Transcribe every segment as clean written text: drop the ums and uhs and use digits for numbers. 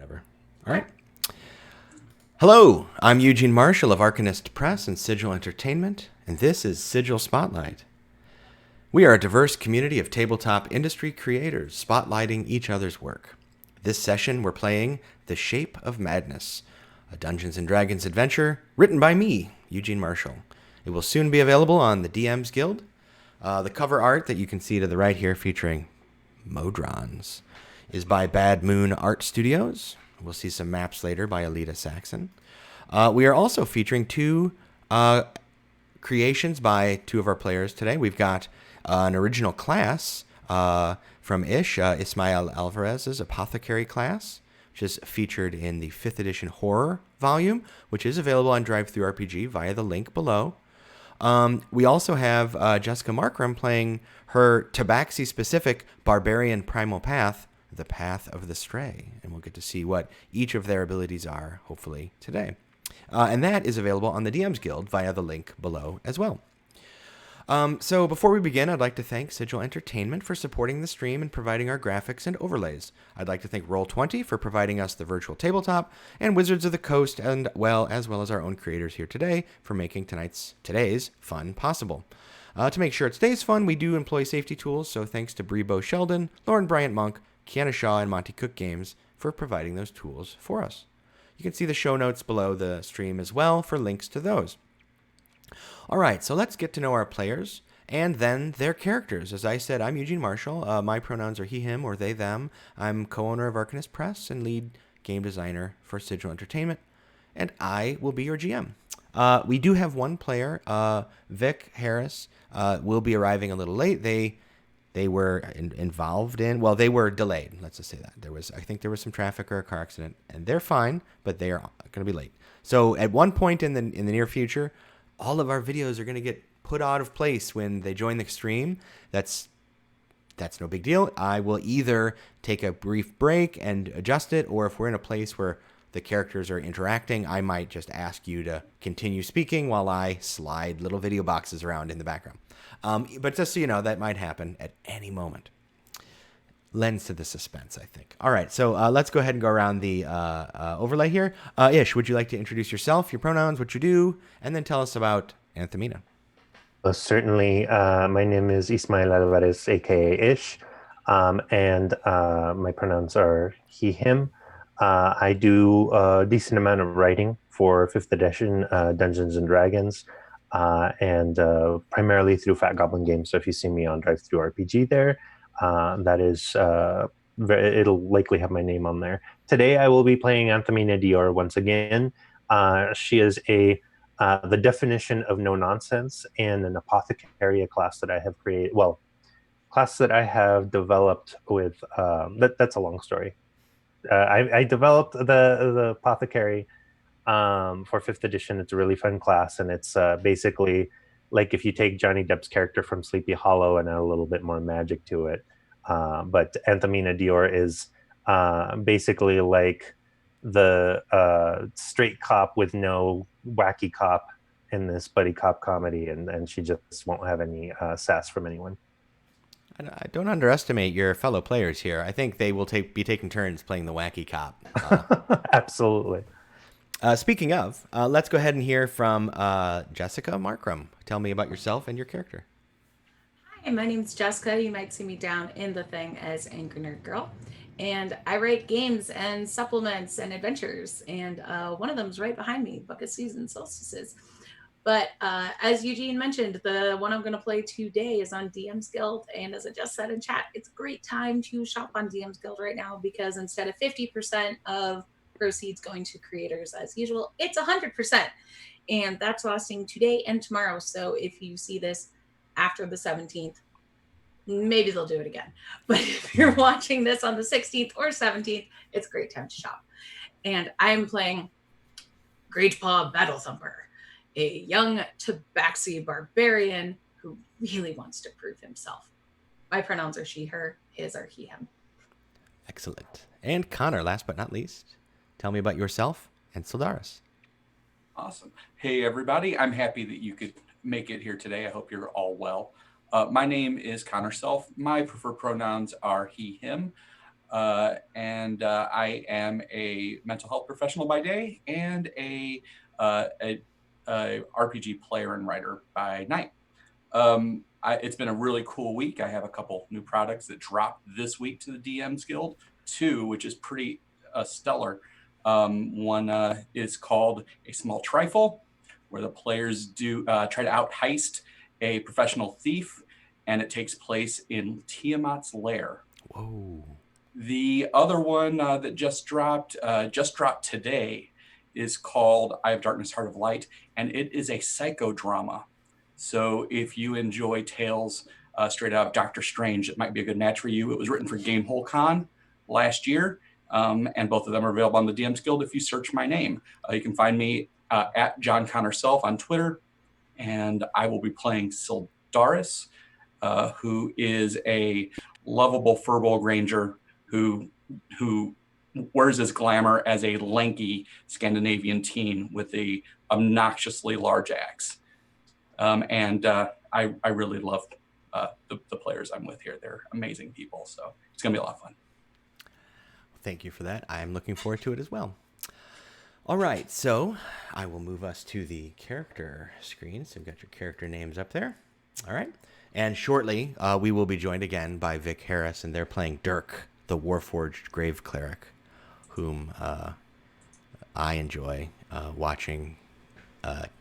Whatever. All right. Hello, I'm Eugene Marshall of Arcanist Press and Sigil Entertainment, and this is Sigil Spotlight. We are a diverse community of tabletop industry creators spotlighting each other's work. This session, we're playing The Shape of Madness, a Dungeons & Dragons adventure written by me, Eugene Marshall. It will soon be available on the DM's Guild. The cover art that you can see to the right here featuring Modrons is by Bad Moon Art Studios. We'll see some maps later by Alita Saxon. We are also featuring two creations by two of our players today. We've got an original class from Ishmael Alvarez's Apothecary class, which is featured in the 5th edition horror volume, which is available on DriveThruRPG via the link below. We also have Jessica Marcrum playing her tabaxi-specific barbarian primal path, the Path of the Stray, and we'll get to see what each of their abilities are, hopefully, today. And that is available on the DM's Guild via the link below as well. So before we begin, I'd like to thank Sigil Entertainment for supporting the stream and providing our graphics and overlays. I'd like to thank Roll20 for providing us the virtual tabletop, and Wizards of the Coast, and as well as our own creators here today for making today's fun possible. To make sure it stays fun, we do employ safety tools, so thanks to Brebo Sheldon, Lauren Bryant Monk, Kiana Shaw, and Monty Cook Games for providing those tools for us. You can see the show notes below the stream as well for links to those. All right, so let's get to know our players and then their characters. As I said, I'm Eugene Marshall. My pronouns are he, him, or they, them. I'm co-owner of Arcanist Press and lead game designer for Sigil Entertainment, and I will be your GM. We do have one player, Vic Harris, will be arriving a little late. They were involved in, well, they were delayed. Let's just say that. I think there was some traffic or a car accident, and they're fine, but they are going to be late. So at one point in the near future, all of our videos are going to get put out of place when they join the stream. That's no big deal. I will either take a brief break and adjust it, or if we're in a place where the characters are interacting, I might just ask you to continue speaking while I slide little video boxes around in the background. But just so you know, that might happen at any moment. Lends to the suspense, I think. All right, so let's go ahead and go around the overlay here. Ish, would you like to introduce yourself, your pronouns, what you do, and then tell us about Anthemina? Certainly. My name is Ishmael Alvarez, aka Ish, and my pronouns are he, him. I do a decent amount of writing for 5th edition Dungeons & Dragons, and primarily through Fat Goblin Games. So if you see me on DriveThruRPG there, that is, it'll likely have my name on there. Today I will be playing Anthemina Dior once again. She is the definition of no nonsense and an apothecary, a class that I have created. Well, class that I have developed with. That's a long story. I developed the apothecary for 5th edition. It's a really fun class, and it's basically like if you take Johnny Depp's character from Sleepy Hollow and add a little bit more magic to it. But Anthemina Dior is basically like the straight cop with no wacky cop in this buddy cop comedy, and she just won't have any sass from anyone. I don't underestimate your fellow players here. I think they will be taking turns playing the wacky cop. Absolutely. Speaking of, let's go ahead and hear from Jessica Marcrum. Tell me about yourself and your character. Hi, my name's Jessica. You might see me down in the thing as Angry Nerd Girl. And I write games and supplements and adventures. And one of them is right behind me, Book of Seasons Solstices. But as Eugene mentioned, the one I'm going to play today is on DM's Guild. And as I just said in chat, it's a great time to shop on DM's Guild right now, because instead of 50% of proceeds going to creators as usual, it's 100%. And that's lasting today and tomorrow. So if you see this after the 17th, maybe they'll do it again. But if you're watching this on the 16th or 17th, it's a great time to shop. And I'm playing Greatpaw Battle Thumper, a young tabaxi barbarian who really wants to prove himself. My pronouns are she, her, his are he, him. Excellent. And Connor, last but not least, tell me about yourself and Sildaris. Awesome. Hey, everybody. I'm happy that you could make it here today. I hope you're all well. My name is Connor Self. My preferred pronouns are he, him. and I am a mental health professional by day and a RPG player and writer by night. It's been a really cool week. I have a couple new products that dropped this week to the DM's Guild. Two, which is pretty stellar. One is called A Small Trifle, where the players do try to out-heist a professional thief, and it takes place in Tiamat's lair. Whoa. The other one that just dropped today is called Eye of Darkness, Heart of Light, and it is a psychodrama. So if you enjoy tales straight out of Doctor Strange, it might be a good match for you. It was written for Gamehole Con last year, and both of them are available on the DM's Guild if you search my name. You can find me at John Connor Self on Twitter, and I will be playing Sildaris, who is a lovable furball ranger who wears his glamour as a lanky Scandinavian teen with a obnoxiously large axe. And I really love the players I'm with here. They're amazing people, so it's going to be a lot of fun. Thank you for that. I'm looking forward to it as well. All right, so I will move us to the character screen. So we've got your character names up there. All right. And shortly, we will be joined again by Vic Harris, and they're playing Dirk, the Warforged Grave Cleric, whom I enjoy watching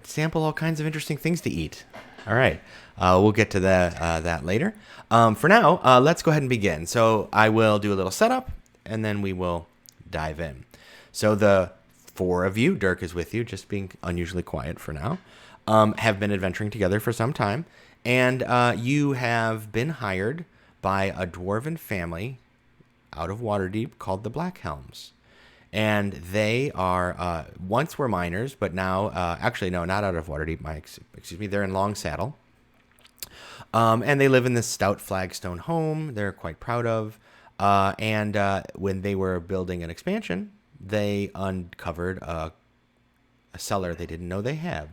sample all kinds of interesting things to eat. All right. We'll get to that later. For now, let's go ahead and begin. So I will do a little setup, and then we will dive in. So the four of you, Dirk is with you, just being unusually quiet for now, have been adventuring together for some time. And you have been hired by a dwarven family out of Waterdeep called the Black Helms. And they are, once were miners, but now, actually, no, not out of Waterdeep, excuse me, they're in Long Saddle. And they live in this stout flagstone home they're quite proud of. And when they were building an expansion, they uncovered a cellar they didn't know they had.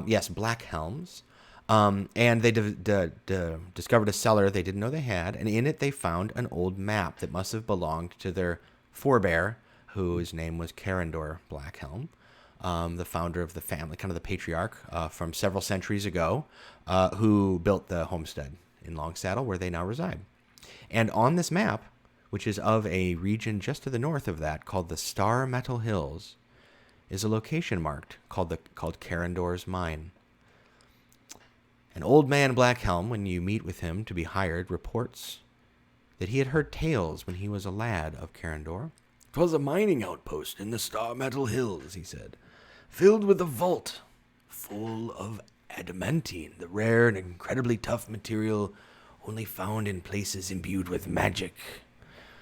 Yes, Black Helms. And they discovered a cellar they didn't know they had, and in it they found an old map that must have belonged to their forebear, whose name was Carindor Blackhelm, the founder of the family, kind of the patriarch from several centuries ago, who built the homestead in Long Saddle, where they now reside. And on this map, which is of a region just to the north of that called the Star Metal Hills, is a location marked called Carindor's Mine. An old man Blackhelm, when you meet with him to be hired, reports that he had heard tales when he was a lad of Carindor. "'Twas a mining outpost in the Star Metal Hills," he said, "filled with a vault full of adamantine, the rare and incredibly tough material only found in places imbued with magic."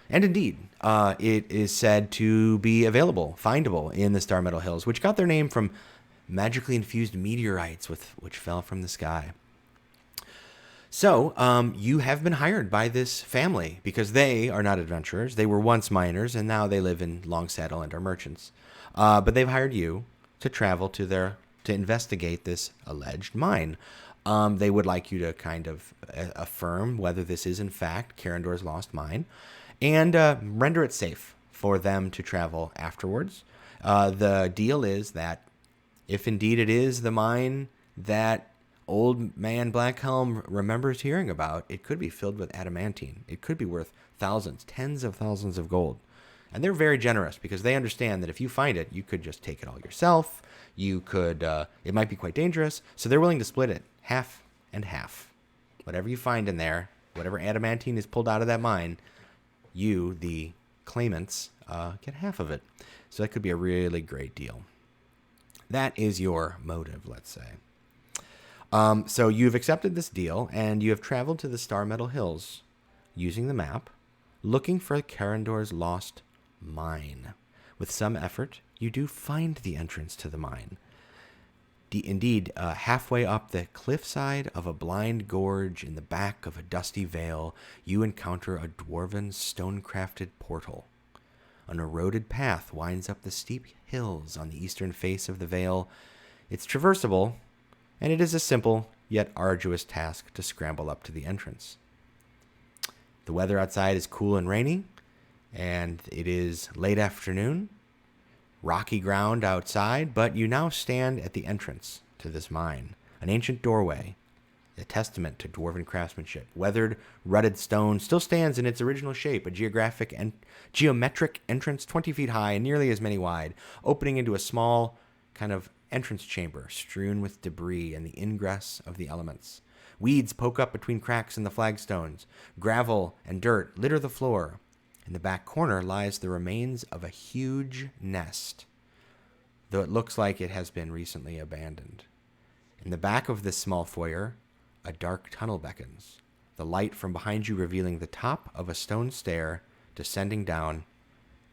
And indeed, it is said to be available, findable in the Star Metal Hills, which got their name from magically infused meteorites which fell from the sky. So, you have been hired by this family because they are not adventurers. They were once miners, and now they live in Long Saddle and are merchants. But they've hired you to travel to investigate this alleged mine. They would like you to kind of affirm whether this is in fact Carindor's lost mine, and render it safe for them to travel afterwards. The deal is that if indeed it is the mine that old man Blackhelm remembers hearing about, it could be filled with adamantine. It could be worth thousands, tens of thousands of gold. And they're very generous because they understand that if you find it, you could just take it all yourself. You could, it might be quite dangerous. So they're willing to split it half and half. Whatever you find in there, whatever adamantine is pulled out of that mine, you, the claimants, get half of it. So that could be a really great deal. That is your motive, let's say. So you've accepted this deal, and you have traveled to the Star Metal Hills using the map, looking for Carindor's lost mine. With some effort, you do find the entrance to the mine. Indeed, halfway up the cliffside of a blind gorge in the back of a dusty vale, you encounter a dwarven stone-crafted portal. An eroded path winds up the steep hills on the eastern face of the vale. It's traversable, and it is a simple yet arduous task to scramble up to the entrance. The weather outside is cool and rainy, And it is late afternoon, rocky ground outside, but you now stand at the entrance to this mine, an ancient doorway, a testament to dwarven craftsmanship. Weathered, rutted stone still stands in its original shape, a geometric entrance 20 feet high and nearly as many wide, opening into a small kind of entrance chamber strewn with debris and the ingress of the elements. Weeds poke up between cracks in the flagstones. Gravel and dirt litter the floor. In the back corner lies the remains of a huge nest, though it looks like it has been recently abandoned. In the back of this small foyer, a dark tunnel beckons, the light from behind you revealing the top of a stone stair descending down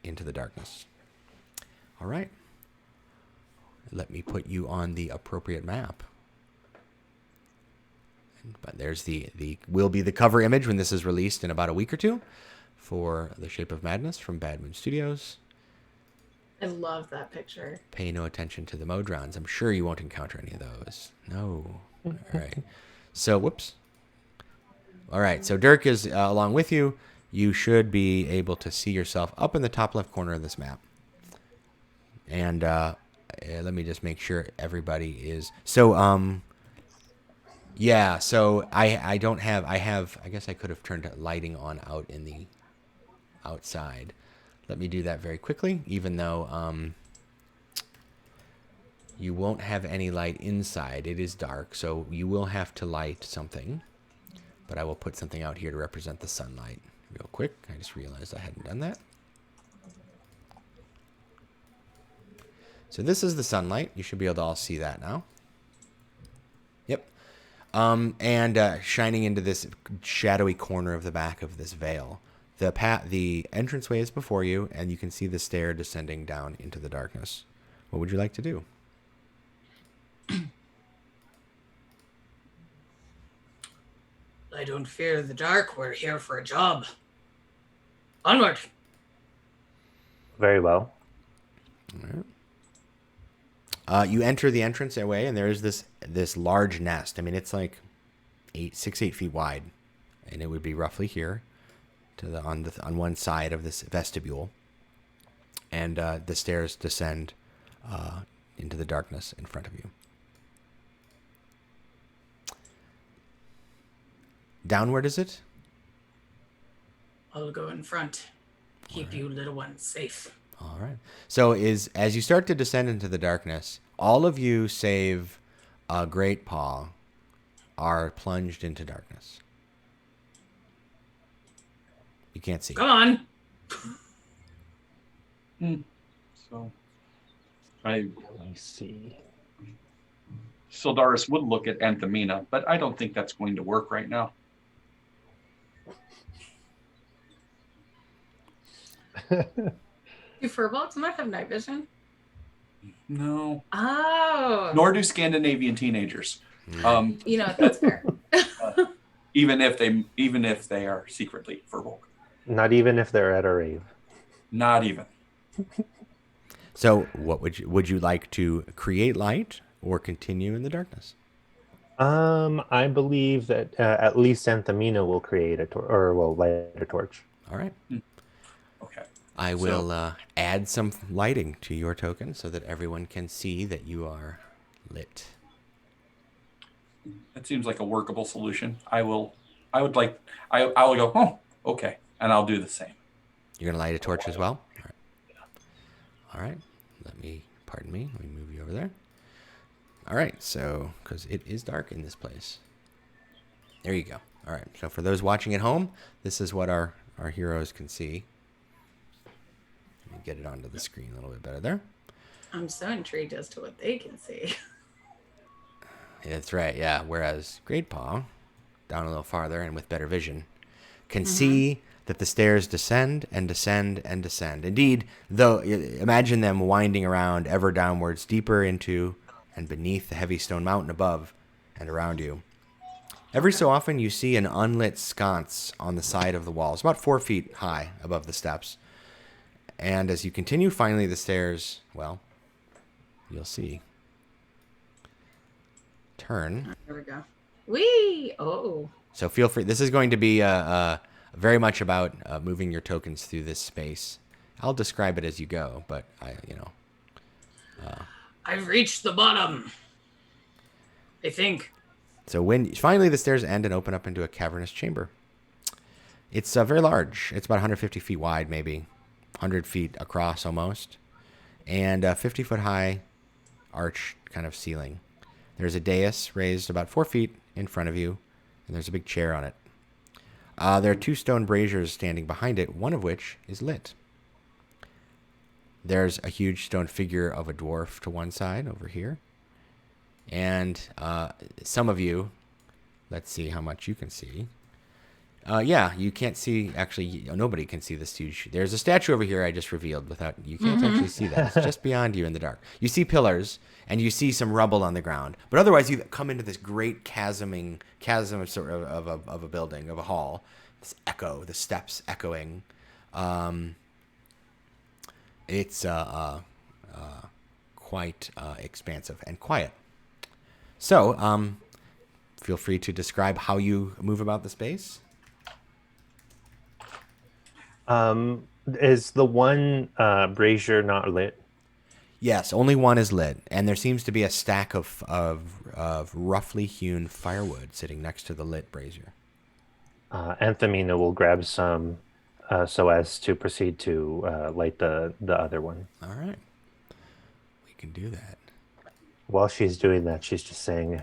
into the darkness. All right. Let me put you on the appropriate map. But there's will be the cover image when this is released in about a week or two for The Shape of Madness from Bad Moon Studios. I love that picture. Pay no attention to the Modrons. I'm sure you won't encounter any of those. No. All right. So, whoops. All right. So Dirk is along with you. You should be able to see yourself up in the top left corner of this map. And let me just make sure everybody is. So, yeah. So I don't have. I guess I could have turned lighting on out in the outside. Let me do that very quickly, even though you won't have any light inside. It is dark, so you will have to light something. But I will put something out here to represent the sunlight real quick. I just realized I hadn't done that. So this is the sunlight. You should be able to all see that now. Yep. And shining into this shadowy corner of the back of this veil. The entranceway is before you, and you can see the stair descending down into the darkness. What would you like to do? I don't fear the dark. We're here for a job. Onward. Very well. All right. You enter the entranceway, and there is this large nest. I mean, it's like 6-8 feet wide, and it would be roughly here, on one side of this vestibule, and the stairs descend into the darkness in front of you. Downward, is it? I'll go in front. Keep you little ones safe. All right. So as you start to descend into the darkness, all of you save Great Paw are plunged into darkness. You can't see. Come on. So Let me see. Sildaris would look at Anthamina, but I don't think that's going to work right now. Do furbolgs not have night vision? No. Oh. Nor do Scandinavian teenagers. You know, that's fair. Even if they are secretly Furbolg. Not even if they're at a rave. Not even. So what would you like to create light or continue in the darkness? I believe that at least Anthamina will create light a torch. All right. Okay. I will add some lighting to your token so that everyone can see that you are lit. That seems like a workable solution. I will go, oh, okay. And I'll do the same. You're going to light a torch as well? All right. Pardon me. Let me move you over there. All right. So, because it is dark in this place. There you go. All right. So for those watching at home, this is what our heroes can see. Let me get it onto the screen a little bit better there. I'm so intrigued as to what they can see. That's right, yeah. Whereas Great Paw, down a little farther and with better vision, can see that the stairs descend and descend and descend. Indeed, though, imagine them winding around ever downwards, deeper into and beneath the heavy stone mountain above and around you. Every so often, you see an unlit sconce on the side of the wall. It's about 4 feet high above the steps. And as you continue, finally, the stairs, well, you'll see. Turn. There we go. Whee! Oh. So feel free. This is going to be a very much about moving your tokens through this space. I'll describe it as you go, but I've reached the bottom, I think. So when finally the stairs end and open up into a cavernous chamber. It's very large. It's about 150 feet wide, maybe 100 feet across almost, and a 50-foot high arch kind of ceiling. There's a dais raised about 4 feet in front of you, and there's a big chair on it. There are 2 stone braziers standing behind it, one of which is lit. There's a huge stone figure of a dwarf to one side over here. And some of you, let's see how much you can see. Yeah, you can't see, actually, nobody can see this huge. There's a statue over here I just revealed without, you can't actually see that. It's just beyond you in the dark. You see pillars, and you see some rubble on the ground. But otherwise, you come into this great chasm sort of a building, of a hall. This echo, the steps echoing. It's quite expansive and quiet. So, feel free to describe how you move about the space. Is the one brazier not lit? Yes, only one is lit, and there seems to be a stack of roughly hewn firewood sitting next to the lit brazier. Anthamina will grab some so as to proceed to light the other one. All right. We can do that. While she's doing that, she's just saying,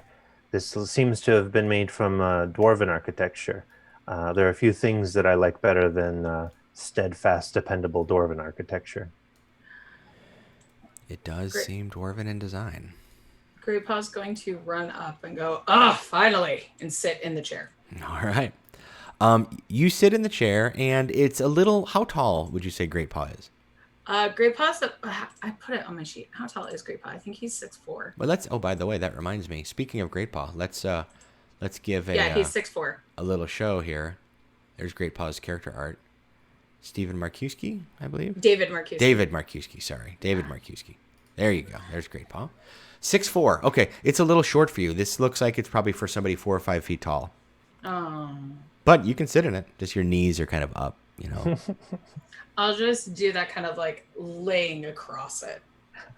this seems to have been made from dwarven architecture. There are a few things that I like better than steadfast, dependable dwarven architecture. It does seem dwarven in design. Greypaw's going to run up and go, finally, and sit in the chair. All right. You sit in the chair, and it's a little... How tall would you say Greatpaw is? Greypaw's... I put it on my sheet. How tall is Greypaw? I think he's 6'4". Well, let's... Oh, by the way, that reminds me. Speaking of Greatpaw, let's give a... Yeah, he's 6'4". A little show here. There's Greatpaw's character art. Stephen Markuski, I believe? David Markuski. David Markuski, sorry. David Markuski. There you go. There's Greatpaw. 6'4". Okay, it's a little short for you. This looks like it's probably for somebody 4 or 5 feet tall. Oh. But you can sit in it. Just your knees are kind of up, you know. I'll just do that kind of like laying across it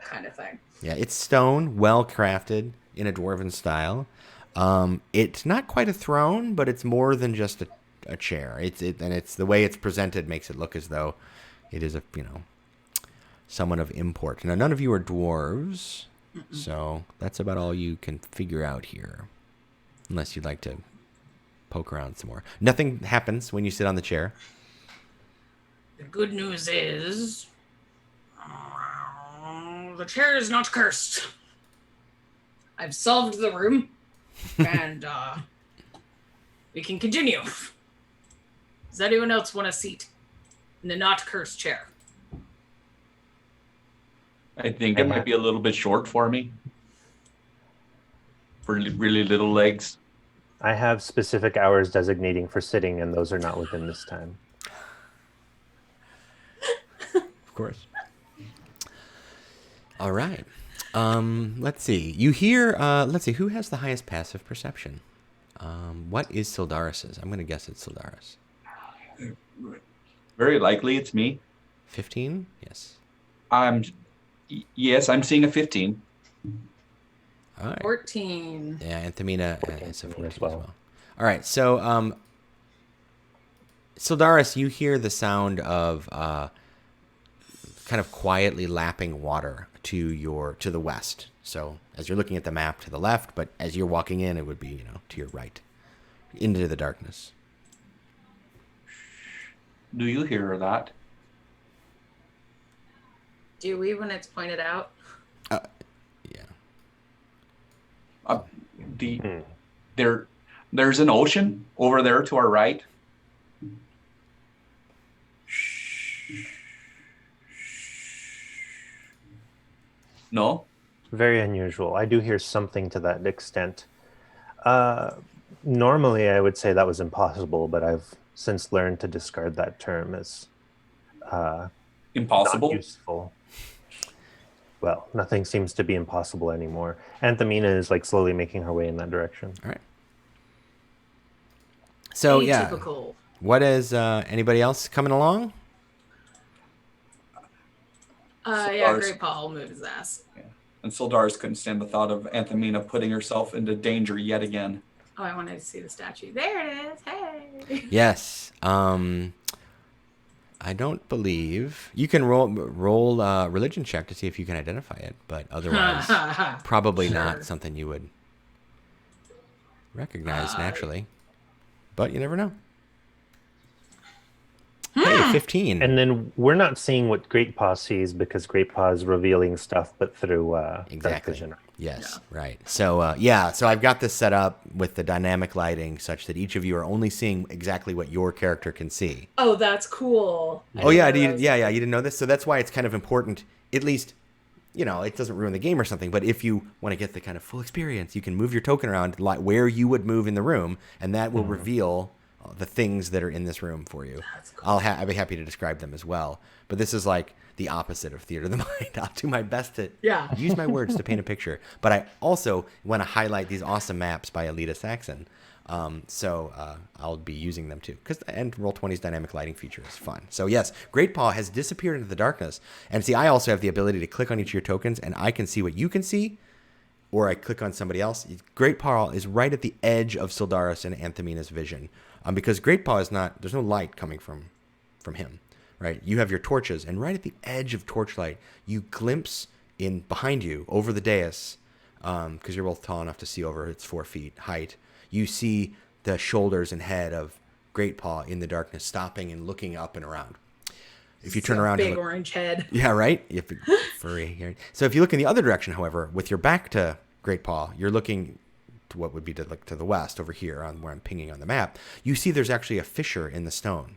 kind of thing. Yeah, it's stone, well crafted in a dwarven style. It's not quite a throne, but it's more than just a chair. It's the way it's presented makes it look as though it is someone of import. Now, none of you are dwarves, so that's about all you can figure out here, unless you'd like to poke around some more. Nothing happens when you sit on the chair. The good news is the chair is not cursed. I've solved the room, and we can continue. Does anyone else want a seat in the not cursed chair? I think it might be a little bit short for me. For really little legs. I have specific hours designating for sitting, and those are not within this time. Of course. All right. Let's see. You hear, let's see, who has the highest passive perception? What is Sildaris's? I'm going to guess it's Sildaris. Very likely it's me. 15? Yes. Yes, I'm seeing a 15. All right. 14. Yeah, Anthamina is a 14 as well. well. All right, so Sildaris, you hear the sound of kind of quietly lapping water to the west. So as you're looking at the map, to the left, but as you're walking in, it would be to your right, into the darkness. Do you hear that? Do we when it's pointed out? Yeah. There's an ocean over there to our right. No? Very unusual. I do hear something to that extent. Normally, I would say that was impossible, but I've since learned to discard that term as Impossible? not useful. Well, nothing seems to be impossible anymore. Anthamina is like slowly making her way in that direction. All right. So yeah, Atypical. What is anybody else coming along? Yeah, Great Paul will move his ass. Yeah. And Sildaris couldn't stand the thought of Anthamina putting herself into danger yet again. Oh, I wanted to see the statue. There it is. Hey. Yes. I don't believe you can roll a religion check to see if you can identify it, but otherwise, probably not something you would recognize naturally. But you never know. Hey, 15. And then we're not seeing what Great Paw sees because Great Paw is revealing stuff, but through dark vision. Yes, right. So, so I've got this set up with the dynamic lighting such that each of you are only seeing exactly what your character can see. Oh, that's cool. You didn't know this? So that's why it's kind of important, at least, it doesn't ruin the game or something, but if you want to get the kind of full experience, you can move your token around where you would move in the room, and that will reveal the things that are in this room for you. That's cool. I'll be happy to describe them as well. But this is like the opposite of theater of the mind. I'll do my best to use my words to paint a picture. But I also want to highlight these awesome maps by Alita Saxon. So I'll be using them too. And Roll20's dynamic lighting feature is fun. So yes, Great Paw has disappeared into the darkness. And see, I also have the ability to click on each of your tokens, and I can see what you can see, or I click on somebody else. Great Paw is right at the edge of Sildaris and Anthamina's vision. Because Great Paw is not, there's no light coming from him, right? You have your torches, and right at the edge of torchlight, you glimpse in behind you over the dais, because you're both tall enough to see over its 4 feet height. You see the shoulders and head of Great Paw in the darkness, stopping and looking up and around. If you turn around, big orange head. Yeah, right. Furry. So if you look in the other direction, however, with your back to Great Paw, you're looking to what would be to the west over here on where I'm pinging on the map. You see there's actually a fissure in the stone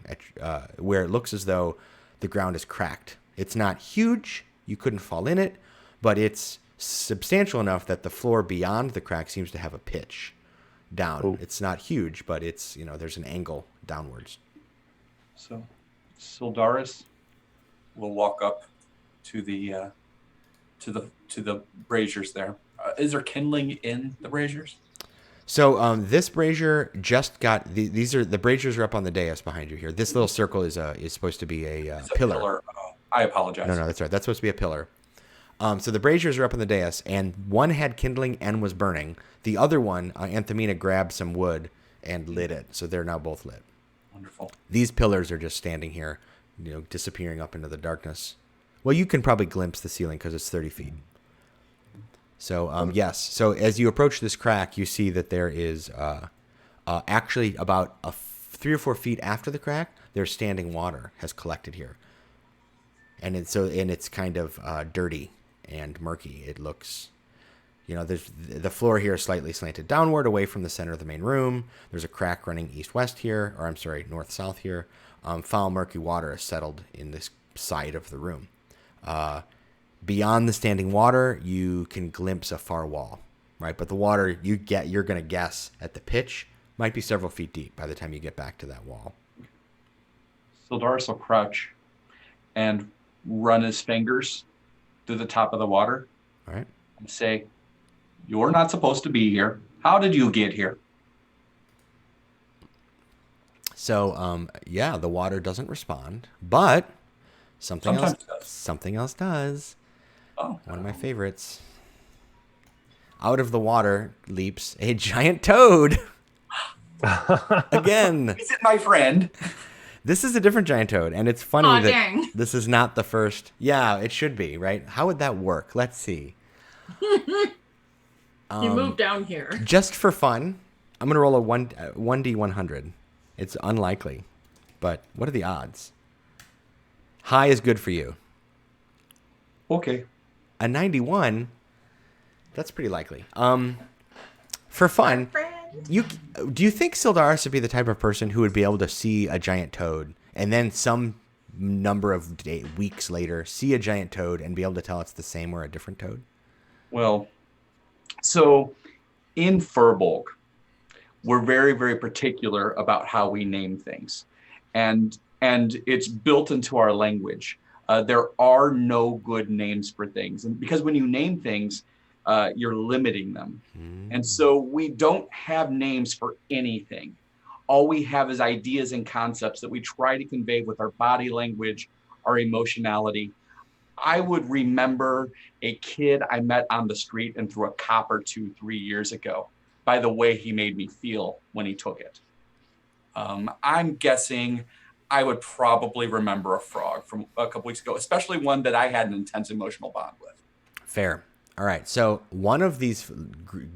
where it looks as though the ground is cracked. It's not huge. You couldn't fall in it, but it's substantial enough that the floor beyond the crack seems to have a pitch down. Ooh. It's not huge, but it's, there's an angle downwards. So Sildaris will walk up to the braziers there. Is there kindling in the braziers? So this brazier just got these are the braziers are up on the dais behind you here. This little circle is supposed to be a pillar. Oh, I apologize. No, that's right. That's supposed to be a pillar. So the braziers are up on the dais, and one had kindling and was burning. The other one, Anthamina grabbed some wood and lit it, so they're now both lit. Wonderful. These pillars are just standing here, disappearing up into the darkness. Well, you can probably glimpse the ceiling because it's 30 feet. So, yes. So as you approach this crack, you see that there is actually about 3 or 4 feet after the crack, there's standing water has collected here. And it's kind of dirty and murky. It looks, there's the floor here is slightly slanted downward away from the center of the main room. There's a crack running east-west here, or I'm sorry, north-south here. Foul, murky water is settled in this side of the room. Beyond the standing water, you can glimpse a far wall, right? But the water you're going to guess at the pitch might be several feet deep by the time you get back to that wall. Sildaris will crouch and run his fingers through the top of the water. All right. And say, "You're not supposed to be here. How did you get here?" So, the water doesn't respond, but something else does. Oh. One of my favorites. Out of the water leaps a giant toad. Again. Is it my friend? This is a different giant toad, and it's funny that dang. This is not the first. Yeah, it should be, right? How would that work? Let's see. You moved down here. Just for fun, I'm going to roll a 1d100. It's unlikely, but what are the odds? High is good for you. Okay. A 91, that's pretty likely. For fun, do you think Sildaris would be the type of person who would be able to see a giant toad and then some number of weeks later see a giant toad and be able to tell it's the same or a different toad? Well, so in Furbolg, we're very, very particular about how we name things. And it's built into our language. There are no good names for things. And because when you name things, you're limiting them. And so we don't have names for anything. all we have is ideas and concepts that we try to convey with our body language, our emotionality. I would remember a kid I met on the street and threw a copper to 3 years ago by the way he made me feel when he took it. I'm guessing I would probably remember a frog from a couple weeks ago, especially one that I had an intense emotional bond with. Fair. All right. So one of these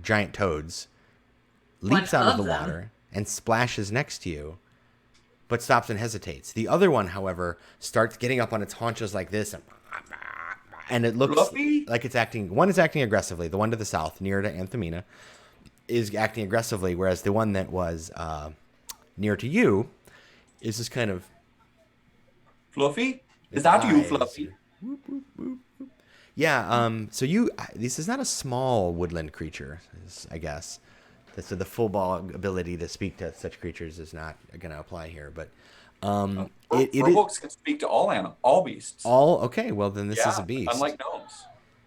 giant toads leaps out of the water and splashes next to you, but stops and hesitates. The other one, however, starts getting up on its haunches like this, and it looks Fluffy? like it's acting. One is acting aggressively. The one to the south, near to Anthamina, is acting aggressively, whereas the one that was near to you is just kind of... Fluffy? Is that you, Fluffy? Yeah, so this is not a small woodland creature, I guess. So the full ball ability to speak to such creatures is not going to apply here, but Furbolgs can speak to all beasts. Okay, well then this is a beast. Unlike gnomes.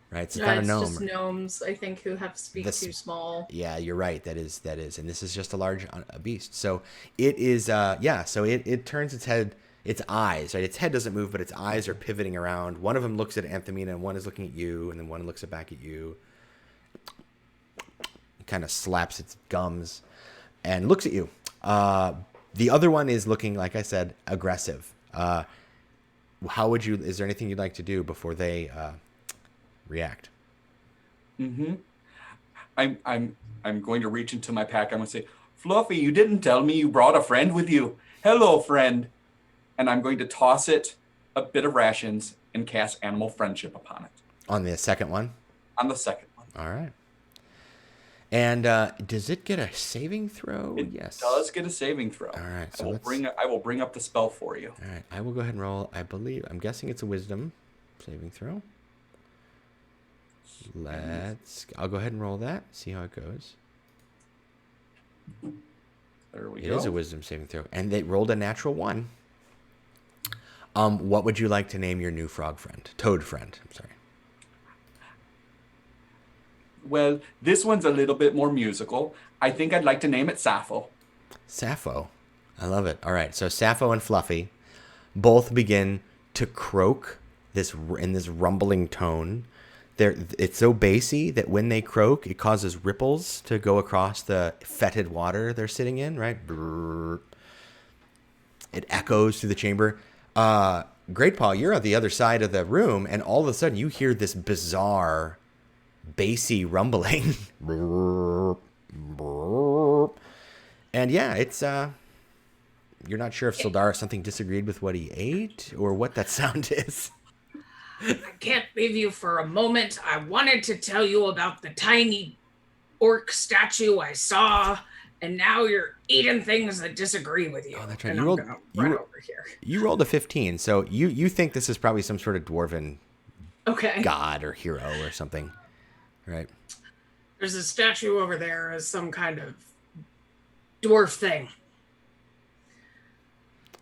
Right, it's not a gnome. It's just gnomes, I think, who have speak too small. Yeah, you're right. That is, and this is just a large beast. So it is, So it turns its head, its eyes. Right, its head doesn't move, but its eyes are pivoting around. One of them looks at Anthamina, and one is looking at you, and then one looks back at you. It kind of slaps its gums, and looks at you. The other one is looking, like I said, aggressive. How would you? Is there anything you'd like to do before they react? I'm going to reach into my pack. I'm going to say, Fluffy, you didn't tell me you brought a friend with you. Hello, friend. And I'm going to toss it a bit of rations and cast animal friendship upon it. On the second one? On the second one. All right. And does it get a saving throw? Yes. It does get a saving throw. All right. So I will bring up the spell for you. All right. I will go ahead and roll. I'm guessing it's a wisdom saving throw. I'll go ahead and roll that. See how it goes. There we go. It is a wisdom saving throw. And they rolled a natural 1. What would you like to name your new toad friend? I'm sorry. Well, this one's a little bit more musical. I think I'd like to name it Sappho. Sappho. I love it. All right. So Sappho and Fluffy both begin to croak in this rumbling tone. It's so bassy that when they croak, it causes ripples to go across the fetid water they're sitting in, right? It echoes through the chamber. Great Paul, you're on the other side of the room, and all of a sudden you hear this bizarre, bassy rumbling. And yeah, it's you're not sure if Sildar something disagreed with what he ate or what that sound is. I can't leave you for a moment. I wanted to tell you about the tiny orc statue I saw, and now you're eating things that disagree with you. Oh, that's right. And You rolled, run over here. You rolled a 15, so you think this is probably some sort of dwarven god or hero or something, right? There's a statue over there as some kind of dwarf thing.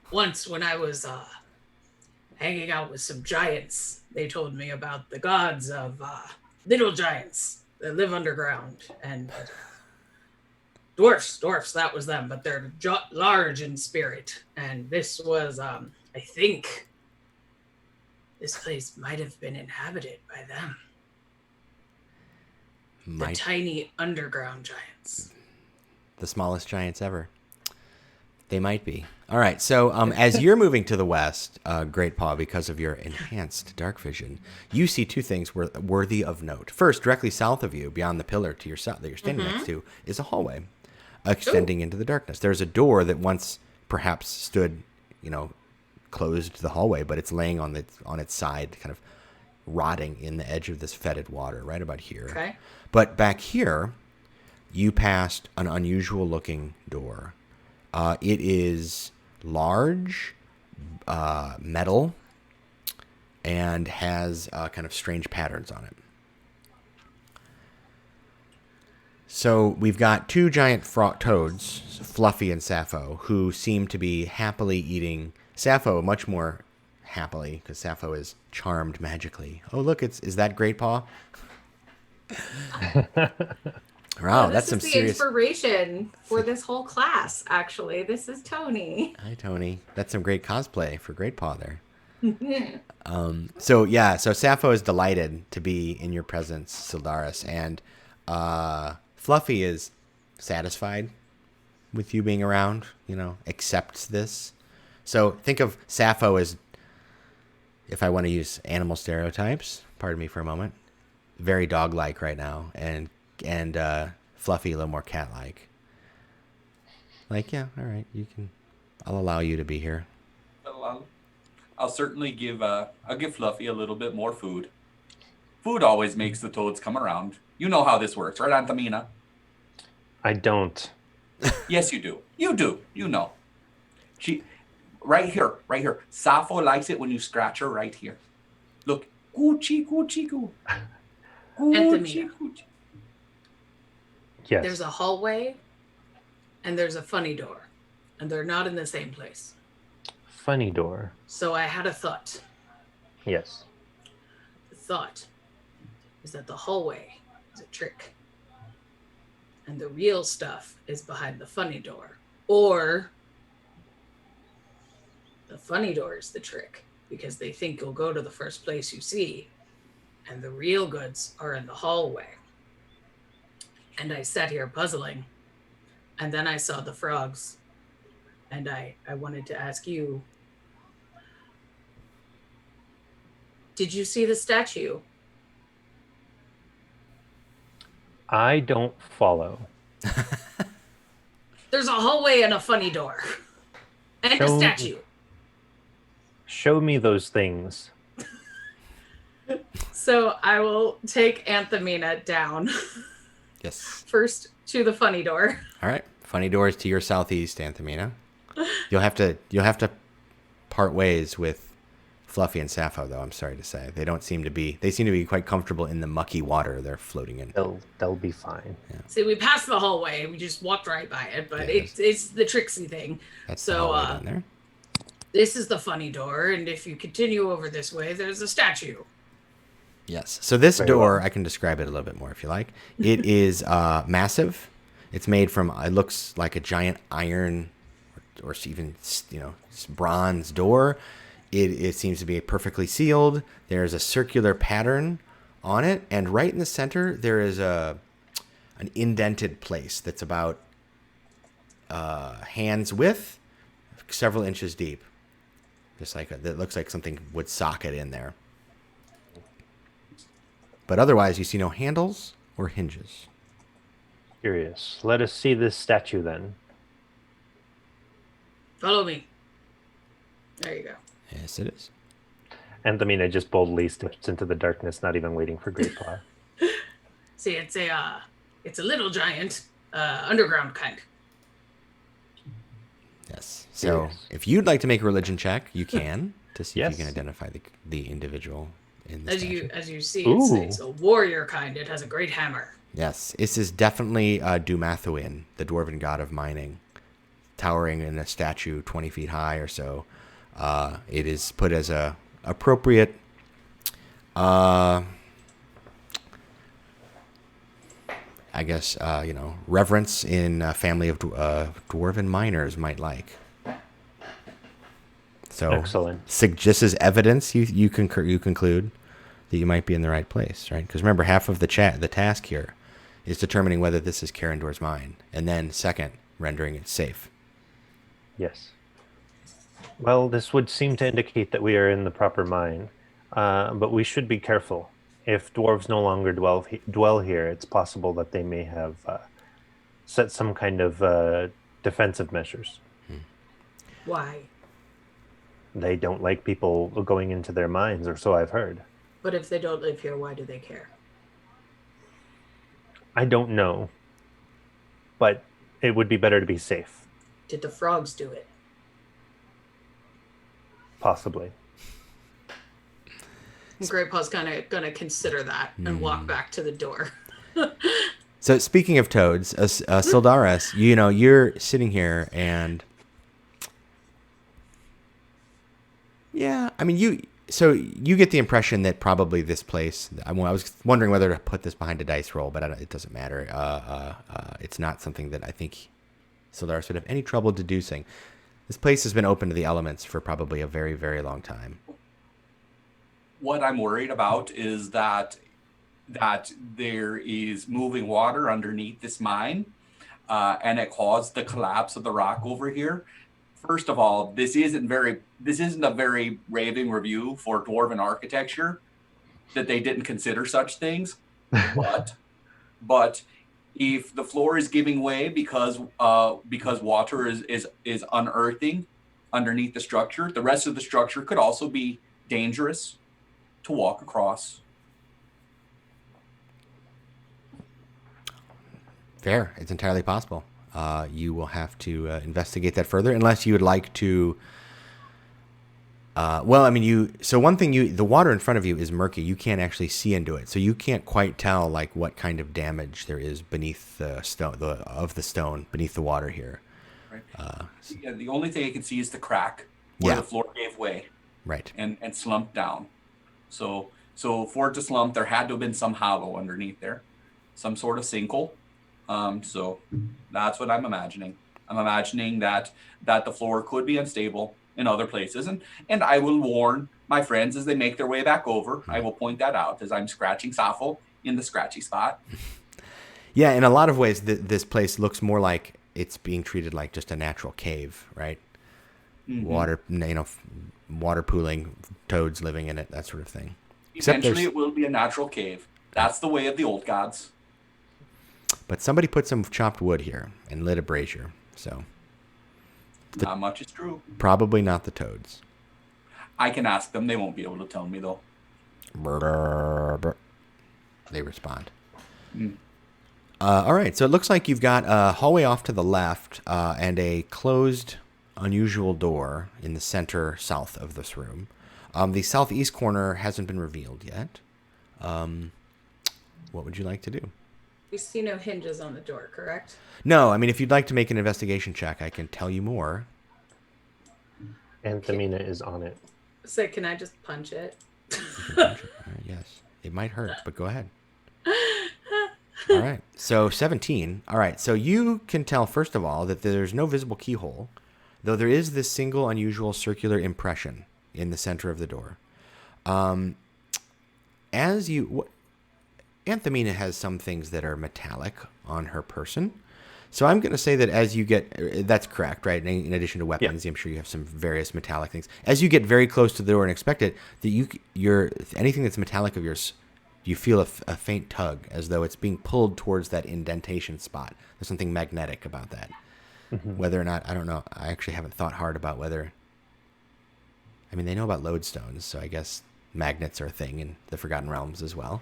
Once when I was hanging out with some giants, they told me about the gods of little giants that live underground, and dwarfs, that was them, but they're large in spirit. And this was, I think, this place might have been inhabited by them. The tiny underground giants. The smallest giants ever. They might be. All right, so as you're moving to the west, Great Paw, because of your enhanced dark vision, you see two things worthy of note. First, directly south of you, beyond the pillar to your south that you're standing next to, is a hallway extending into the darkness. There's a door that once perhaps stood, closed to the hallway, but it's laying on its side, kind of rotting in the edge of this fetid water, right about here. Okay. But back here, you passed an unusual-looking door. It is large, metal, and has kind of strange patterns on it. So we've got two giant toads, Fluffy and Sappho, who seem to be happily eating. Sappho much more happily, because Sappho is charmed magically. Oh, look, is that Great Paw? Wow, this that's some is the serious. inspiration for this whole class, actually. This is Tony. Hi, Tony. That's some great cosplay for Great Paw there. So Sappho is delighted to be in your presence, Sildaris, and Fluffy is satisfied with you being around, accepts this. So think of Sappho as, if I want to use animal stereotypes, pardon me for a moment, very dog-like right now, and Fluffy a little more cat-like. Like, yeah, all right, I'll allow you to be here. Well, I'll certainly give Fluffy a little bit more food. Food always makes the toads come around. You know how this works, right, Antamina? I don't. Yes, you do. You do. You know. Right here. Sappho likes it when you scratch her right here. Look. Coochie, coochie, coo. Antamina. Coochie. Yes. There's a hallway and there's a funny door, and they're not in the same place. Funny door. So I had a thought. Yes. The thought is that the hallway is a trick, and the real stuff is behind the funny door. Or the funny door is the trick, because they think you'll go to the first place you see, and the real goods are in the hallway. And I sat here puzzling, and then I saw the frogs, and I wanted to ask you, did you see the statue? I don't follow. There's a hallway and a funny door. And a statue. Show me those things. So I will take Antamina down. Yes. First to the funny door. All right. Funny doors to your southeast, Antamina. You'll have to part ways with Fluffy and Sappho, though. I'm sorry to say they seem to be quite comfortable in the mucky water they're floating in. They'll be fine. Yeah. See, we passed the hallway. We just walked right by it, but it's the tricksy thing. That's so the hallway down there. This is the funny door, and if you continue over this way, there's a statue. Yes. So this Very door, well. I can describe it a little bit more if you like. It is massive. It's made from, it looks like a giant iron or even, bronze door. It seems to be perfectly sealed. There's a circular pattern on it. And right in the center, there is an indented place that's about hands width, several inches deep. Just like that looks like something would socket in there. But otherwise, you see no handles or hinges. Curious. Let us see this statue then. Follow me. There you go. Yes, it is. Antamina just boldly steps into the darkness, not even waiting for Great Paw. See, it's a little giant, underground kind. Yes. So Yes. if you'd like to make a religion check, you can to see if Yes. you can identify the individual in the As statue. you see, Ooh. it's a warrior kind. It has a great hammer. Yes, this is definitely Dumathuin, the dwarven god of mining, towering in a statue 20 feet high or so. It is put as a appropriate reverence in a family of dwarven miners might like. So Excellent. Just as evidence, you conclude that you might be in the right place, right? Because remember, half of the task here is determining whether this is Karendor's mine, and then second, rendering it safe. Yes. Well, this would seem to indicate that we are in the proper mine, but we should be careful. If dwarves no longer dwell here, it's possible that they may have set some kind of defensive measures. Why? They don't like people going into their mines, or so I've heard. But if they don't live here, why do they care? I don't know, but it would be better to be safe, Did the frogs do it? possibly. Great Paw's gonna consider that and walk back to the door. So speaking of toads, Sildaris, you're sitting here and yeah, I mean, So you get the impression that probably this place. I was wondering whether to put this behind a dice roll, but it doesn't matter. It's not something that I think Solaris would have any trouble deducing. This place has been open to the elements for probably a very, very long time. What I'm worried about is that there is moving water underneath this mine, and it caused the collapse of the rock over here. First of all, this isn't a very raving review for dwarven architecture, that they didn't consider such things. But if the floor is giving way because water is unearthing underneath the structure, the rest of the structure could also be dangerous to walk across. Fair. It's entirely possible. You will have to investigate that further, unless you would like to. So one thing, the water in front of you is murky. You can't actually see into it, so you can't quite tell like what kind of damage there is beneath the stone beneath the water here. Right. The only thing I can see is the crack where the floor gave way. Right. And slumped down. So for it to slump, there had to have been some hollow underneath there, some sort of sinkhole. So that's what I'm imagining. I'm imagining that the floor could be unstable in other places, and I will warn my friends as they make their way back over. I will point that out as I'm scratching Sappho in the scratchy spot. Yeah, in a lot of ways, this place looks more like it's being treated like just a natural cave, right? Mm-hmm. Water pooling, toads living in it, that sort of thing. Eventually, it will be a natural cave. That's the way of the old gods. But somebody put some chopped wood here and lit a brazier, so... Not much is true. Probably not the toads. I can ask them. They won't be able to tell me, though. They respond. Mm. All right, so it looks like you've got a hallway off to the left and a closed, unusual door in the center south of this room. The southeast corner hasn't been revealed yet. What would you like to do? We see no hinges on the door, correct? No, I mean, if you'd like to make an investigation check, I can tell you more. Anthemina is on it. So can I just punch it? Punch it. Yes. It might hurt, but go ahead. All right. So 17. All right. So you can tell, first of all, that there's no visible keyhole, though there is this single unusual circular impression in the center of the door. Anthemina has some things that are metallic on her person. So I'm going to say that as you get, that's correct, right? In addition to weapons, I'm sure you have some various metallic things. As you get very close to the door and expect it, that anything that's metallic of yours, you feel a faint tug, as though it's being pulled towards that indentation spot. There's something magnetic about that. Mm-hmm. Whether or not, I don't know. I actually haven't thought hard about whether. I mean, they know about lodestones, so I guess magnets are a thing in the Forgotten Realms as well.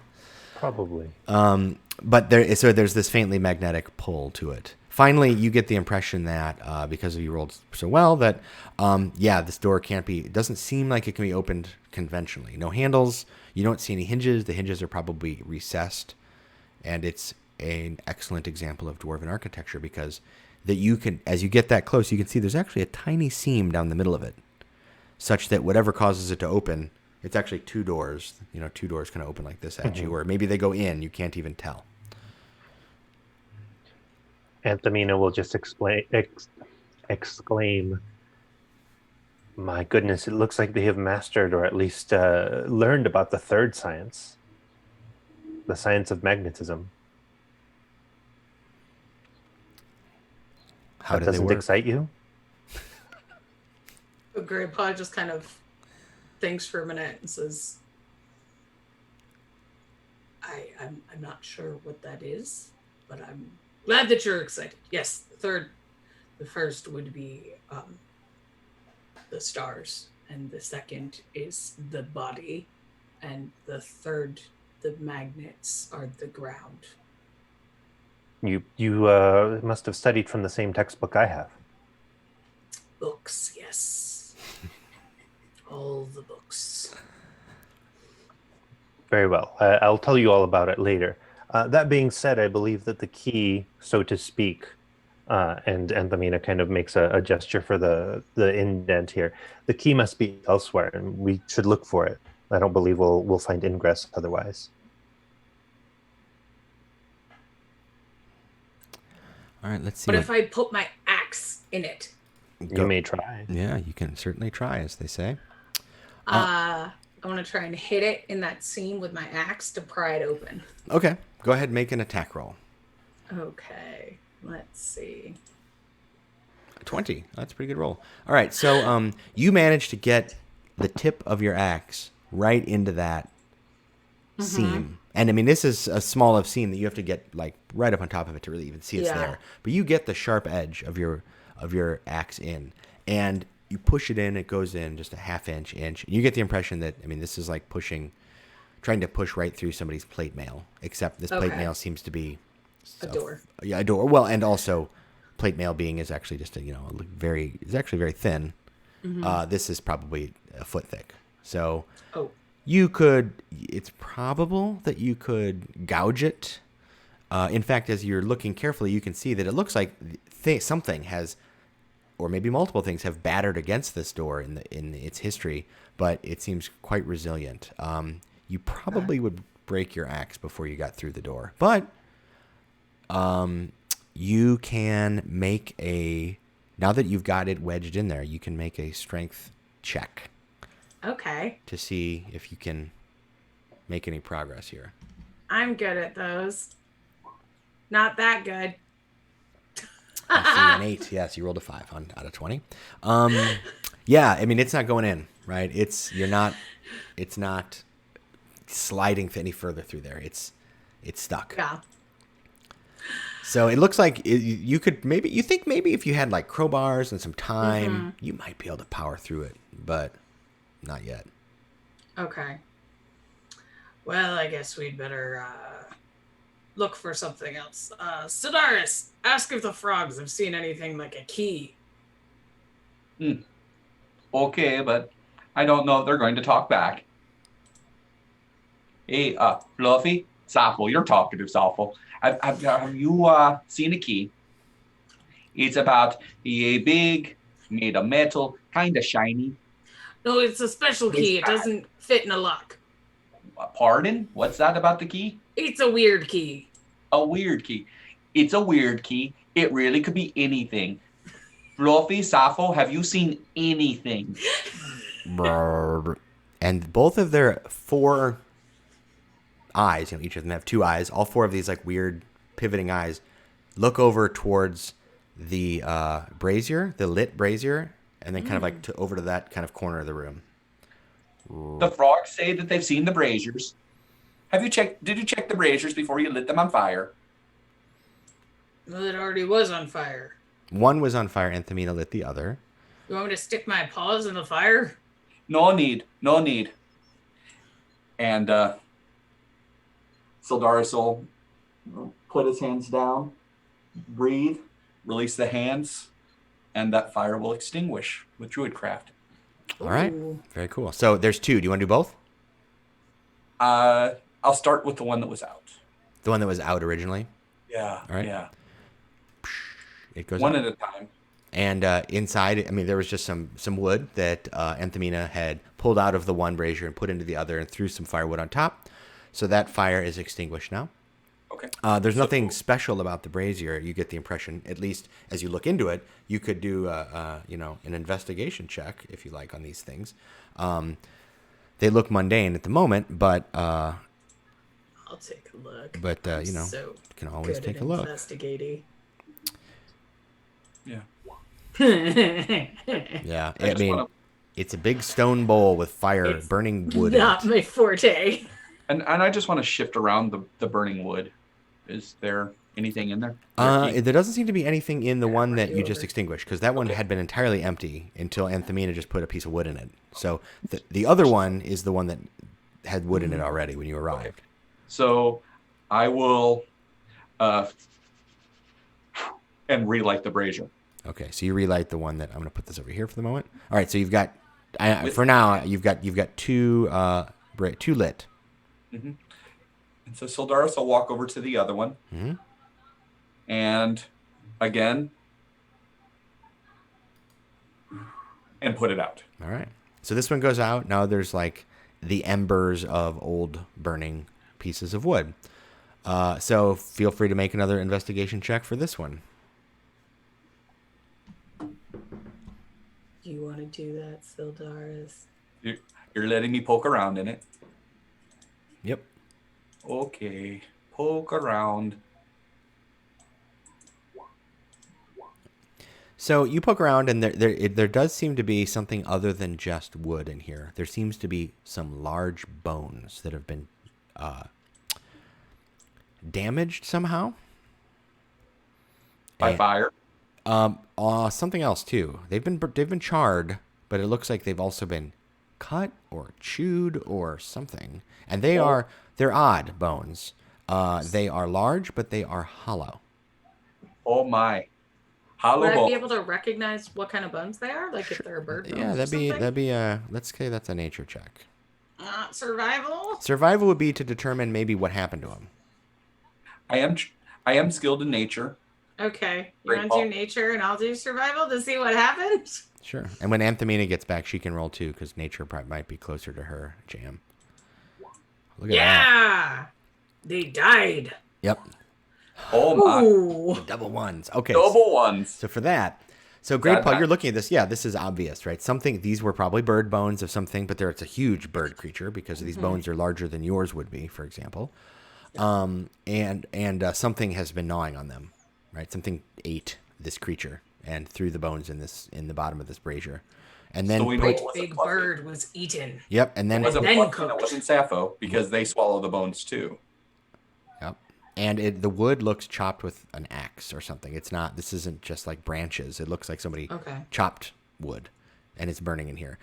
Probably. But there's this faintly magnetic pull to it. Finally, you get the impression that because you rolled so well that this door it doesn't seem like it can be opened conventionally. No handles. You don't see any hinges. The hinges are probably recessed, and it's an excellent example of dwarven architecture because that you can, as you get that close, you can see there's actually a tiny seam down the middle of it, such that whatever causes it to open. It's actually two doors. Two doors kind of open like this at you, or maybe they go in. You can't even tell. Anthemina will just exclaim, "My goodness, it looks like they have mastered, or at least learned about the third science, the science of magnetism." How that doesn't excite you? Grandpa just kind of thinks for a minute and says, I'm not sure what that is, but I'm glad that you're excited. Yes, the first would be the stars, and the second is the body, and the third, the magnets, are the ground. You must have studied from the same textbook I have. Books, yes. All the books. Very well. I'll tell you all about it later. That being said, I believe that the key, so to speak, And Anthemina kind of makes a gesture for the indent here. The key must be elsewhere, and we should look for it. I don't believe we'll find ingress otherwise. All right, let's see. But if I put my axe in it, You may try. Yeah, you can certainly try, as they say. I want to try and hit it in that seam with my axe to pry it open. Okay, go ahead and make an attack roll. Okay, let's see. 20. That's a pretty good roll. All right, so you managed to get the tip of your axe right into that seam. And I mean, this is a small of seam that you have to get like right up on top of it to really even see it's there. But you get the sharp edge of your axe in, and you push it in. It goes in just a half inch. And you get the impression that, I mean, this is like trying to push right through somebody's plate mail. Except this plate mail seems to be A door. Yeah, a door. Well, and also plate mail being is actually just it's actually very thin. This is probably a foot thick. So it's probable that you could gouge it. In fact, as you're looking carefully, you can see that it looks like something has, or maybe multiple things have battered against this door in its history, but it seems quite resilient. You probably would break your axe before you got through the door, but you can make now that you've got it wedged in there, you can make a strength check. Okay. To see if you can make any progress here. I'm good at those. Not that good. I see an 8. Yes, you rolled a 5 out of 20. Yeah, I mean, it's not going in, right? It's not sliding any further through there. It's stuck. Yeah. So it looks like you think maybe if you had like crowbars and some time, you might be able to power through it, but not yet. Okay. Well, I guess we'd better look for something else. Sidaris, ask if the frogs have seen anything like a key. Okay, but I don't know if they're going to talk back. Hey, Fluffy, Sappho, you're talkative, Sappho. Have you seen a key? It's about a big, made of metal, kind of shiny. No, it's a special key. It doesn't fit in a lock. Pardon? What's that about the key? It's a weird key. A weird key. It's a weird key. It really could be anything. Fluffy, Sappho, have you seen anything? And both of their 4 eyes, each of them have 2 eyes, all 4 of these like weird pivoting eyes, look over towards the brazier, the lit brazier, and then kind of like over to that kind of corner of the room. The frogs say that they've seen the braziers. Did you check the braziers before you lit them on fire? Well, it already was on fire. One was on fire, Anthemina lit the other. You want me to stick my paws in the fire? No need. And Sildaris will put his hands down, breathe, release the hands, and that fire will extinguish with Druidcraft. All right. Very cool. So there's 2. Do you want to do both? I'll start with the one that was out. The one that was out originally? Yeah. All right. Yeah. It goes one out. at a time. And inside, I mean, there was just some wood that Anthemina had pulled out of the one brazier and put into the other and threw some firewood on top. So that fire is extinguished now. Okay. There's nothing special about the brazier. You get the impression, at least as you look into it, you could do an investigation check if you like on these things. They look mundane at the moment, but I'll take a look. But So can always good take at a look. Investigating. Yeah. Yeah, I mean, it's a big stone bowl with fire, burning wood. Not my forte. And I just want to shift around the burning wood. Is there anything in there? There doesn't seem to be anything in the one that you just over. extinguished, because that one had been entirely empty until Anthemina just put a piece of wood in it. So the other one is the one that had wood in it already when you arrived. Okay. So I will and relight the brazier. Okay, so you relight the one that I'm going to put this over here for the moment. All right, so you've got for now you've got 2 lit. Mm-hmm. And so Sildaris will walk over to the other one and again and put it out. All right. So this one goes out. Now there's like the embers of old burning pieces of wood. So feel free to make another investigation check for this one. You want to do that, Sildaris? You're letting me poke around in it. Yep. Okay. Poke around. So you poke around, and there does seem to be something other than just wood in here. There seems to be some large bones that have been damaged somehow. By fire? Something else too. They've been charred, but it looks like they've also been cut or chewed or something. And they're odd bones. They are large, but they are hollow. Oh my. Hollow Would I bones. be able to recognize what kind of bones they are? Like if they're bird bones? Yeah, or that'd something? be let's say that's a nature check. Survival? Survival would be to determine maybe what happened to him. I am skilled in nature. Okay. You Great want to ball. do nature and I'll do survival to see what happens? Sure. And when Anthemina gets back, she can roll too, because nature might be closer to her jam. Look at that. Yeah. They died. Yep. Oh my. Ooh. Double ones. Okay. Double ones. So for that, so Great Paw, That- you're looking at this. Yeah, this is obvious, right? These were probably bird bones of something, but it's a huge bird creature because these bones are larger than yours would be, for example. And something has been gnawing on them, right? Something ate this creature and threw the bones in the bottom of this brazier, and then So we know Great it was a big fluffy. bird was eaten. yep, and then It was a then fluffy, cooked. and it wasn't Sappho because they swallow the bones too. yep, and the wood looks chopped with an axe or something. It's not. This isn't just like branches. It looks like somebody Okay. chopped wood, and it's burning in here.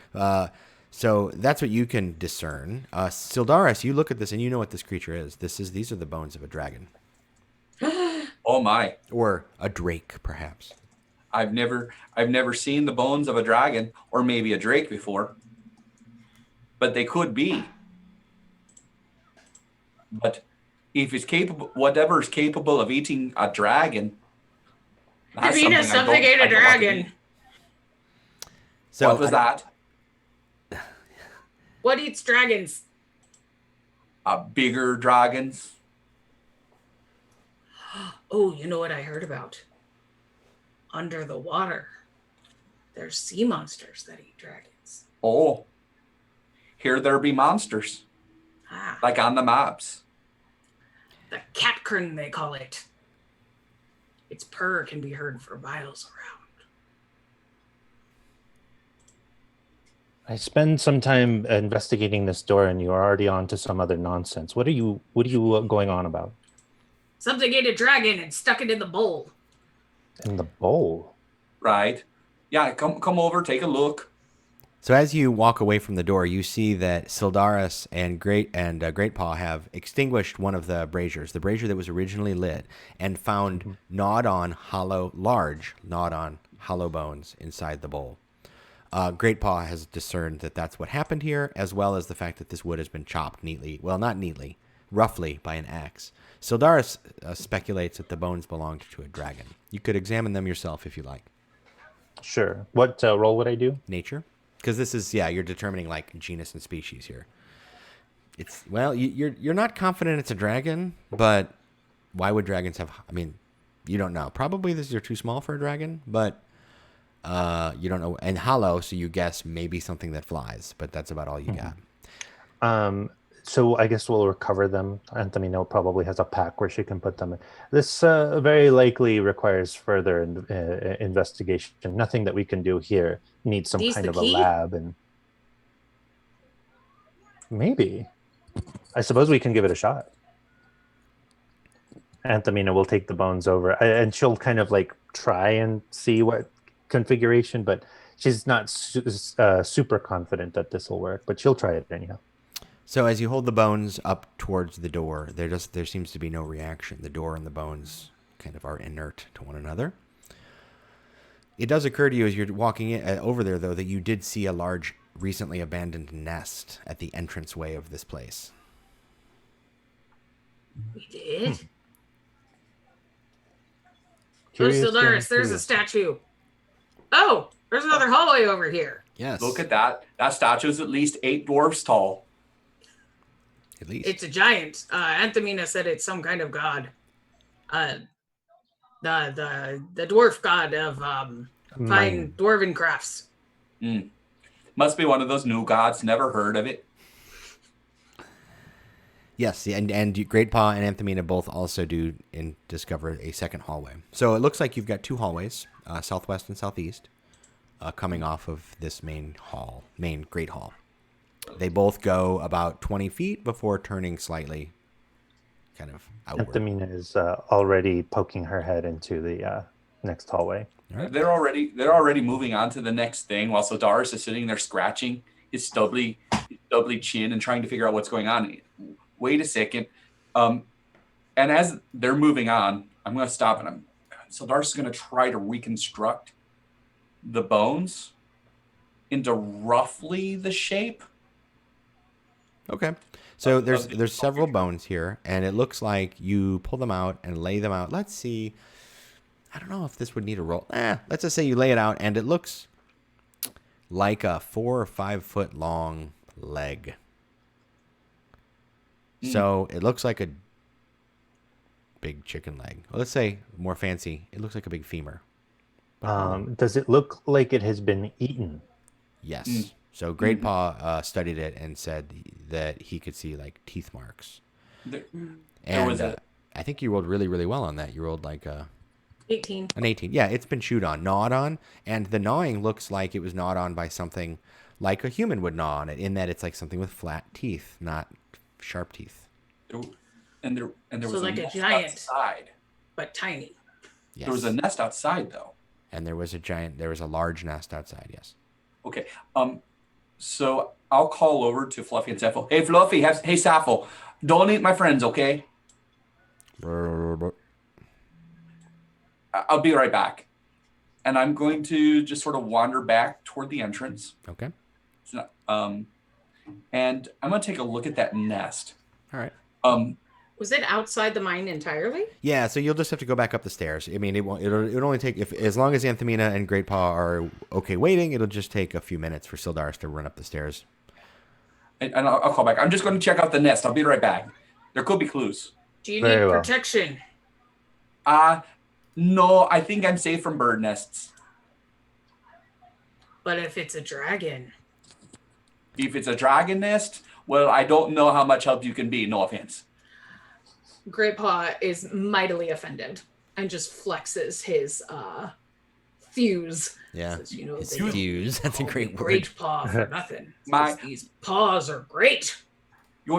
So that's what you can discern. Sildaris, you look at this and you know what this creature is. These are the bones of a dragon Oh my. or a drake, perhaps. I've never seen the bones of a dragon or maybe a drake before. But they could be. But if it's capable, whatever is capable of eating a dragon. that's Davina, something ate a I don't want to dragon. eat. So What was that? What eats dragons? Bigger dragons? Oh, you know what I heard about? Under the water, there's sea monsters that eat dragons. Oh. Here there be monsters. Ah, Like on the maps. the catkern, they call it. Its purr can be heard for miles around. I spend some time investigating this door, and you're already on to some other nonsense. What are you going on about? Something ate a dragon and stuck it in the bowl. In the bowl? Right. Yeah, come over, take a look. So as you walk away from the door, you see that Sildaris and Great Paw have extinguished one of the braziers, the brazier that was originally lit, and found large gnawed on hollow bones inside the bowl. Great Paw has discerned that that's what happened here, as well as the fact that this wood has been chopped neatly. Well, not neatly, roughly by an axe. Sildaris speculates that the bones belonged to a dragon. You could examine them yourself if you like. Sure. What role would I do? Nature, because this is you're determining like genus and species here. It's you're not confident it's a dragon, but why would dragons have? I mean, you don't know. Probably these are too small for a dragon, but you don't know. And hollow, so you guess maybe something that flies, but that's about all you got. So I guess we'll recover them. Anthemina probably has a pack where she can put them in. This very likely requires further investigation. Nothing that we can do here. Need some These kind the of a key? lab, and maybe. I suppose we can give it a shot. Anthemina will take the bones over, and she'll kind of like try and see what configuration, but she's not super confident that this will work, but she'll try it anyhow. So as you hold the bones up towards the door, there seems to be no reaction. The door and the bones kind of are inert to one another. It does occur to you as you're walking over there, though, that you did see a large, recently abandoned nest at the entranceway of this place. We did? Curious to Solaris, there's a see. statue. Oh, there's another hallway over here. Yes. Look at that. That statue is at least 8 dwarfs tall. At least. It's a giant. Anthemina said it's some kind of god. The dwarf god of fine Mine. dwarven crafts. Must be one of those new gods. Never heard of it. Yes, and Great Paw and Anthemina both also do discover a second hallway. So it looks like you've got 2 hallways, southwest and southeast, coming off of this main Great Hall. They both go about 20 feet before turning slightly kind of outward. Anthemina is already poking her head into the next hallway. All right. They're already moving on to the next thing while Sodaris is sitting there scratching his stubbly chin and trying to figure out what's going on. Wait a second. And as they're moving on, I'm going to stop and Sodaris is going to try to reconstruct the bones into roughly the shape. Okay. So there's several bones here, and it looks like you pull them out and lay them out. Let's see. I don't know if this would need a roll. Let's just say you lay it out, and it looks like a 4 or 5 foot long leg. So it looks like a big chicken leg. Well, let's say more fancy. It looks like a big femur. Does it look like it has been eaten? Yes. So Great Paw studied it and said that he could see like teeth marks. There And was I think you rolled really, really well on that. You rolled like 18. an 18. Yeah, it's been chewed on, gnawed on, and the gnawing looks like it was gnawed on by something like a human would gnaw on it, in that it's like something with flat teeth, not sharp teeth. And there So was like a nest giant. outside. But tiny. Yes. There was a nest outside though. And there was a large nest outside, yes. Okay. So I'll call over to Fluffy and Sappho. Hey, Fluffy. Hey, Sappho. Don't eat my friends, okay? I'll be right back. And I'm going to just sort of wander back toward the entrance. Okay. So, and I'm going to take a look at that nest. All right. Was it outside the mine entirely? Yeah, so you'll just have to go back up the stairs. I mean, it'll only take, as long as Anthemina and Great Paw are okay waiting, it'll just take a few minutes for Sildaris to run up the stairs. And I'll call back. I'm just going to check out the nest. I'll be right back. There could be clues. Do you Very need well. protection? No, I think I'm safe from bird nests. But if it's a dragon. If it's a dragon nest, well, I don't know how much help you can be. No offense. Great Paw is mightily offended and just flexes his thews. Yeah. Says, you know, His they fuse. That's a call me great word. Great Paw for nothing. My- Says, these paws are great.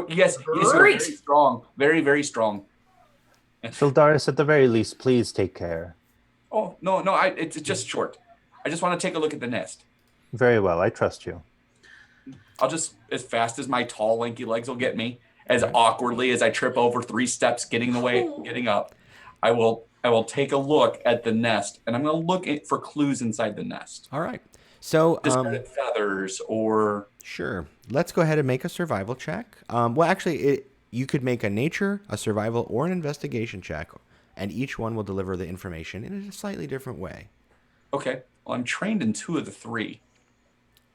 Yes, you're very Great. strong. Very, very strong. Sildaris, at the very least, please take care. Oh, no, it's just short. I just want to take a look at the nest. Very well, I trust you. I'll just, as fast as my tall, lanky legs will get me, as awkwardly as I trip over 3 steps getting up, I will take a look at the nest, and I'm going to look for clues inside the nest. All right. So, Discarded feathers or... sure. Let's go ahead and make a survival check. Well, actually, you could make a nature, a survival, or an investigation check, and each one will deliver the information in a slightly different way. Okay. Well, I'm trained in 2 of the 3.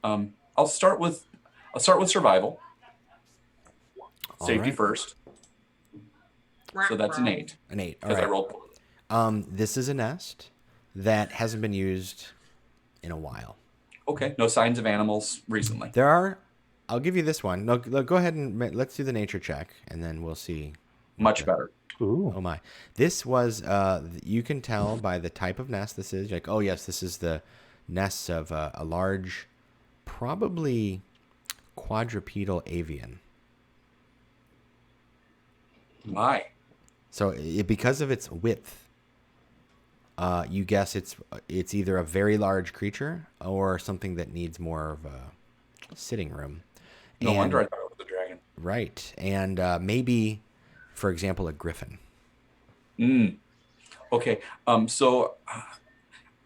I'll start with survival. Safety right. first. So that's an 8. An 8. All Because I right. rolled poorly. This is a nest that hasn't been used in a while. Okay. No signs of animals recently. There are. I'll give you this one. No, go ahead and let's do the nature check, and then we'll see. Much better. Ooh. Oh my! This was. You can tell by the type of nest this is. Like, oh yes, this is the nests of a large, probably quadrupedal avian. My. So because of its width, you guess it's either a very large creature or something that needs more of a sitting room. No And- wonder I thought it was a dragon. Right, and maybe, for example, a griffin. Okay. So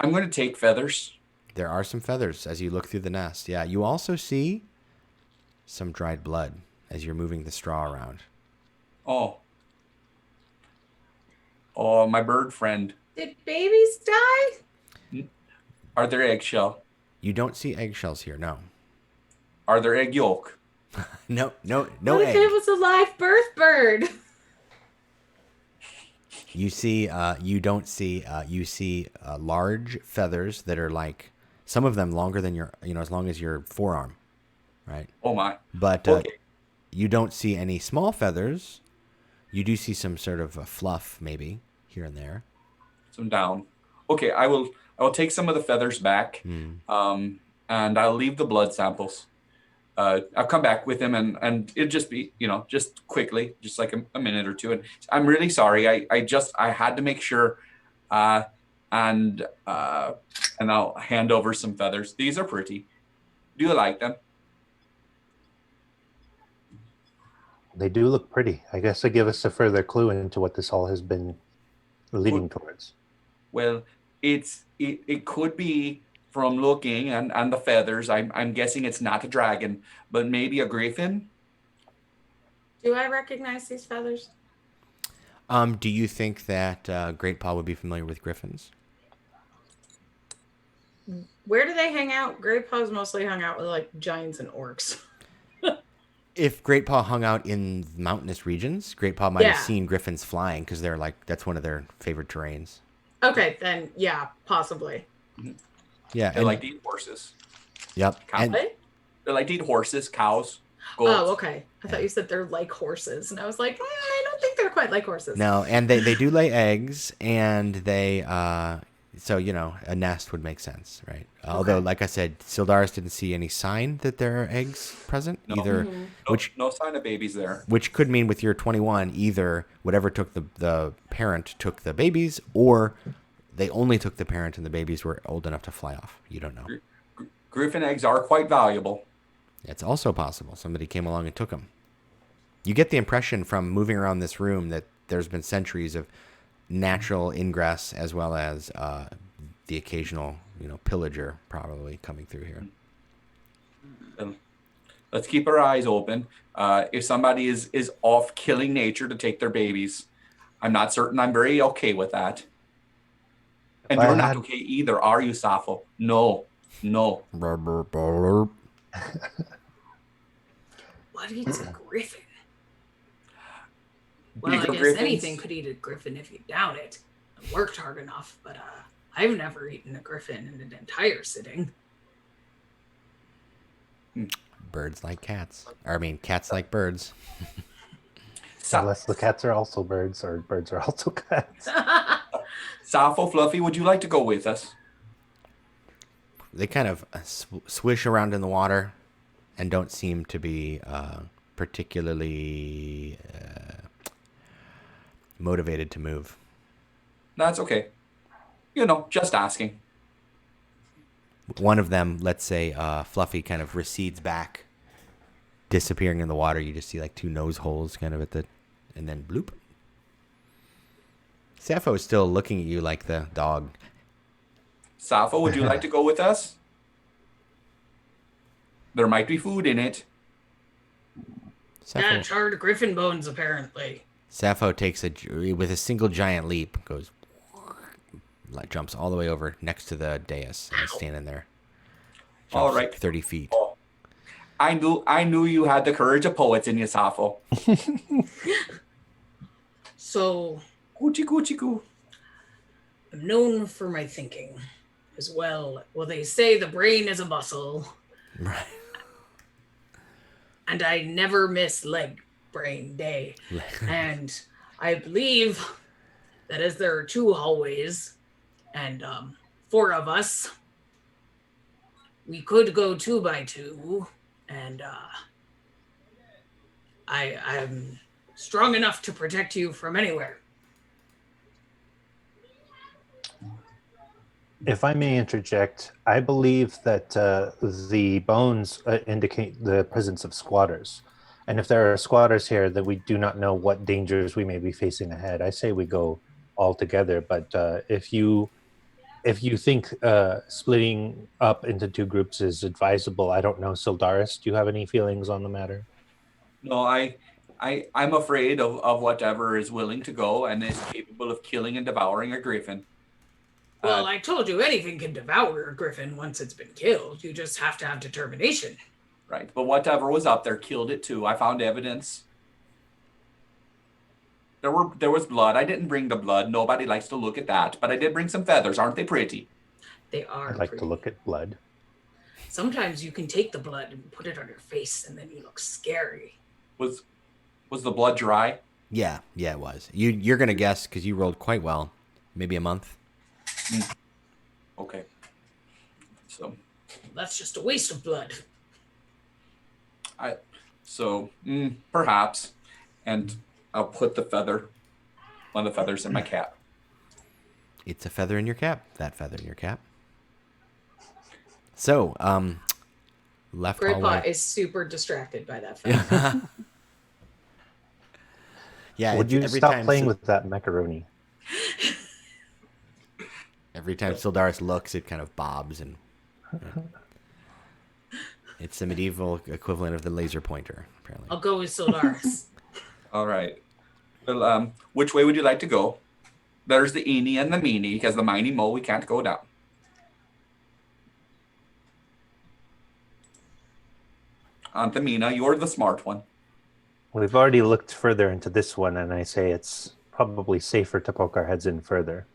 I'm going to take feathers. There are some feathers as you look through the nest. Yeah, you also see some dried blood as you're moving the straw around. Oh, my bird friend Did babies die? Are there eggshell? You don't see eggshells here. No. Are there egg yolk? No What if egg. it was a live birth bird? You see, you see large feathers that are like, some of them longer than your, as long as your forearm, right? Oh my. But Okay. you don't see any small feathers. You do see some sort of fluff, maybe here and there. Some down. Okay, I will take some of the feathers back, and I'll leave the blood samples. I'll come back with him, and it'll just be, just quickly, just like a minute or two. And I'm really sorry. I had to make sure, and I'll hand over some feathers. These are pretty. Do you like them? They do look pretty. I guess they give us a further clue into what this all has been leading towards. Well, it could be from looking and the feathers. I'm guessing it's not a dragon, but maybe a griffin. Do I recognize these feathers? Do you think that Great Paw would be familiar with griffins? Where do they hang out? Great Paw's mostly hung out with like giants and orcs. If Great Paw hung out in mountainous regions, Great Paw might have seen griffins flying because they're like, that's one of their favorite terrains. Okay, then yeah, possibly. Yeah, They like to eat horses. Yep. Cows. And, They like to eat horses, cows, goats. Oh, okay. I thought you said they're like horses, and I was like, I don't think they're quite like horses. no, and they do lay eggs, and they so a nest would make sense, right? Although, like I said, Sildaris didn't see any sign that there are eggs present either, No sign of babies there. which could mean with your 21, either whatever took the parent took the babies, or they only took the parent and the babies were old enough to fly off. You don't know. Griffin eggs are quite valuable. It's also possible somebody came along and took them. You get the impression from moving around this room that there's been centuries of natural ingress as well as the occasional, pillager probably coming through here. Let's keep our eyes open. If somebody is off killing nature to take their babies, I'm not certain I'm very okay with that. And you're not okay either, are you, Safo? No. Burp, burp, burp. What eats a griffin? Well, Bigger I guess griffins? anything could eat a griffin if you down it. I worked hard enough, but I've never eaten a griffin in an entire sitting. Birds like cats. Or, I mean, cats like birds. Unless the cats are also birds, or birds are also cats. Safo, Fluffy, would you like to go with us? They kind of swish around in the water and don't seem to be particularly motivated to move. That's okay. Just asking. One of them, let's say Fluffy, kind of recedes back, disappearing in the water. You just see like two nose holes kind of and then bloop. Sappho is still looking at you like the dog. Safo, would you like to go with us? There might be food in it. Yeah, charred griffin bones, apparently. Sappho takes with a single giant leap, jumps all the way over next to the dais and is standing there. Jumps All right. 30 feet. Oh, I knew you had the courage of poets in you, Safo. So, Coochie coochie coo. I'm known for my thinking as well. Well, they say the brain is a muscle, Right. and I never miss leg brain day. And I believe that as there are two hallways and 4 of us, we could go 2 by 2, and I'm strong enough to protect you from anywhere. If I may interject, I believe that the bones indicate the presence of squatters. And if there are squatters here, then we do not know what dangers we may be facing ahead. I say we go all together, but if you think splitting up into 2 groups is advisable, I don't know. Sildaris, do you have any feelings on the matter? No, I'm afraid of whatever is willing to go and is capable of killing and devouring a griffin. Well, I told you anything can devour a griffin once it's been killed. You just have to have determination. Right, but whatever was up there killed it too. I found evidence. There was blood. I didn't bring the blood. Nobody likes to look at that, but I did bring some feathers. Aren't they pretty? They are. I'd like pretty. to look at blood. Sometimes you can take the blood and put it on your face, and then you look scary. Was the blood dry? Yeah, it was. You're gonna guess because you rolled quite well. Maybe a month. Okay. So That's just a waste of blood. Perhaps, and I'll put one of the feathers in my cap. It's a feather in your cap. That feather in your cap. So, left Grandpa hallway. is super distracted by that fact. Yeah. Would you every stop time playing with that macaroni? Every time Sildaris looks, it kind of bobs and. It's the medieval equivalent of the laser pointer, apparently. I'll go with Sildaris. All right. Well, which way would you like to go? There's the eeny and the meeny, because the miny mo we can't go down. Aunt Amina, you're the smart one. We've already looked further into this one, and I say it's probably safer to poke our heads in further.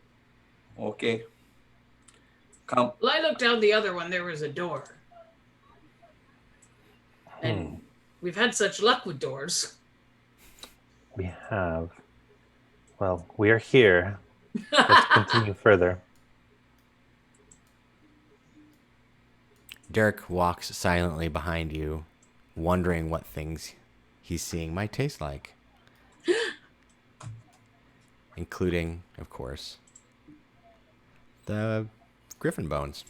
Okay. Come. Well, I looked down the other one. There was a door. And we've had such luck with doors. We have. Well, we are here. Let's continue further. Derek walks silently behind you, wondering what things he's seeing might taste like. Including, of course, the griffin bones.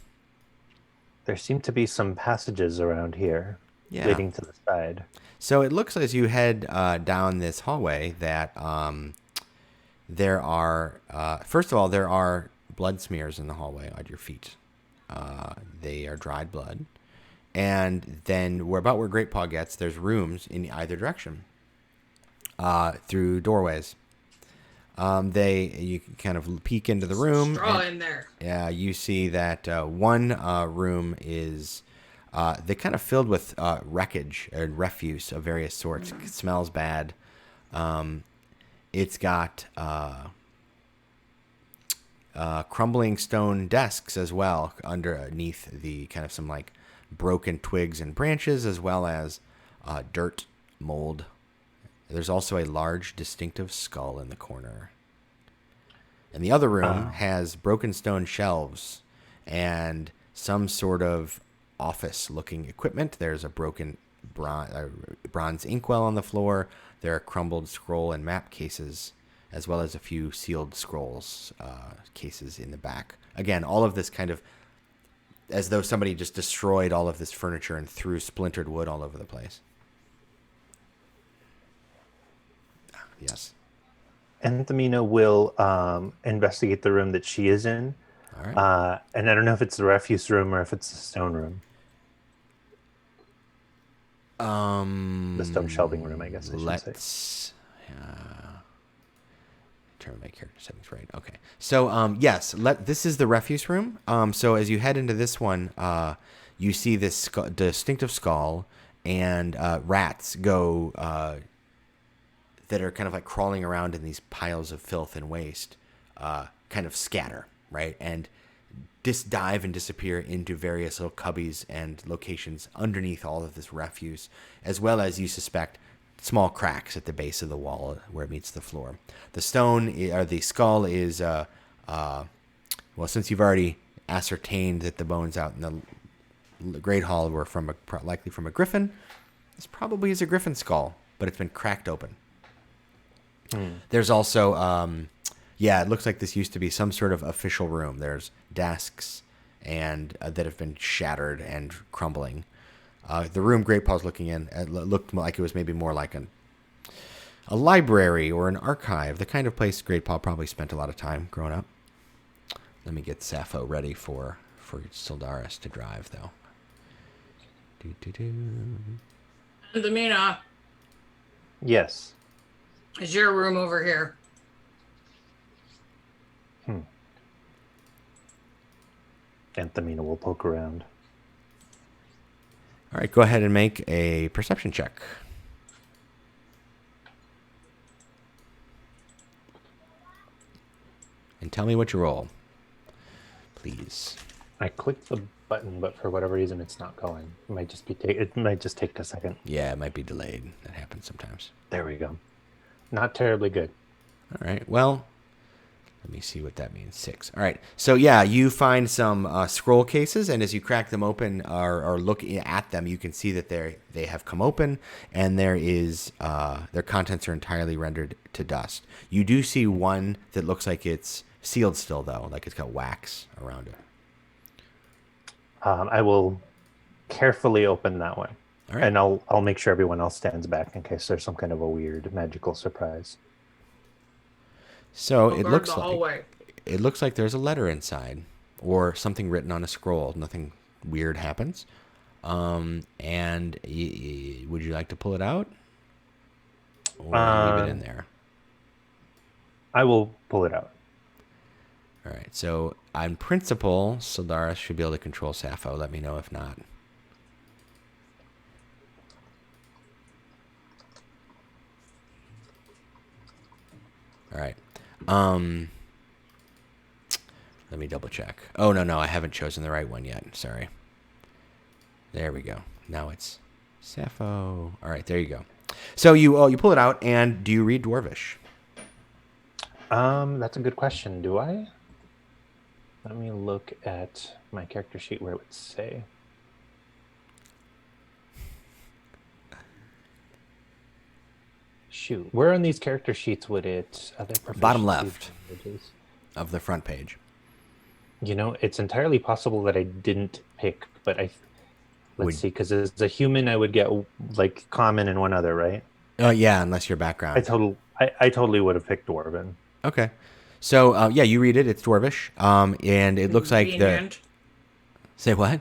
There seem to be some passages around here leading to the side. So it looks as you head down this hallway that there are, first of all, there are blood smears in the hallway at your feet. They are dried blood. And then where Great Paw gets, there's rooms in either direction through doorways. You can kind of peek into the room. Straw in there. Yeah, you see that one room is they kind of filled with wreckage and refuse of various sorts. It smells bad. It's got crumbling stone desks as well underneath the kind of some like broken twigs and branches, as well as dirt, mold. There's also a large distinctive skull in the corner. And the other room has broken stone shelves and some sort of office-looking equipment. There's a broken bronze inkwell on the floor. There are crumbled scroll and map cases, as well as a few sealed scrolls cases in the back. Again, all of this kind of as though somebody just destroyed all of this furniture and threw splintered wood all over the place. Yes. Anthemina will investigate the room that she is in. All right. And I don't know if it's the refuse room or if it's the stone room. The stone shelving room, I guess I should say. Trying to make character settings right. Okay. So, yes, this is the refuse room. So as you head into this one, you see this distinctive skull and rats go that are kind of like crawling around in these piles of filth and waste, kind of scatter, right? And dive and disappear into various little cubbies and locations underneath all of this refuse, as well as, you suspect, small cracks at the base of the wall where it meets the floor. The skull is, well, since you've already ascertained that the bones out in the Great Hall were likely from a griffin, this probably is a griffin skull, but it's been cracked open. There's also, it looks like this used to be some sort of official room. There's desks and that have been shattered and crumbling. The room Great Paw's looking in looked like it was maybe more like a library or an archive, the kind of place Great Paw probably spent a lot of time growing up. Let me get Sappho ready for Sildaris to drive, though. Anthemina, Yes. is your room over here? Anthamina will poke around. All right, go ahead and make a perception check. And tell me what you roll, please. I clicked the button, but for whatever reason, it's not going. It might just be it might just take a second. Yeah, it might be delayed. That happens sometimes. There we go. Not terribly good. All right, well, let me see what that means. 6. All right, so yeah, you find some scroll cases, and as you crack them open or look at them, you can see that they have come open, and there is their contents are entirely rendered to dust. You do see one that looks like it's sealed still, though, like it's got wax around it. I will carefully open that one, All right. and I'll make sure everyone else stands back in case there's some kind of a weird magical surprise. So I'll it guard looks the like hallway. it looks like there's a letter inside, or something written on a scroll. Nothing weird happens. And would you like to pull it out, or leave it in there? I will pull it out. All right. So on principle, Sildaris should be able to control Sappho. Let me know if not. All right. Let me double check. Oh, no, I haven't chosen the right one yet. Sorry. There we go. Now it's Sappho. All right, there you go. So you pull it out, and do you read Dwarvish? That's a good question. Do I? Let me look at my character sheet where it would say. Shoot, where on these character sheets would it? Bottom left of the front page. You know, it's entirely possible that I didn't pick, but let's see, because as a human, I would get like common and one other, right? Oh yeah, unless your background. I totally would have picked Dwarven. Okay, so yeah, you read it. It's Dwarvish, and it looks like the. Convenient. Say what?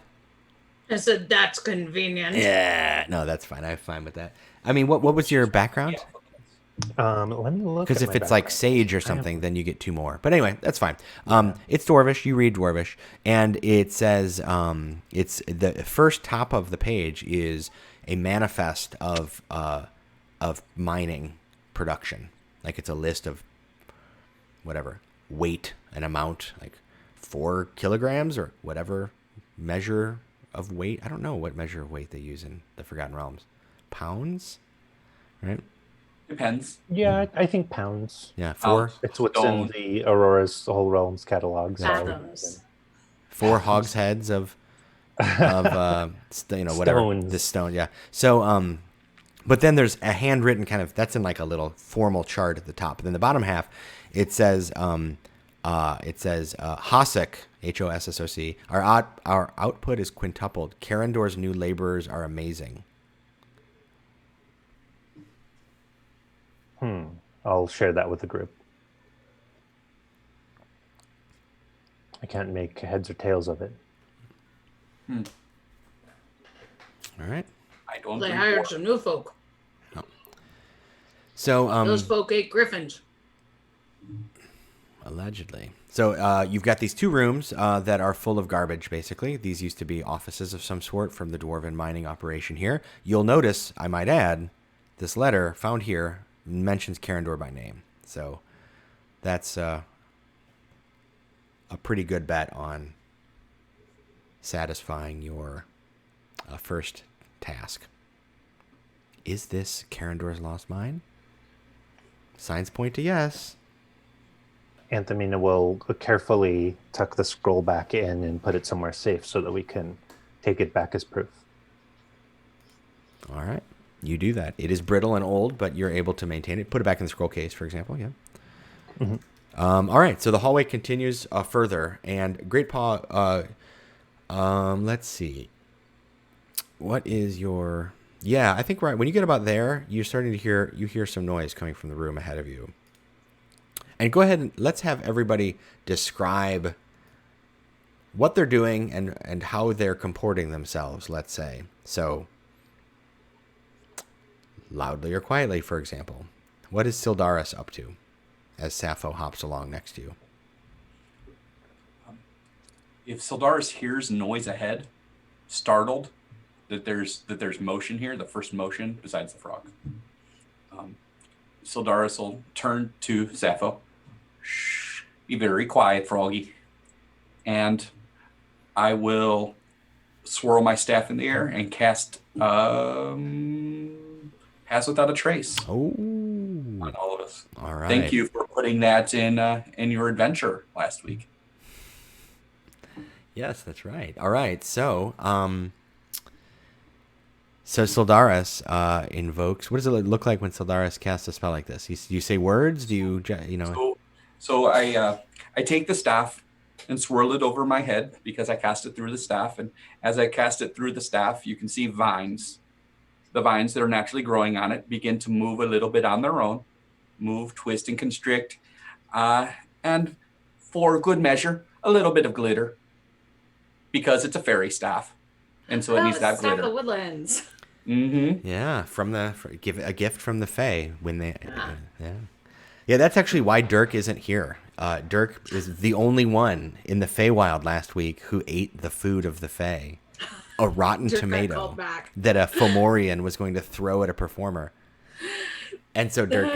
I said that's convenient. Yeah, no, that's fine. I'm fine with that. I mean, what was your background? Let me look. Because if it's like sage or something, then you get 2 more. But anyway, that's fine. It's Dwarvish. You read Dwarvish, and it says it's the first top of the page is a manifest of mining production. Like it's a list of whatever weight and amount, like 4 kilograms or whatever measure of weight. I don't know what measure of weight they use in the Forgotten Realms. Pounds, right? Depends. Yeah, I think pounds. Yeah, 4. It's what's in the Aurora's Whole Realms catalog. So Fathoms. 4 hogsheads of whatever Stones. this stone. Yeah. So but then there's a handwritten kind of that's in like a little formal chart at the top. But then the bottom half, it says Hossoc, HOSSOC. Our output is quintupled. Karendor's new laborers are amazing. I'll share that with the group. I can't make heads or tails of it. All right. I don't. They think hired Dwarf- some new folk. So Those folk ate griffins. allegedly. So you've got these 2 rooms that are full of garbage, basically. These used to be offices of some sort from the Dwarven mining operation here. You'll notice, I might add, this letter found here mentions Karendor by name. So that's a pretty good bet on satisfying your first task. Is this Karendor's lost mine? Signs point to yes. Anthamina will carefully tuck the scroll back in and put it somewhere safe so that we can take it back as proof. All right. You do that. It is brittle and old, but you're able to maintain it. Put it back in the scroll case, for example. Yeah. Mm-hmm. All right. So the hallway continues further, and Great Paw. Let's see. What is your? Yeah, I think right when you get about there, you're starting to hear some noise coming from the room ahead of you. And go ahead and let's have everybody describe what they're doing and how they're comporting themselves. Let's say so. Loudly or quietly, for example. What is Sildaris up to as Sappho hops along next to you? if Sildaris hears noise ahead, startled that there's motion here, the first motion besides the frog, Sildaris will turn to Sappho. Shh, be very quiet, Froggy. And I will swirl my staff in the air and cast Pass Without a Trace on all of us. All right. Thank you for putting that in your adventure last week. Yes, that's right. All right. So, so Sildaris invokes. What does it look like when Sildaris casts a spell like this? You say words? Do you know? So I take the staff and swirl it over my head because I cast it through the staff. And as I cast it through the staff, you can see vines. The vines that are naturally growing on it begin to move a little bit on their own, move, twist, and constrict. And for good measure, a little bit of glitter because it's a fairy staff. And so it needs to have Staff glitter. of the Woodlands. Mm-hmm. Yeah, give a gift from the Fae when they. Yeah, that's actually why Dirk isn't here. Dirk is the only one in the Feywild last week who ate the food of the Fae, a rotten Dirk got tomato called back. that a Fomorian was going to throw at a performer, and so Dirk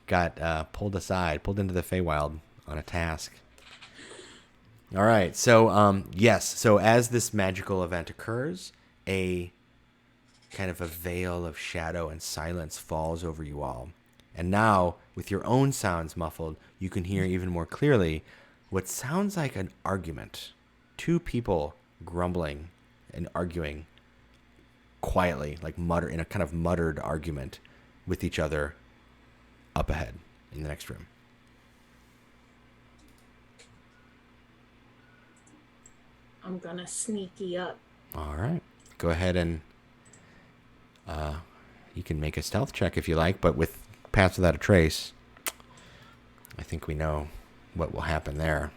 got pulled into the Feywild on a task. All right, so yes, so as this magical event occurs, a kind of a veil of shadow and silence falls over you all. And now, with your own sounds muffled, you can hear even more clearly what sounds like an argument. Two people grumbling and arguing quietly, like in a kind of muttered argument with each other up ahead in the next room. I'm gonna sneaky up. All right. Go ahead and you can make a stealth check if you like, but with Pass Without a Trace, I think we know what will happen there.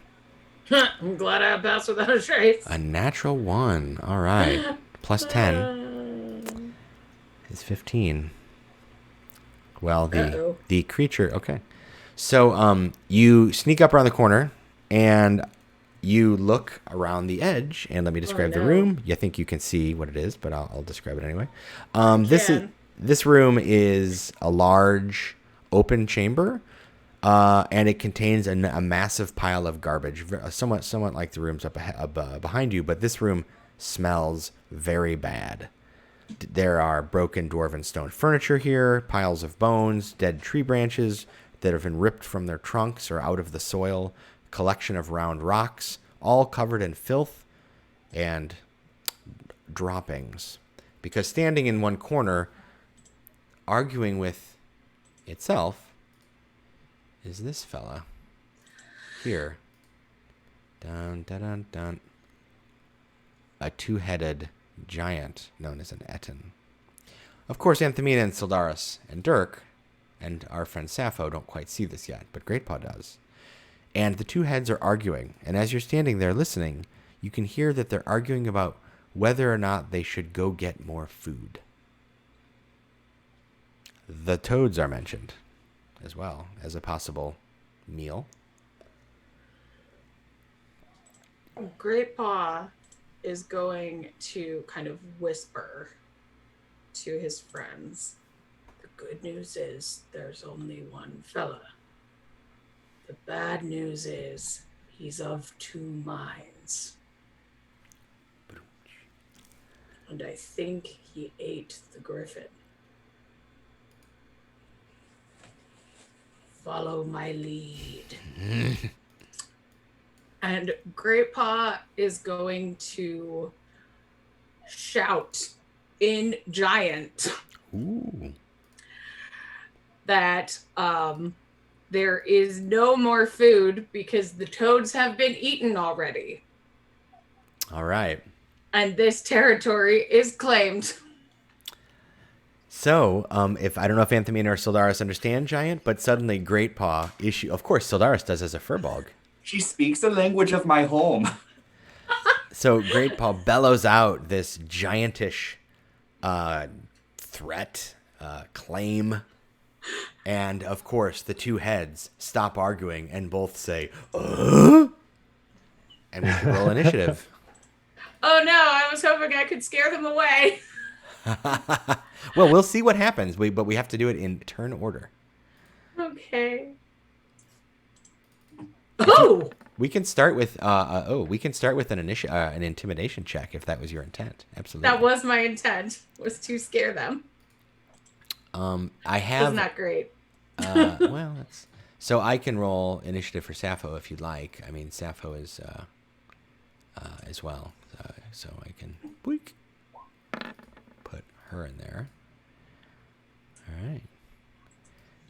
I'm glad I have Pass Without a Trace. A natural 1. All right. Plus 10 is 15. Well, the creature... Okay. So you sneak up around the corner, and you look around the edge, and let me describe the room. I think you can see what it is, but I'll describe it anyway. This room is a large open chamber, and it contains a massive pile of garbage, somewhat like the rooms up behind you. But this room smells very bad. There are broken dwarven stone furniture here, piles of bones, dead tree branches that have been ripped from their trunks or out of the soil, collection of round rocks, all covered in filth and droppings. Because standing in one corner, arguing with itself, is this fella here. Dun, dun, dun, dun. A two-headed giant known as an Etten. Of course, Anthemina and Sildaris and Dirk and our friend Sappho don't quite see this yet, but Greatpaw does. And the two heads are arguing, and as you're standing there listening, you can hear that they're arguing about whether or not they should go get more food. The toads are mentioned as well as a possible meal. Greatpaw is going to kind of whisper to his friends. The good news is there's only one fella. The bad news is he's of two minds. And I think he ate the griffin. Follow my lead. And Greatpaw is going to shout in Giant that there is no more food because the toads have been eaten already. All right. And this territory is claimed. So, if I don't know if Anthemina or Sildaris understand Giant, but suddenly Greatpaw of course, Sildaris does as a furbolg. She speaks the language of my home. So Greatpaw bellows out this giantish threat, claim, and of course the two heads stop arguing and both say, And we should roll initiative. Oh no, I was hoping I could scare them away. Well, we'll see what happens. But we have to do it in turn order. Okay. Oh! We can start with an intimidation check if that was your intent. Absolutely. That was my intent, was to scare them. I have. It was not great. Well, so I can roll initiative for Sappho if you'd like. I mean, Sappho is as well, so I can put her in there. All right.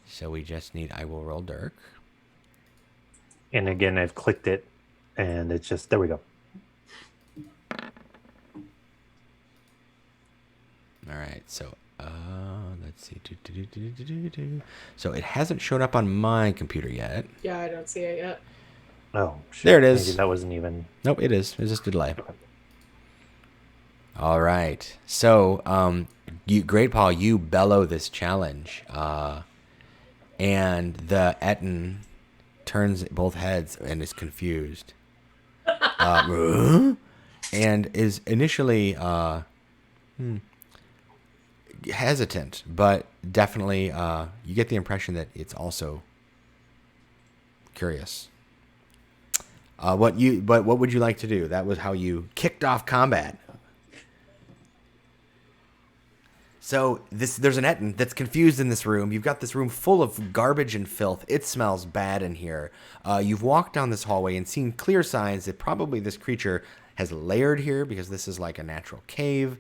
So we just need. I will roll Dirk. And again, I've clicked it, and it's just, there we go. All right, so let's see. So it hasn't shown up on my computer yet. Yeah, I don't see it yet. Oh, shit. There it is. Maybe that wasn't even... Nope, it is. It's just a delay. All right. So, Great Paul, you bellow this challenge, and the Etten turns both heads and is confused, and is initially hesitant, but definitely you get the impression that it's also curious. What would you like to do? That was how you kicked off combat. So there's an Etten that's confused in this room. You've got this room full of garbage and filth. It smells bad in here. You've walked down this hallway and seen clear signs that probably this creature has layered here because this is like a natural cave.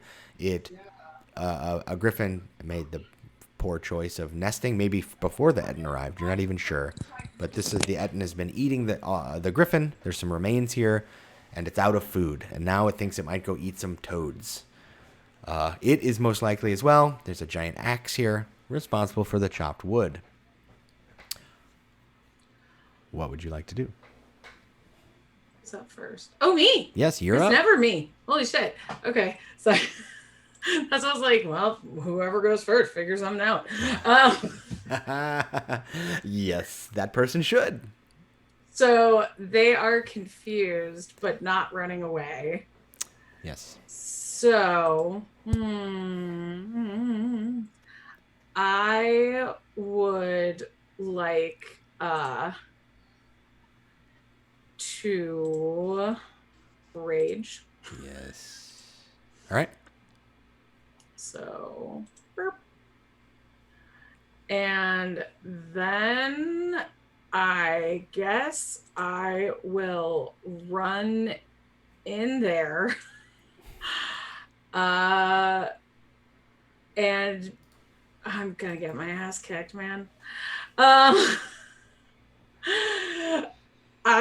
A griffin made the poor choice of nesting maybe before the Etten arrived. You're not even sure. But the Etten has been eating the griffin. There's some remains here, and it's out of food. And now it thinks it might go eat some toads. It is most likely as well. There's a giant axe here, responsible for the chopped wood. What would you like to do? Who's up first? Oh, me! Yes, you're it's up. It's never me. Holy shit. Okay, so that's what I was like, well, whoever goes first figures something out. Yes, that person should. So they are confused, but not running away. Yes. So, I would like to rage. Yes. All right. So, burp. And then I guess I will run in there. And I'm gonna get my ass kicked, man. I'm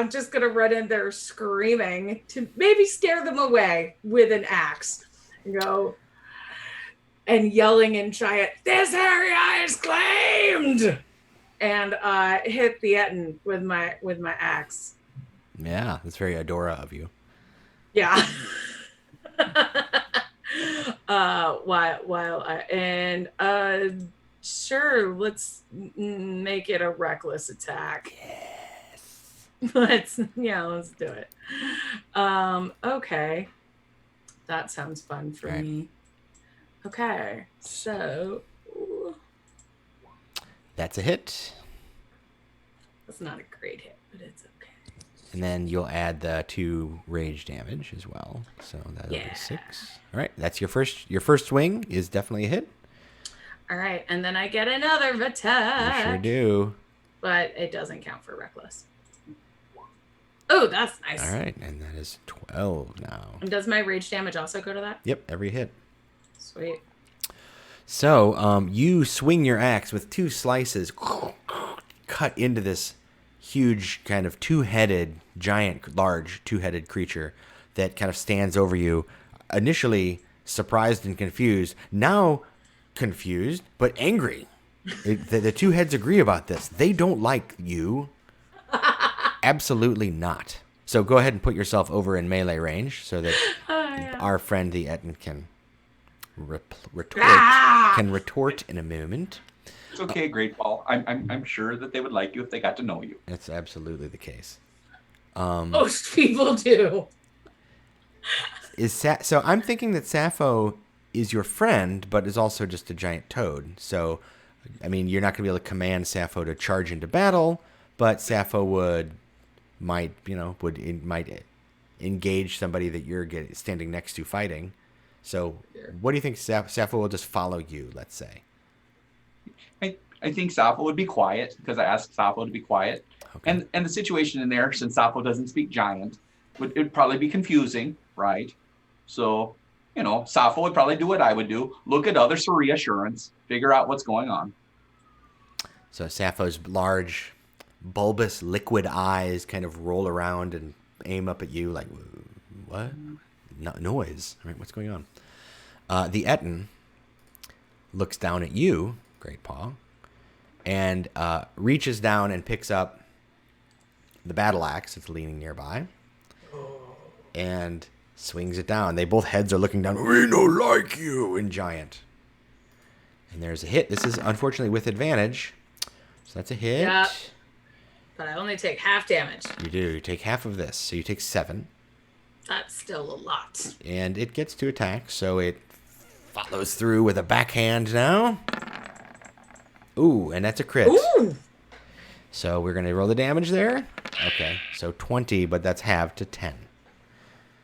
just gonna run in there screaming to maybe scare them away with an axe. Go and yelling in giant, "This area is claimed!" And hit the Etten with my axe. Yeah, that's very Adora of you. Yeah. Sure, let's make it a reckless attack. Yes. Let's do it. Okay. That sounds fun for me. Okay, so that's a hit. That's not a great hit, but it's okay. And then you'll add the 2 rage damage as well. So that'll be 6. All right, that's your first swing is definitely a hit. All right, and then I get another attack. You sure do. But it doesn't count for reckless. Oh, that's nice. All right, and that is 12 now. And does my rage damage also go to that? Yep, every hit. Sweet. So you swing your axe with 2 slices, cut into this huge kind of large two-headed creature that kind of stands over you, initially surprised and confused, now confused but angry. The 2 heads agree about this. They don't like you. Absolutely not. So go ahead and put yourself over in melee range so that our friend the Etten can retort in a moment. It's okay, Great Paul. I'm sure that they would like you if they got to know you. That's absolutely the case. Most people do. So I'm thinking that Sappho is your friend, but is also just a giant toad. So, I mean, you're not going to be able to command Sappho to charge into battle, but Sappho might engage somebody that you're standing next to fighting. So, what do you think? Sappho will just follow you, let's say. I think Sappho would be quiet because I asked Sappho to be quiet. Okay. And the situation in there, since Sappho doesn't speak giant, it'd probably be confusing, right? So, Sappho would probably do what I would do. Look at others for reassurance. Figure out what's going on. So Sappho's large, bulbous, liquid eyes kind of roll around and aim up at you like, what? Noise. Right? What's going on? The Etten looks down at you, Great Paw, and reaches down and picks up the battle axe that's leaning nearby and swings it down. They both heads are looking down. We don't like you in giant. And there's a hit. This is unfortunately with advantage. So that's a hit. Yeah. But I only take half damage. You do. You take half of this. So you take 7. That's still a lot. And it gets to attack. So it follows through with a backhand now. Ooh, and that's a crit. Ooh! So we're going to roll the damage there. Okay. So 20, but that's halved to 10.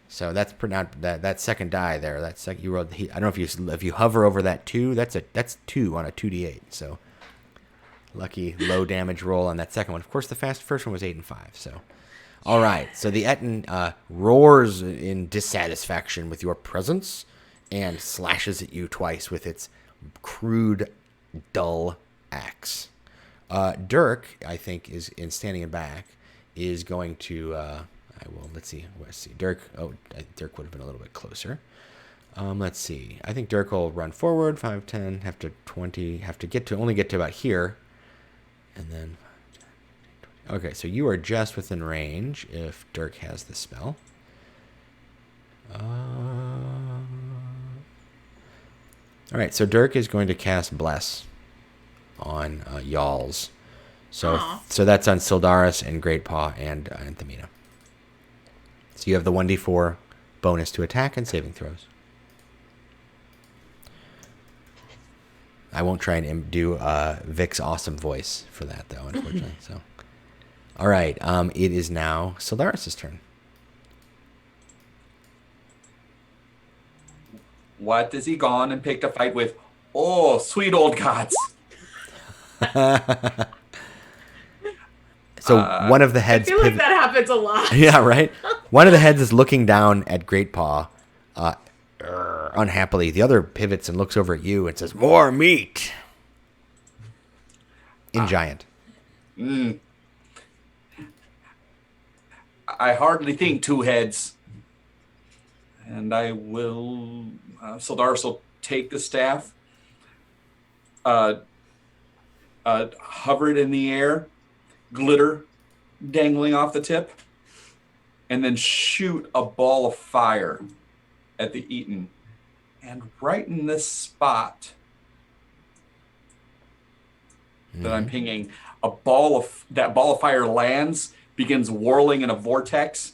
So that's not that second die there. That you rolled. I don't know if you hover over that 2. That's 2 on a 2d8. So lucky low damage roll on that second one. Of course, the first one was 8 and 5. So all right. So the Etten roars in dissatisfaction with your presence and slashes at you twice with its crude, dull axe. Dirk, I think, is standing in back, is going to. Let's see. Dirk would have been a little bit closer. Let's see. I think Dirk will run forward, 5, 10, have to 20, only get to about here. And then, okay, so you are just within range if Dirk has the spell. All right, so Dirk is going to cast Bless on Y'alls. So that's on Sildaris and Great Paw and Anthamina. So you have the 1d4 bonus to attack and saving throws. I won't try and do Vic's awesome voice for that, though, unfortunately. So, all right, it is now Sildaris' turn. What has he gone and picked a fight with? Oh, sweet old gods. So one of the heads. I feel like that happens a lot. Yeah, right. One of the heads is looking down at Great Paw, unhappily. The other pivots and looks over at you and says, "More meat." In giant. I hardly think 2 heads. And I will. Sildaris will take the staff, hover it in the air, glitter dangling off the tip, and then shoot a ball of fire at the Eaton. And right in this spot that I'm pinging, that ball of fire lands, begins whirling in a vortex,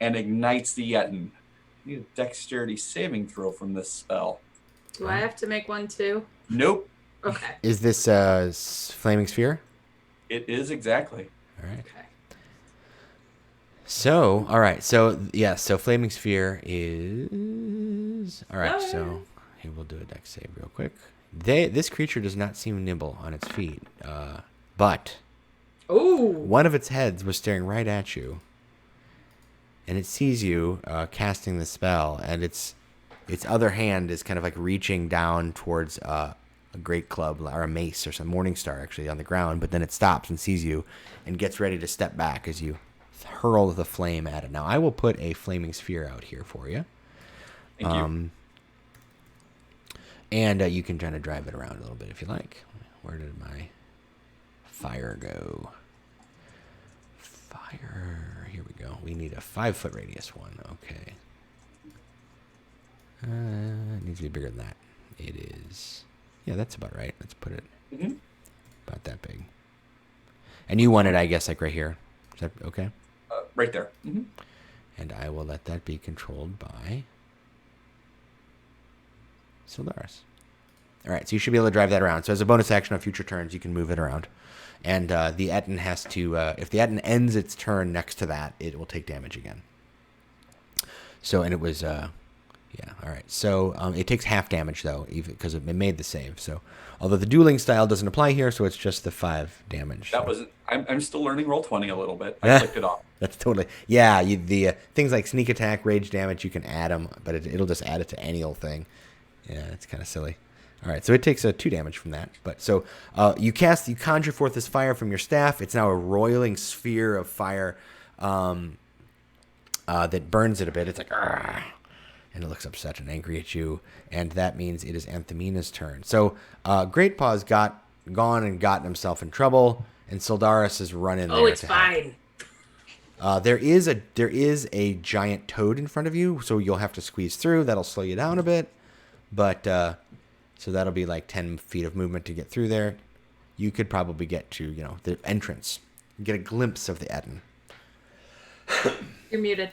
and ignites the Etten. I need a dexterity saving throw from this spell. Do I have to make one too? Nope. Okay. Is this flaming sphere? It is exactly. All right. Okay. So, all right. So, yes. So, flaming sphere is all right. So, here we'll do a dex save real quick. This creature does not seem nimble on its feet, but one of its heads was staring right at you, and it sees you casting the spell, and its other hand is kind of like reaching down towards a great club or a mace or some morning star actually on the ground, but then it stops and sees you and gets ready to step back as you hurl the flame at it. Now I will put a flaming sphere out here for you. Thank you. And you can kind of drive it around a little bit if you like. Where did my fire go? Fire. Here we go. We need a 5-foot radius one. Okay. It needs to be bigger than that. It is. Yeah, that's about right. Let's put it about that big. And you want it, I guess, like right here. Is that okay? Yep, right there. Mm-hmm. And I will let that be controlled by Sildaris. All right, so you should be able to drive that around. So as a bonus action on future turns, you can move it around. And the Etten has to, if the Etten ends its turn next to that, it will take damage again. So, and it was, yeah, all right. So it takes half damage, though, even because it made the save. So, although the dueling style doesn't apply here, so it's just the 5 damage. That was, I'm still learning Roll20 a little bit. I clicked it off. That's totally, yeah, the things like sneak attack, rage damage, you can add them, but it'll just add it to any old thing. Yeah, it's kind of silly. All right, so it takes 2 damage from that. But so you conjure forth this fire from your staff. It's now a roiling sphere of fire that burns it a bit. It's like, argh, and it looks upset and angry at you. And that means it is Anthemina's turn. So Great Paw's gone and gotten himself in trouble, and Sildaris is running there. Oh, it's fine. There is a giant toad in front of you, so you'll have to squeeze through. That'll slow you down a bit, but so that'll be like 10 feet of movement to get through there. You could probably get to the entrance, get a glimpse of the Etten. You're muted.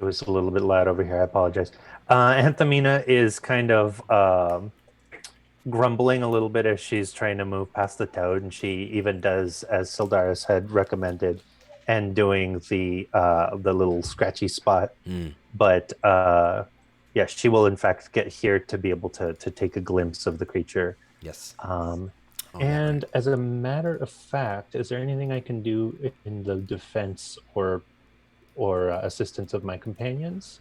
It was a little bit loud over here. I apologize. Anthamina is kind of grumbling a little bit as she's trying to move past the toad, and she even does as Sildaris had recommended, and doing the little scratchy spot. But yeah, she will in fact get here to be able to take a glimpse of the creature. Yes. And as a matter of fact, is there anything I can do in the defense or assistance of my companions?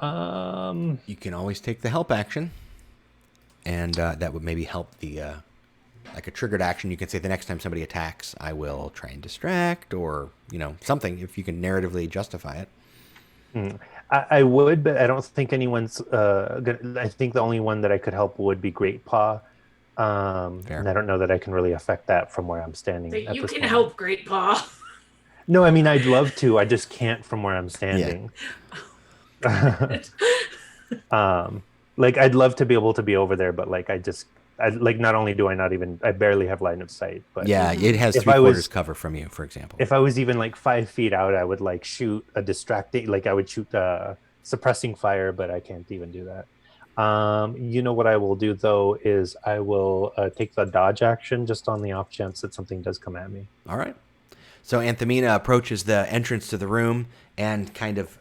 You can always take the help action, and that would maybe help the like a triggered action. You can say the next time somebody attacks, I will try and distract, or something, if you can narratively justify it. I would, but I don't think anyone's I think the only one that I could help would be Great Paw. And I don't know that I can really affect that from where I'm standing. So you can help Great Paw. No, I mean, I'd love to. I just can't from where I'm standing. Like, I'd love to be able to be over there, but like, not only do I barely have line of sight, but yeah, it has 3/4 cover from you, for example. If I was even like 5 feet out, I would like shoot a distracting, like I would shoot a suppressing fire, but I can't even do that. What I will do though is I will take the dodge action just on the off chance that something does come at me. All right. So Anthamina approaches the entrance to the room and kind of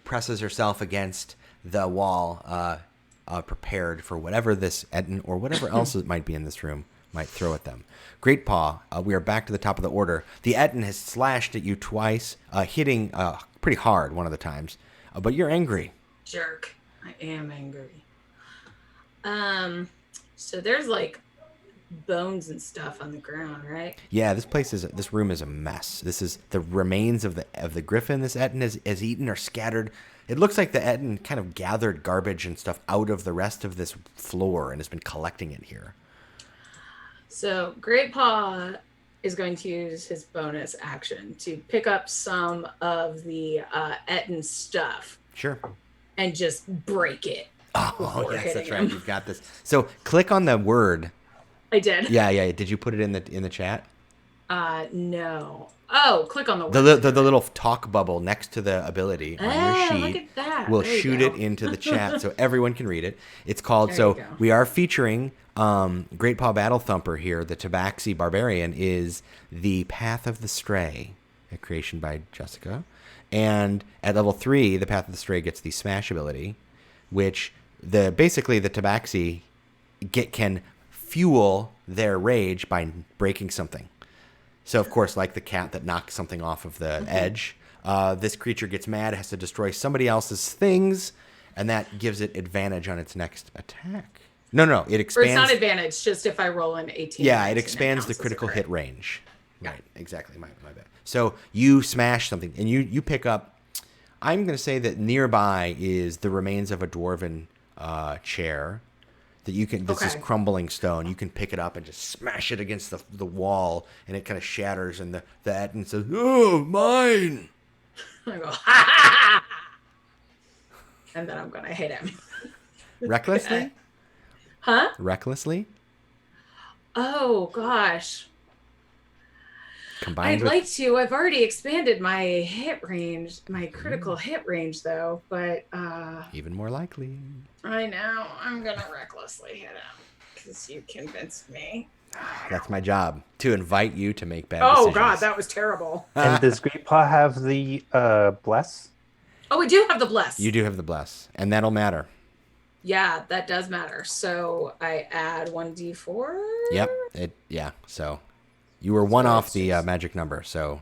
presses herself against the wall, prepared for whatever this Etten or whatever else it might be in this room might throw at them. Great Paw, we are back to the top of the order. The Etten has slashed at you twice, hitting pretty hard one of the times, but you're angry. Jerk. I am angry. So there's like bones and stuff on the ground, right? Yeah, this room is a mess. This is the remains of the griffin this Etten has eaten or scattered. It looks like the Etten kind of gathered garbage and stuff out of the rest of this floor and has been collecting it here. So Great Paw is going to use his bonus action to pick up some of the Etten stuff. Sure. And just break it. Oh, yes, that's right. You've got this. So click on the word. I did. Yeah. Did you put it in the chat? No. Oh, click on the word. The little talk bubble next to the ability on your sheet. Look at that. We'll shoot it into the chat so everyone can read it. It's called, we are featuring Great Paw Battle Thumper here. The Tabaxi Barbarian is the Path of the Stray, a creation by Jessica. And at level 3, the Path of the Stray gets the Smash ability, which basically the Tabaxi can fuel their rage by breaking something. So, of course, like the cat that knocks something off of the edge, this creature gets mad, has to destroy somebody else's things, and that gives it advantage on its next attack. No, it expands. Or it's not advantage, just if I roll an 18. Yeah, it expands the critical hit range. Yeah. Right, exactly. My bad. So you smash something, and you pick up. I'm going to say that nearby is the remains of a dwarven chair that you can. This is crumbling stone. You can pick it up and just smash it against the wall, and it kind of shatters. And the Etten says, "Oh, mine!" I go, ha ha ha! And then I'm going to hit him. Recklessly? Huh? Recklessly? Oh gosh. I'd like to. I've already expanded my hit range, my critical hit range, though. But even more likely. I know I'm gonna recklessly hit him because you convinced me. That's my job, to invite you to make bad Oh decisions. God, that was terrible. And does Great Paw have the bless? Oh, we do have the bless. You do have the bless, and that'll matter. Yeah, that does matter. So I add 1d4. Yep. So you were one off the magic number. So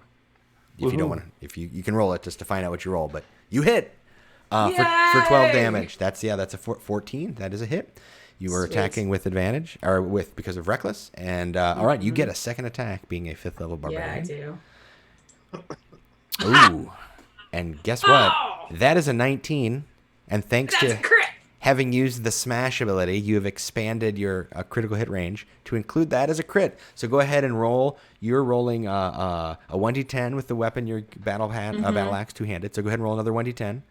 if you don't want to, if you can roll it just to find out what you roll, but you hit for 12 damage. That's a 14. That is a hit. You were attacking with advantage or because of reckless, and all right, you get a second attack, being a 5th level barbarian. Yeah, I do. Ooh, and guess what? That is a 19, and thanks to crit. having used the smash ability, you have expanded your critical hit range to include that as a crit. So go ahead and roll. You're rolling a 1d10 with the weapon, your battle axe, two-handed. So go ahead and roll another 1d10.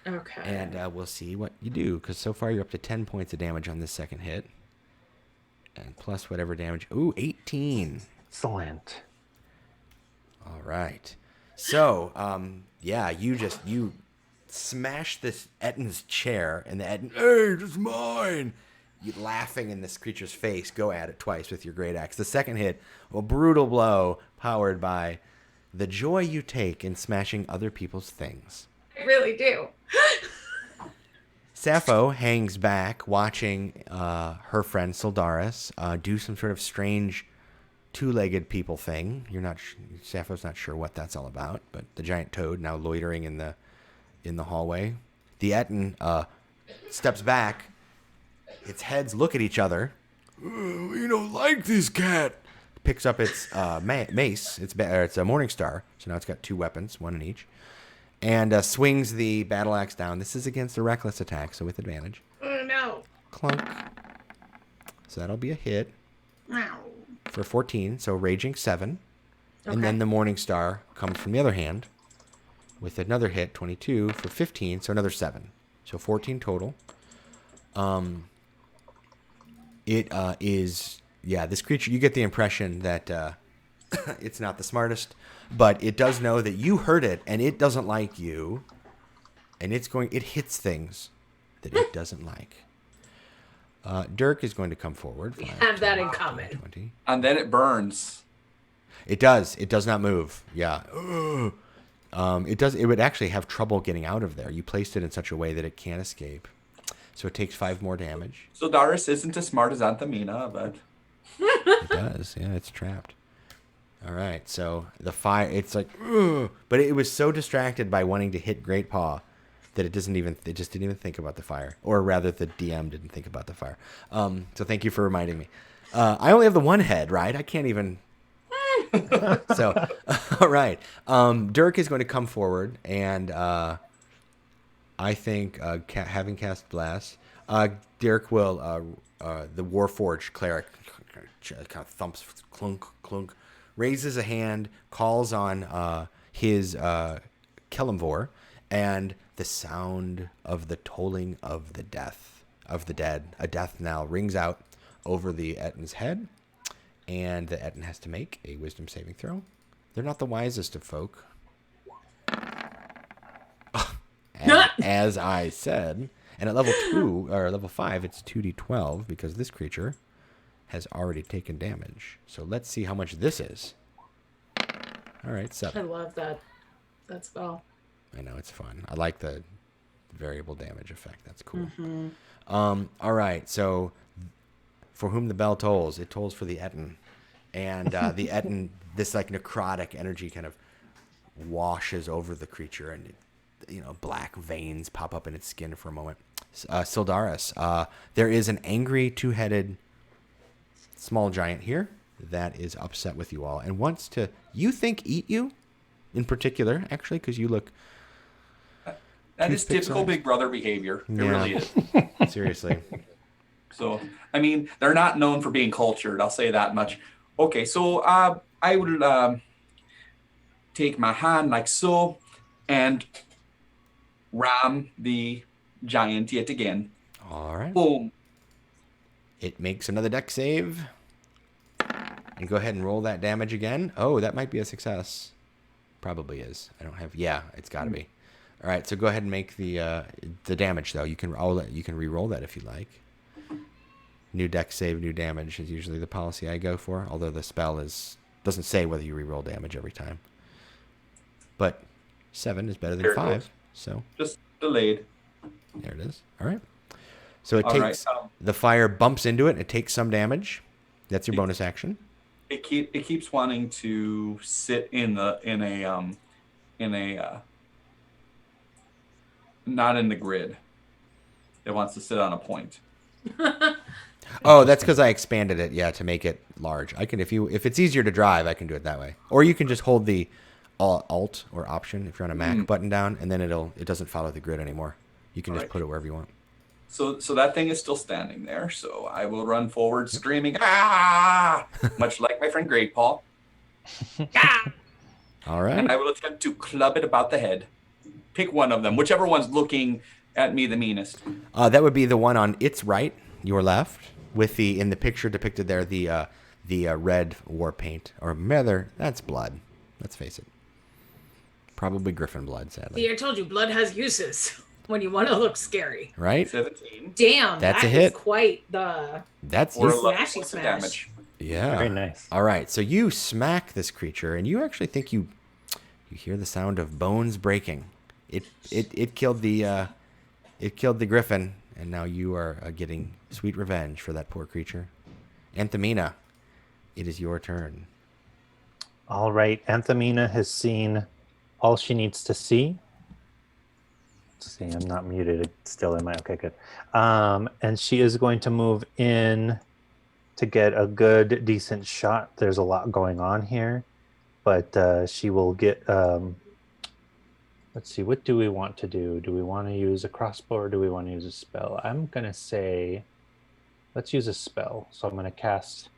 Okay. And we'll see what you do, because so far you're up to 10 points of damage on this second hit. And plus whatever damage. Ooh, 18. Excellent. All right. So, you smash this Ettin's chair, and the Ettin, hey, it's mine! You laughing in this creature's face, go at it twice with your great axe. The second hit, a brutal blow powered by the joy you take in smashing other people's things. I really do. Sappho hangs back, watching her friend Sildaris do some sort of strange two-legged people thing. Sappho's not sure what that's all about, but the giant toad now loitering in the hallway. The Ettin steps back. Its heads look at each other. We don't like this cat. Picks up its mace. It's a Morning Star, so now it's got two weapons, one in each. And swings the battle axe down. This is against a reckless attack, so with advantage. Oh, no. Clunk. So that'll be a hit Wow. for 14, so raging 7. Okay. And then the Morning Star comes from the other hand with another hit, 22, for 15, so another 7. So 14 total. This creature, you get the impression that it's not the smartest, but it does know that you hurt it, and it doesn't like you, and it hits things that it doesn't like. Dirk is going to come forward. We have that in common. 20. And then it burns. It does. It does not move. Yeah. It does. It would actually have trouble getting out of there. You placed it in such a way that it can't escape. So it takes 5 more damage. So Darius isn't as smart as Anthamina, but It does. Yeah, it's trapped. All right. So the fire. It's like, ugh, but it was so distracted by wanting to hit Great Paw that it just didn't even think about the fire, or rather, the DM didn't think about the fire. So thank you for reminding me. I only have the one head, right? I can't even. So, all right. Dirk is going to come forward, and I think having cast Blast, Dirk will, the Warforged cleric kind of thumps, clunk, clunk, raises a hand, calls on his Kelemvor, and the sound of the tolling of the dead, a death knell, rings out over the Ettin's head. And the Ettin has to make a wisdom saving throw. They're not the wisest of folk. As I said. And at level 2, or level 5, it's 2d12, because this creature has already taken damage. So let's see how much this is. All right, 7. I love that spell. I know, it's fun. I like the variable damage effect. That's cool. Mm-hmm. All right, so for whom the bell tolls, it tolls for the Ettin. And the Ettin, this like necrotic energy kind of washes over the creature, and black veins pop up in its skin for a moment. Sildaris, there is an angry two-headed small giant here that is upset with you all and wants to, you think, eat you in particular, actually, because you look... That is typical Big Brother behavior. It really is. Seriously. So, I mean, they're not known for being cultured. I'll say that much. Okay, so I will take my hand like so and ram the giant yet again. All right. Boom. It makes another deck save. And go ahead and roll that damage again. Oh, that might be a success. Probably is. I don't have. Yeah, it's got to be. All right, so go ahead and make the damage though. You can re-roll that if you like. New dex save, new damage is usually the policy I go for. Although the spell doesn't say whether you re-roll damage every time. But 7 is better than Here 5. goes. So Just delayed. there it is. All right. So it All takes right, the fire bumps into it. And it takes some damage. That's your bonus action. It keeps wanting to sit in a not in the grid. It wants to sit on a point. Oh, that's because I expanded it, yeah, to make it large. I can if it's easier to drive, I can do it that way. Or you can just hold the Alt or Option if you're on a Mac button down, and then it doesn't follow the grid anymore. You can just put it wherever you want. So that thing is still standing there. So I will run forward, screaming, "Ah!" much like my friend Great Paul. Ah! All right. And I will attempt to club it about the head. Pick one of them, whichever one's looking at me the meanest. That would be the one on its right, your left, with in the picture depicted there the red war paint, or rather, that's blood. Let's face it. Probably griffin blood, sadly. See, I told you, blood has uses when you want to look scary. Right? 17. Damn, That's that a hit. Is quite the... That's Or you. 11 Smashy points of smash. damage. Yeah. Very nice. All right. So you smack this creature, and you actually think you hear the sound of bones breaking. It killed the griffin, and now you are getting sweet revenge for that poor creature. Anthamina, it is your turn. All right. Anthamina has seen all she needs to see. Let's see, I'm not muted. It's still in my... Okay, good. And she is going to move in to get a good, decent shot. There's a lot going on here. But she will get... let's see, what do we want to do? Do we want to use a crossbow or do we want to use a spell? I'm going to say, let's use a spell. So I'm going to cast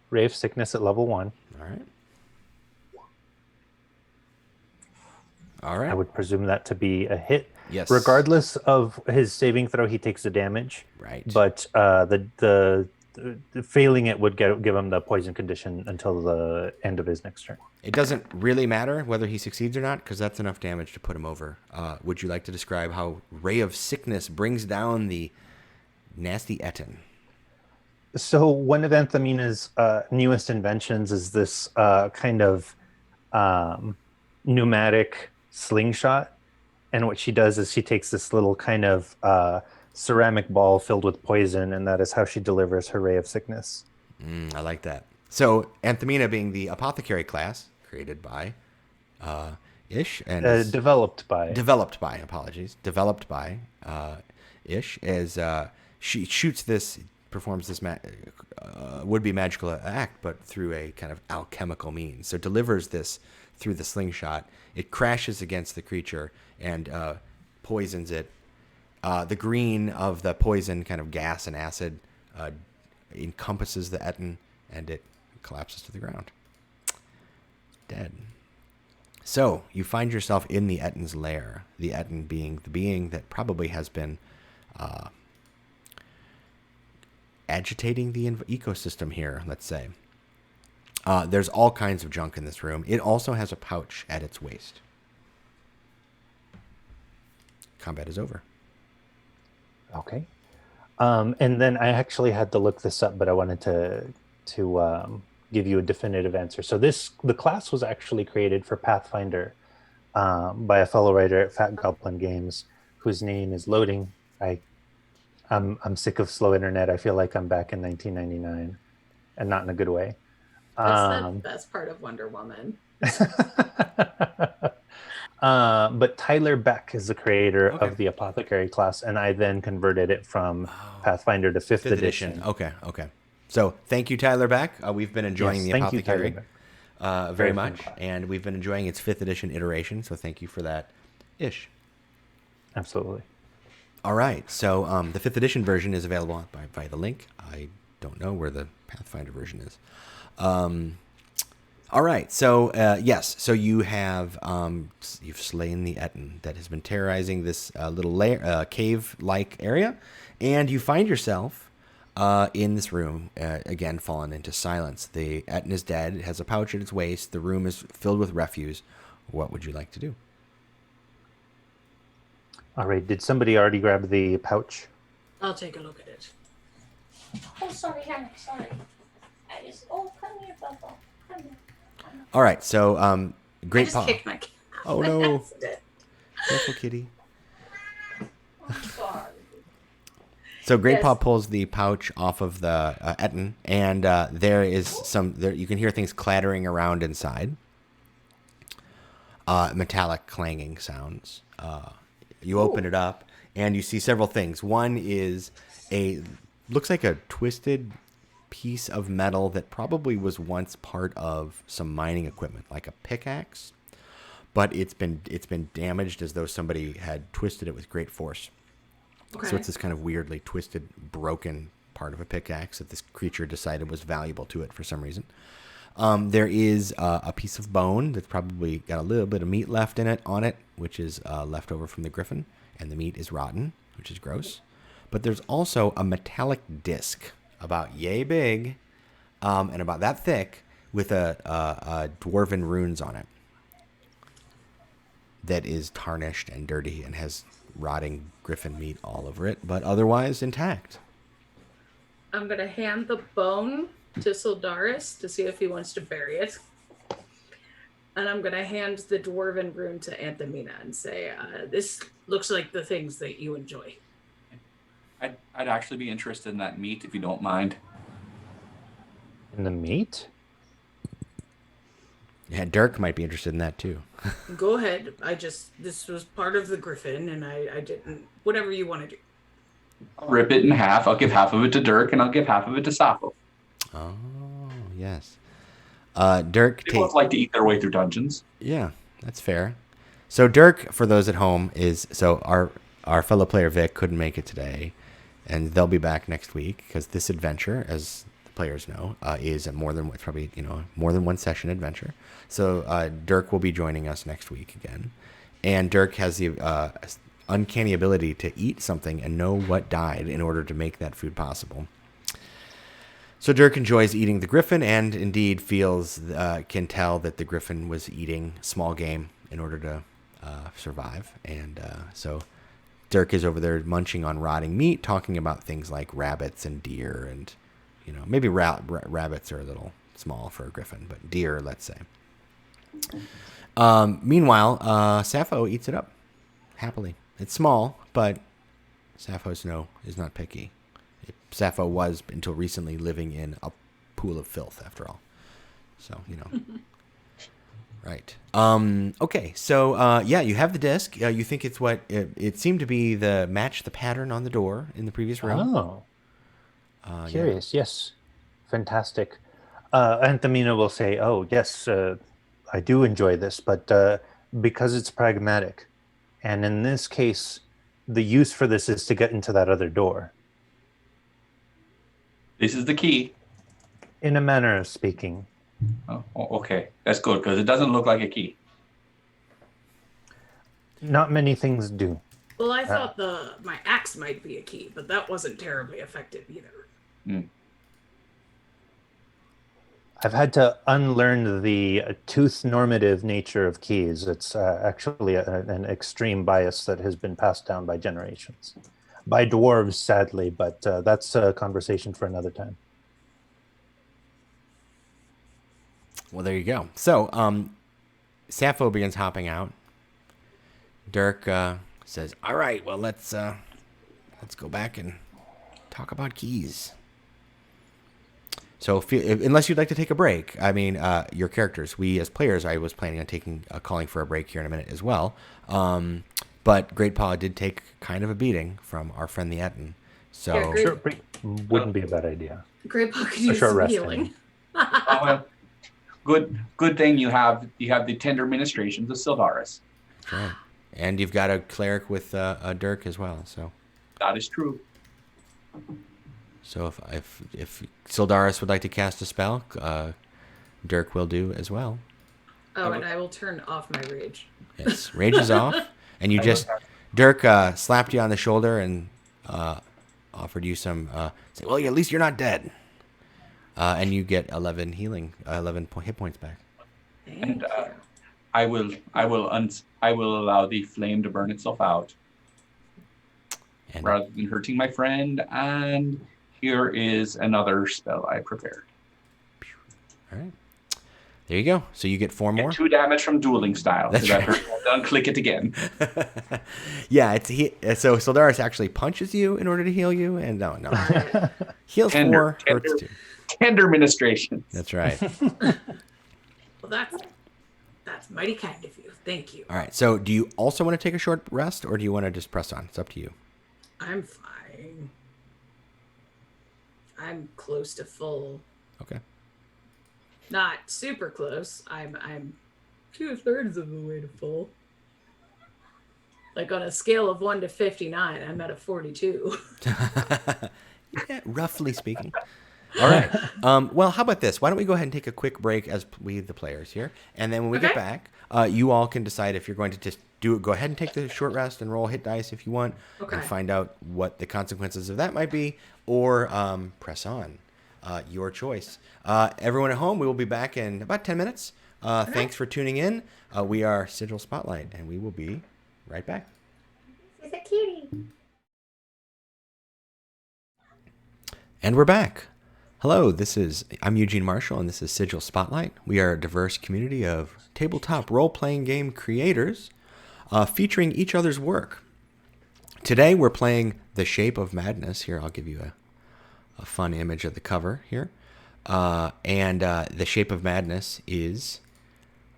Ray of Sickness at level 1. All right. All right. I would presume that to be a hit. Yes. Regardless of his saving throw, he takes the damage. Right. But the failing it would give him the poison condition until the end of his next turn. It doesn't really matter whether he succeeds or not, because that's enough damage to put him over. Would you like to describe how Ray of Sickness brings down the nasty Etten? So one of Anthamina's newest inventions is this kind of pneumatic slingshot. And what she does is she takes this little kind of ceramic ball filled with poison, and that is how she delivers her Ray of Sickness. I like that. So Anthamina being the Apothecary class created by Ish and Developed by Ish, as she shoots this, performs this would-be magical act, but through a kind of alchemical means. So delivers this through the slingshot. It crashes against the creature and poisons it. The green of the poison, kind of gas and acid, encompasses the Etten, and it collapses to the ground. Dead. So you find yourself in the Etten's lair. The Etten being the being that probably has been agitating the ecosystem here, let's say. There's all kinds of junk in this room. It also has a pouch at its waist. Combat is over. Okay. And then I actually had to look this up, but I wanted to give you a definitive answer. So the class was actually created for Pathfinder by a fellow writer at Fat Goblin Games, whose name is loading. I'm sick of slow internet. I feel like I'm back in 1999, and not in a good way. That's the best part of Wonder Woman. But Tyler Beck is the creator of the Apothecary class, and I then converted it from Pathfinder to 5th edition. Okay. So thank you, Tyler Beck. We've been enjoying the Apothecary very much, and we've been enjoying its 5th edition iteration, so thank you for that, Ish. Absolutely. All right, so the 5th edition version is available by the link. I don't know where the Pathfinder version is. All right, so yes, so you have you've slain the Etten that has been terrorizing this little cave-like area, and you find yourself in this room, again, fallen into silence. The Etten is dead. It has a pouch at its waist. The room is filled with refuse. What would you like to do? All right. Did somebody already grab the pouch? I'll take a look at it. Oh, sorry, honey, sorry. Oh, come here, Bubba. Come here. All right, so I Great just Paw. kicked my cat. Oh, by no. accident. Careful, kitty. I'm sorry. So Great Yes. Paw pulls the pouch off of the Etten, and there is you can hear things clattering around inside. Metallic clanging sounds. You open it up, and you see several things. One is looks like a twisted piece of metal that probably was once part of some mining equipment, like a pickaxe, but it's been damaged as though somebody had twisted it with great force. Okay. So it's this kind of weirdly twisted, broken part of a pickaxe that this creature decided was valuable to it for some reason. There is a piece of bone that's probably got a little bit of meat left in it on it, which is left over from the griffin, and the meat is rotten, which is gross. But there's also a metallic disc about yay big and about that thick with a dwarven runes on it that is tarnished and dirty and has rotting griffin meat all over it, but otherwise intact. I'm going to hand the bone to Sildaris to see if he wants to bury it. And I'm going to hand the dwarven rune to Anthemina and say, this looks like the things that you enjoy. I'd actually be interested in that meat if you don't mind. In the meat? Yeah, Dirk might be interested in that too. Go ahead. This was part of the griffin, and I didn't. Whatever you want to do. I'll rip it in half. I'll give half of it to Dirk, and I'll give half of it to Sappho. Oh, yes. Dirk They both like to eat their way through dungeons. Yeah, that's fair. So Dirk, for those at home, our fellow player Vic couldn't make it today, and they'll be back next week because this adventure, as the players know, is more than one session adventure. So Dirk will be joining us next week again, and Dirk has the uncanny ability to eat something and know what died in order to make that food possible. So Dirk enjoys eating the griffin, and indeed can tell that the griffin was eating small game in order to survive. And so Dirk is over there munching on rotting meat, talking about things like rabbits and deer, and maybe rabbits are a little small for a griffin, but deer, let's say. Meanwhile, Sappho eats it up happily. It's small, but Sappho is not picky. Sappho was, until recently, living in a pool of filth, after all. So, Right. Okay, so, you have the disc. You think it's it seemed to be the pattern on the door in the previous room. Oh. Curious, yes. Fantastic. Anthemina will say, oh, yes, I do enjoy this, but because it's pragmatic. And in this case, the use for this is to get into that other door. This is the key. In a manner of speaking. Oh, okay. That's good, because it doesn't look like a key. Not many things do. Well, I thought my axe might be a key, but that wasn't terribly effective either. Mm. I've had to unlearn the tooth normative nature of keys. It's actually an extreme bias that has been passed down by generations. By dwarves, sadly, but that's a conversation for another time. Well, there you go. So, Sappho begins hopping out. Dirk says, "All right, well, let's go back and talk about keys." So, unless you'd like to take a break, I mean, your characters, we as players, I was planning on calling for a break here in a minute as well. But Great Paw did take kind of a beating from our friend the Etten. So, Yeah, Sure, break wouldn't be a bad idea. Great Paw could A use short some rest, healing. Well, good thing you have the tender ministrations of Sildaris. right. And you've got a cleric with a Dirk as well. So, That is true. so if Sildaris would like to cast a spell, Dirk will do as well. Oh, and I will turn off my rage. Yes, rage is off, and Dirk slapped you on the shoulder and offered you some. Say, well, at least you're not dead. And you get 11 hit points back. Thank And you. I will allow the flame to burn itself out And rather than hurting my friend. And here is another spell I prepared. all right, there you go. So you get 4 more. And 2 damage from dueling style. That's That's right. right. Unclick it again. Yeah, so Sildaris actually punches you in order to heal you, and no, heals 4, hurts 2. Tender ministration. That's right. Well, that's mighty kind of you. Thank you. All right. So, do you also want to take a short rest, or do you want to just press on? It's up to you. I'm fine. I'm close to full. Okay. Not super close. I'm 2/3 of the way to full. Like on a scale of 1 to 59, I'm at a 42. Yeah, roughly speaking. All right. Well, how about this? Why don't we go ahead and take a quick break as we, the players here, and then when we get Okay. back, you all can decide if you're going to just go ahead and take the short rest and roll hit dice if you want, Okay. and find out what the consequences of that might be, or press on. Your choice. Everyone at home, we will be back in about 10 minutes. Thanks for tuning in. We are Sigil Spotlight, and we will be right back. It's a cutie. And we're back. Hello, I'm Eugene Marshall, and this is Sigil Spotlight. We are a diverse community of tabletop role-playing game creators featuring each other's work. Today, we're playing The Shape of Madness. Here, I'll give you a fun image of the cover here. The Shape of Madness is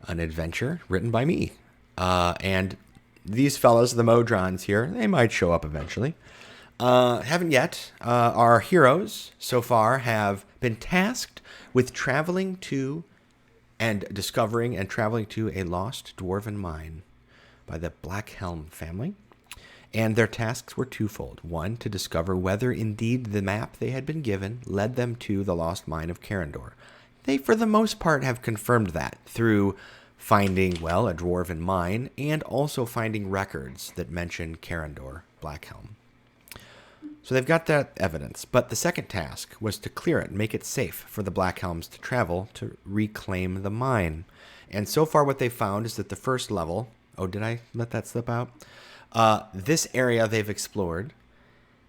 an adventure written by me. And these fellows, the Modrons here, they might show up eventually. Haven't yet. Our heroes so far have been tasked with traveling to and discovering and traveling to a lost dwarven mine by the Black Helm family. And their tasks were twofold. One, to discover whether indeed the map they had been given led them to the lost mine of Carindor. They, for the most part, have confirmed that through finding, a dwarven mine, and also finding records that mention Carindor, Black Helm. So they've got that evidence. But the second task was to clear it, make it safe for the Black Helms to travel to reclaim the mine. And so far what they found is that the first level... Oh, did I let that slip out? This area they've explored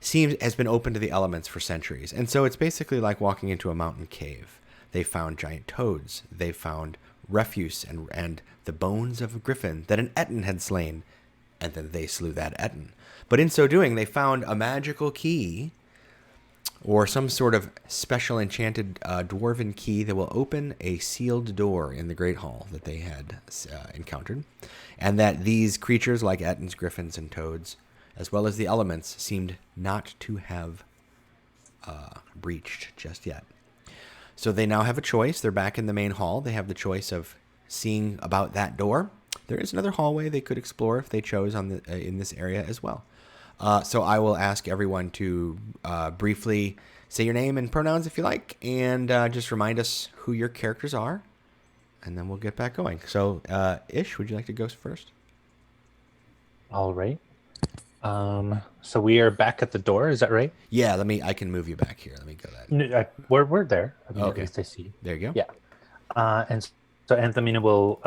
has been open to the elements for centuries. And so it's basically like walking into a mountain cave. They found giant toads. They found refuse and the bones of a griffin that an Etten had slain. And then they slew that Etten. But in so doing, they found a magical key or some sort of special enchanted dwarven key that will open a sealed door in the Great Hall that they had encountered. And that these creatures like Ettins, griffins, and toads, as well as the elements, seemed not to have breached just yet. So they now have a choice. They're back in the main hall. They have the choice of seeing about that door. There is another hallway they could explore if they chose in this area as well. So I will ask everyone to briefly say your name and pronouns if you like, and just remind us who your characters are, and then we'll get back going. So, Ish, would you like to go first? All right. So we are back at the door. Is that right? Yeah, I can move you back here. Let me go that. We're there. I mean, Okay. At least I see. There you go. Yeah. And so Anthamina will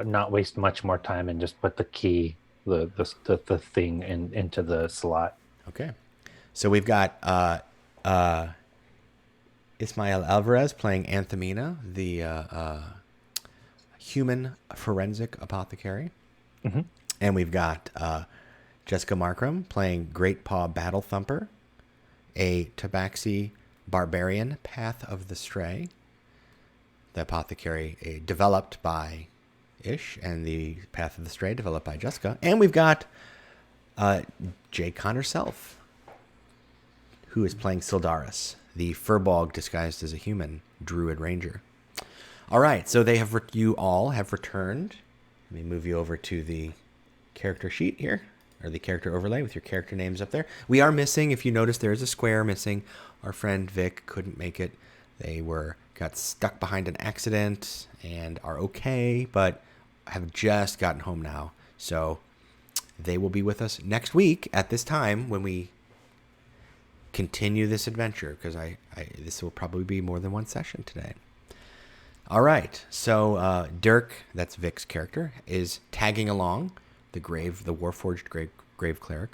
not waste much more time and just put the key, the thing into the slot. Okay. So we've got Ishmael Alvarez playing Anthamina, the human forensic apothecary. Mm-hmm. And we've got Jessica Marcrum playing Great Paw Battle Thumper, a tabaxi barbarian, Path of the Stray. The apothecary developed by Ish, and the Path of the Stray developed by Jessica. And we've got Jay Connor Self, who is playing Sildaris, the furbog disguised as a human druid ranger. All right, so you all have returned. Let me move you over to the character sheet here, or the character overlay with your character names up there. We are missing, if you notice, there is a square missing. Our friend Vic couldn't make it. They got stuck behind an accident and are okay, but have just gotten home now. So they will be with us next week at this time when we continue this adventure, because this will probably be more than one session today. All right, so Dirk, that's Vic's character, is tagging along the Warforged grave cleric.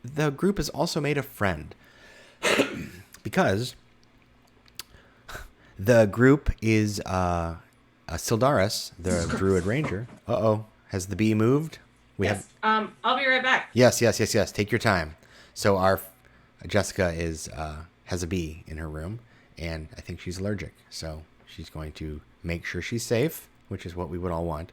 The group has also made a friend because the group is Sildaris, the Druid Ranger. Has the bee moved? Yes. I'll be right back. Yes. Take your time. So our Jessica has a bee in her room, and I think she's allergic. So she's going to make sure she's safe, which is what we would all want.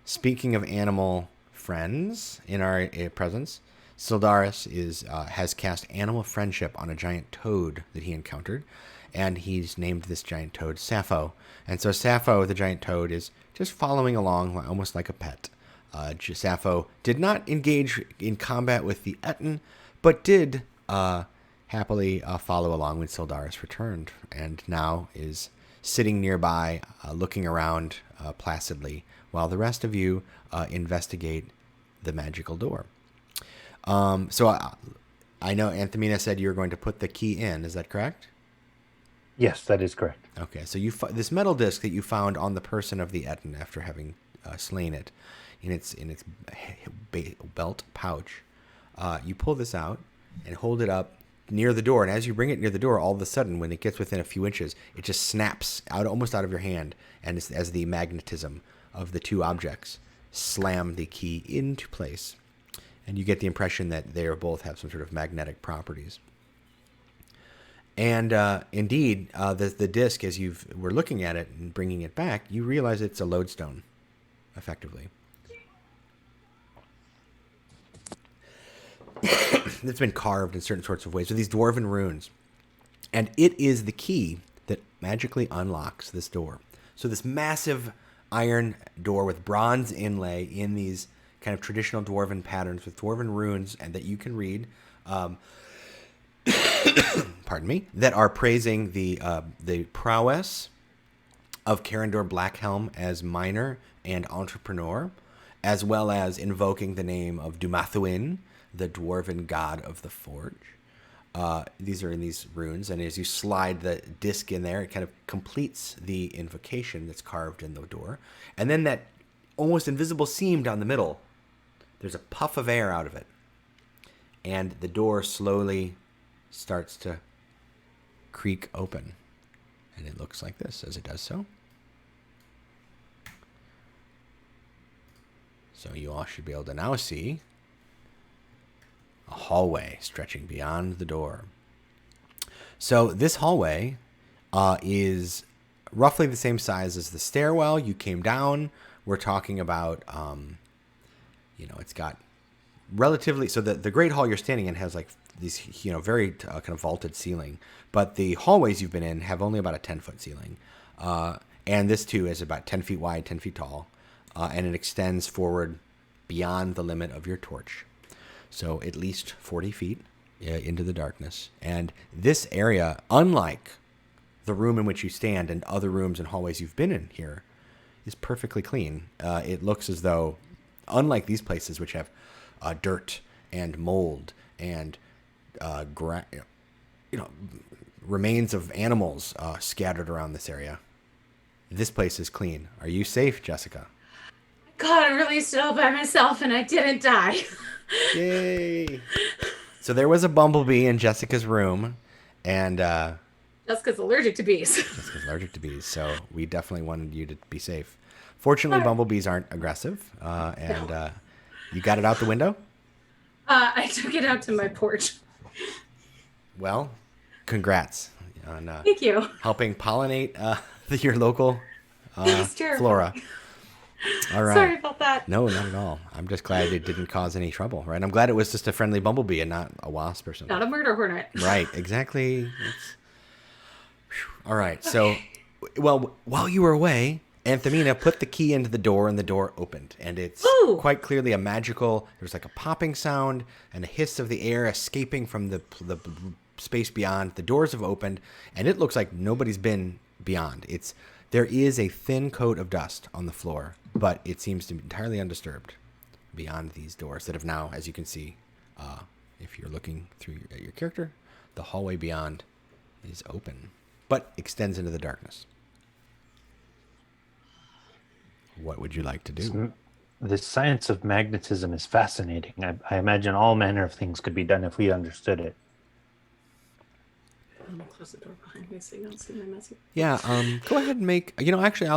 Speaking of animal friends in our presence, Sildaris has cast animal friendship on a giant toad that he encountered, and he's named this giant toad Sappho. And so Sappho, the giant toad, is just following along almost like a pet. Sappho did not engage in combat with the Etten, but did happily follow along when Sildaris returned, and now is sitting nearby, looking around placidly, while the rest of you investigate the magical door. So I know Anthemina said you were going to put the key in. Is that correct? Yes, that is correct. Okay, so this metal disc that you found on the person of the Etten after having slain it, in its belt pouch, you pull this out and hold it up near the door. And as you bring it near the door, all of a sudden, when it gets within a few inches, it just snaps almost out of your hand, and as the magnetism of the two objects slam the key into place. And you get the impression that they both have some sort of magnetic properties. And indeed, the disc, as we're looking at it and bringing it back, you realize it's a lodestone, effectively. It's been carved in certain sorts of ways with these dwarven runes. And it is the key that magically unlocks this door. So this massive iron door with bronze inlay in these kind of traditional dwarven patterns with dwarven runes, and that you can read, pardon me, that are praising the prowess of Carindor Blackhelm as miner and entrepreneur, as well as invoking the name of Dumathuin, the dwarven god of the forge. These are in these runes, and as you slide the disc in there, it kind of completes the invocation that's carved in the door. And then that almost invisible seam down the middle, there's a puff of air out of it, and the door slowly starts to creak open. And it looks like this as it does so. So you all should be able to now see a hallway stretching beyond the door. So this hallway is roughly the same size as the stairwell you came down. We're talking about, it's got relatively, so the Great Hall you're standing in has like these, very kind of vaulted ceiling, but the hallways you've been in have only about a 10-foot ceiling. And this too is about 10 feet wide, 10 feet tall, and it extends forward beyond the limit of your torch. So at least 40 feet into the darkness. And this area, unlike the room in which you stand and other rooms and hallways you've been in here, is perfectly clean. It looks as though, unlike these places which have dirt and mold and remains of animals scattered around this area, this place is clean. Are you safe, Jessica? God, I released it all by myself and I didn't die. Yay! So there was a bumblebee in Jessica's room, and Jessica's allergic to bees. Jessica's allergic to bees, so we definitely wanted you to be safe. Fortunately, bumblebees aren't aggressive, and you got it out the window? I took it out to my porch. Well, congrats on Thank you. helping pollinate your local flora. All right. Sorry about that. No, not at all. I'm just glad it didn't cause any trouble, right? I'm glad it was just a friendly bumblebee and not a wasp or something. Not a murder hornet. Right, exactly. All right, so, well, while you were away, Anthemina put the key into the door, and the door opened. And it's quite clearly a magical, there's like a popping sound and a hiss of the air escaping from the space beyond. The doors have opened, and it looks like nobody's been beyond. There is a thin coat of dust on the floor, but it seems to be entirely undisturbed beyond these doors that have now, as you can see, if you're looking through at your character, the hallway beyond is open, but extends into the darkness. What would you like to do? The science of magnetism is fascinating. I imagine all manner of things could be done if we understood it. I'm gonna close the door behind me so you don't see my message. Yeah, go ahead and make. Actually,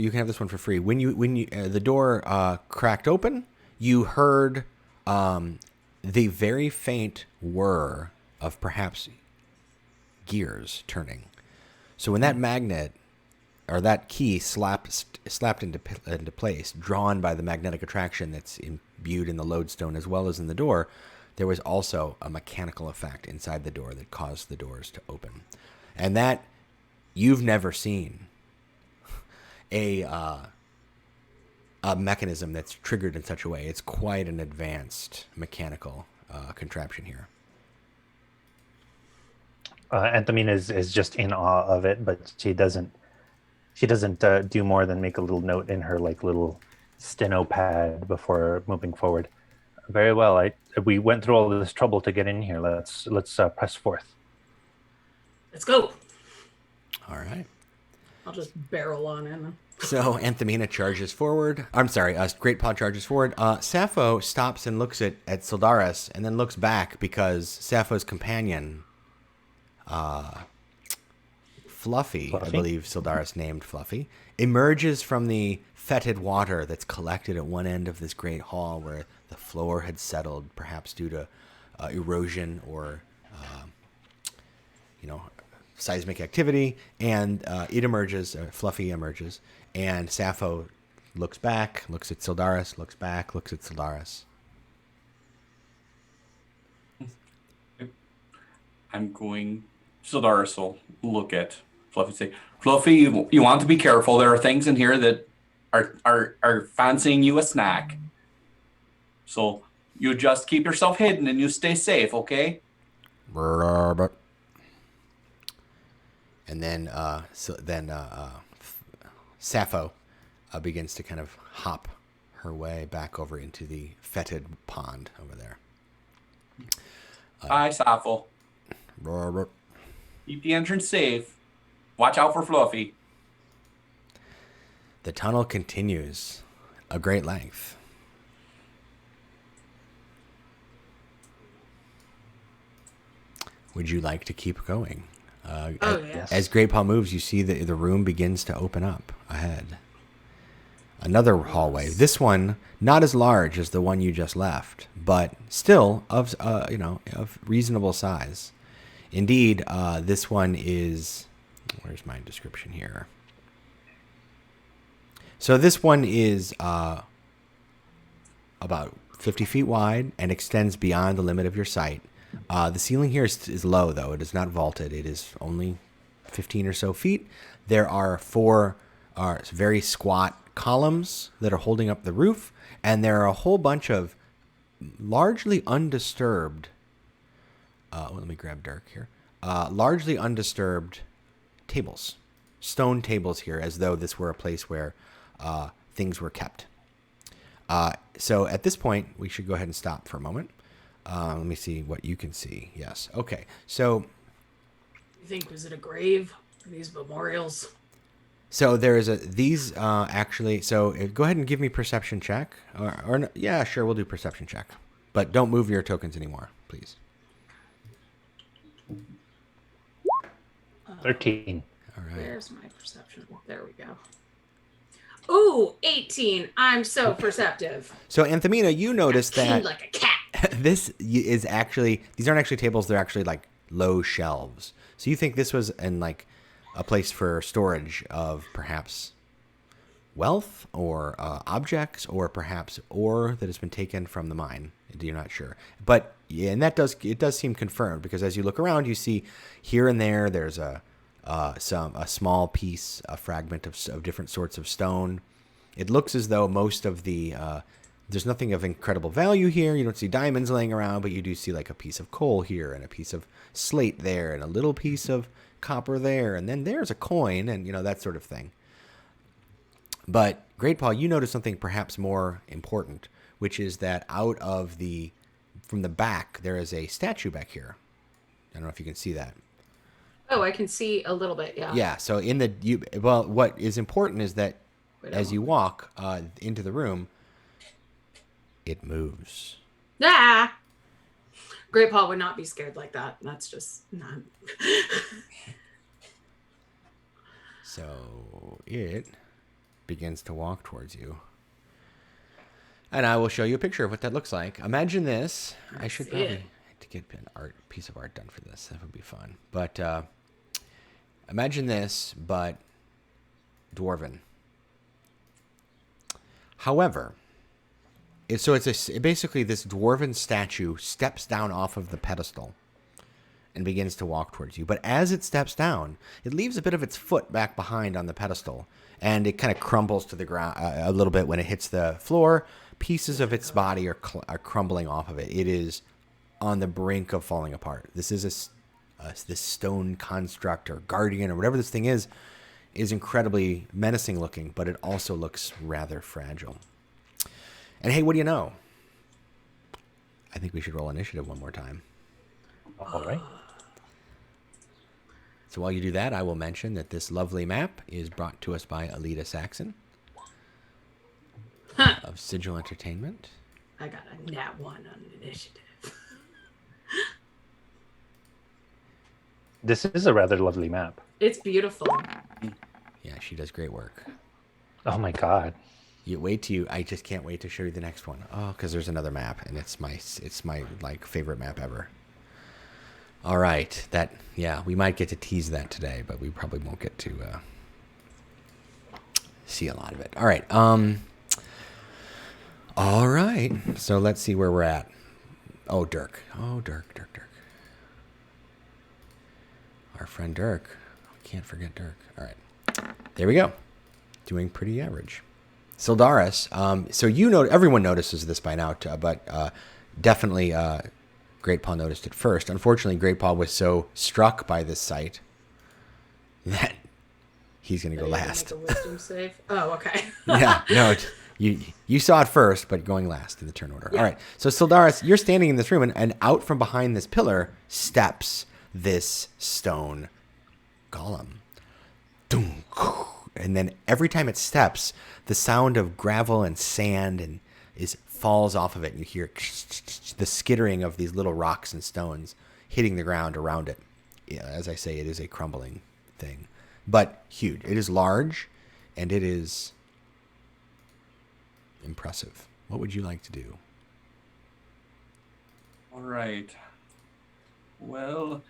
you can have this one for free. When you the door cracked open, you heard the very faint whir of perhaps gears turning. So when that magnet or that key slapped into place, drawn by the magnetic attraction that's imbued in the lodestone as well as in the door, there was also a mechanical effect inside the door that caused the doors to open. And that you've never seen a mechanism that's triggered in such a way. It's quite an advanced mechanical contraption here. Anthemina is just in awe of it, but she doesn't do more than make a little note in her little steno pad before moving forward. Very well. We went through all this trouble to get in here. Let's press forth. Let's go. All right. I'll just barrel on in. So Anthemina charges forward. I'm sorry, Great Paw charges forward. Sappho stops and looks at Sildaris and then looks back because Sappho's companion, Fluffy, I believe Sildaris named Fluffy, emerges from the fetid water that's collected at one end of this great hall where the floor had settled, perhaps due to erosion or, seismic activity. And it emerges, Fluffy emerges, and Sappho looks back, looks at Sildaris, looks back, looks at Sildaris. Sildaris will look at Fluffy and say, Fluffy, you want to be careful. There are things in here that are fancying you a snack. So you just keep yourself hidden and you stay safe, okay? And then Sappho begins to kind of hop her way back over into the fetid pond over there. Hi, Sappho. Keep the entrance safe. Watch out for Fluffy. The tunnel continues a great length. Would you like to keep going? Yes. As Great Paw moves, you see the room begins to open up ahead. Another hallway. This one not as large as the one you just left, but still of reasonable size. Indeed, this one is. Where's my description here? So this one is about 50 feet wide and extends beyond the limit of your sight. The ceiling here is low, though. It is not vaulted. It is only 15 or so feet. There are four very squat columns that are holding up the roof, and there are a whole bunch of largely undisturbed. Let me grab Dirk here. Largely undisturbed tables, stone tables here, as though this were a place where things were kept. So at this point, we should go ahead and stop for a moment. Let me see what you can see. Yes. Okay. So. You think, was it a grave? Are these memorials? So there is these actually. So go ahead and give me perception check. Yeah, sure, we'll do perception check, but don't move your tokens anymore, please. 13. All right. Where's my perception? There we go. Ooh, 18. I'm so perceptive. So Anthemina, you notice that like a cat. these aren't actually tables. They're actually like low shelves. So you think this was in like a place for storage of perhaps wealth or objects or perhaps ore that has been taken from the mine. You're not sure. But yeah, and it does seem confirmed because as you look around, you see here and there's a small piece, a fragment of different sorts of stone. It looks as though most of the there's nothing of incredible value here. You don't see diamonds laying around, but you do see like a piece of coal here and a piece of slate there and a little piece of copper there, and then there's a coin and that sort of thing. But Great Paw, you notice something perhaps more important, which is that out of the from the back, there is a statue back here. I don't know if you can see that. Oh, I can see a little bit. Yeah. Yeah. So what is important is that as you walk into the room, it moves. Ah. Great Paul would not be scared like that. That's just not. So it begins to walk towards you. And I will show you a picture of what that looks like. Imagine this. I should probably to get an piece of art done for this. That would be fun. But imagine this, but dwarven. However, basically this dwarven statue steps down off of the pedestal and begins to walk towards you. But as it steps down, it leaves a bit of its foot back behind on the pedestal, and it kind of crumbles to the ground a little bit when it hits the floor. Pieces of its body are crumbling off of it. It is on the brink of falling apart. This is this stone construct or guardian or whatever this thing is incredibly menacing looking, but it also looks rather fragile. And hey, what do you know? I think we should roll initiative one more time. All right. So while you do that, I will mention that this lovely map is brought to us by Alita Saxon of Sigil Entertainment. I got a nat 1 on initiative. This is a rather lovely map. It's beautiful. Yeah, she does great work. Oh my god. I just can't wait to show you the next one. Oh, because there's another map, and it's my like favorite map ever. All right, we might get to tease that today, but we probably won't get to see a lot of it. All right, all right. So let's see where we're at. Oh, Dirk. Dirk. Our friend Dirk. Can't forget Dirk. All right, there we go. Doing pretty average. Sildaris. So everyone notices this by now, but definitely. Great Paul noticed it first. Unfortunately, Great Paul was so struck by this sight that he's going to go last. Make a wisdom save. Oh, okay. Yeah, no, you saw it first, but going last in the turn order. Yeah. All right, so Sildaris, you're standing in this room, and out from behind this pillar steps this stone golem. And then every time it steps, the sound of gravel and sand falls off of it, and you hear the skittering of these little rocks and stones hitting the ground around it. Yeah, as I say, it is a crumbling thing, but huge. It is large, and it is impressive. What would you like to do? All right. Well,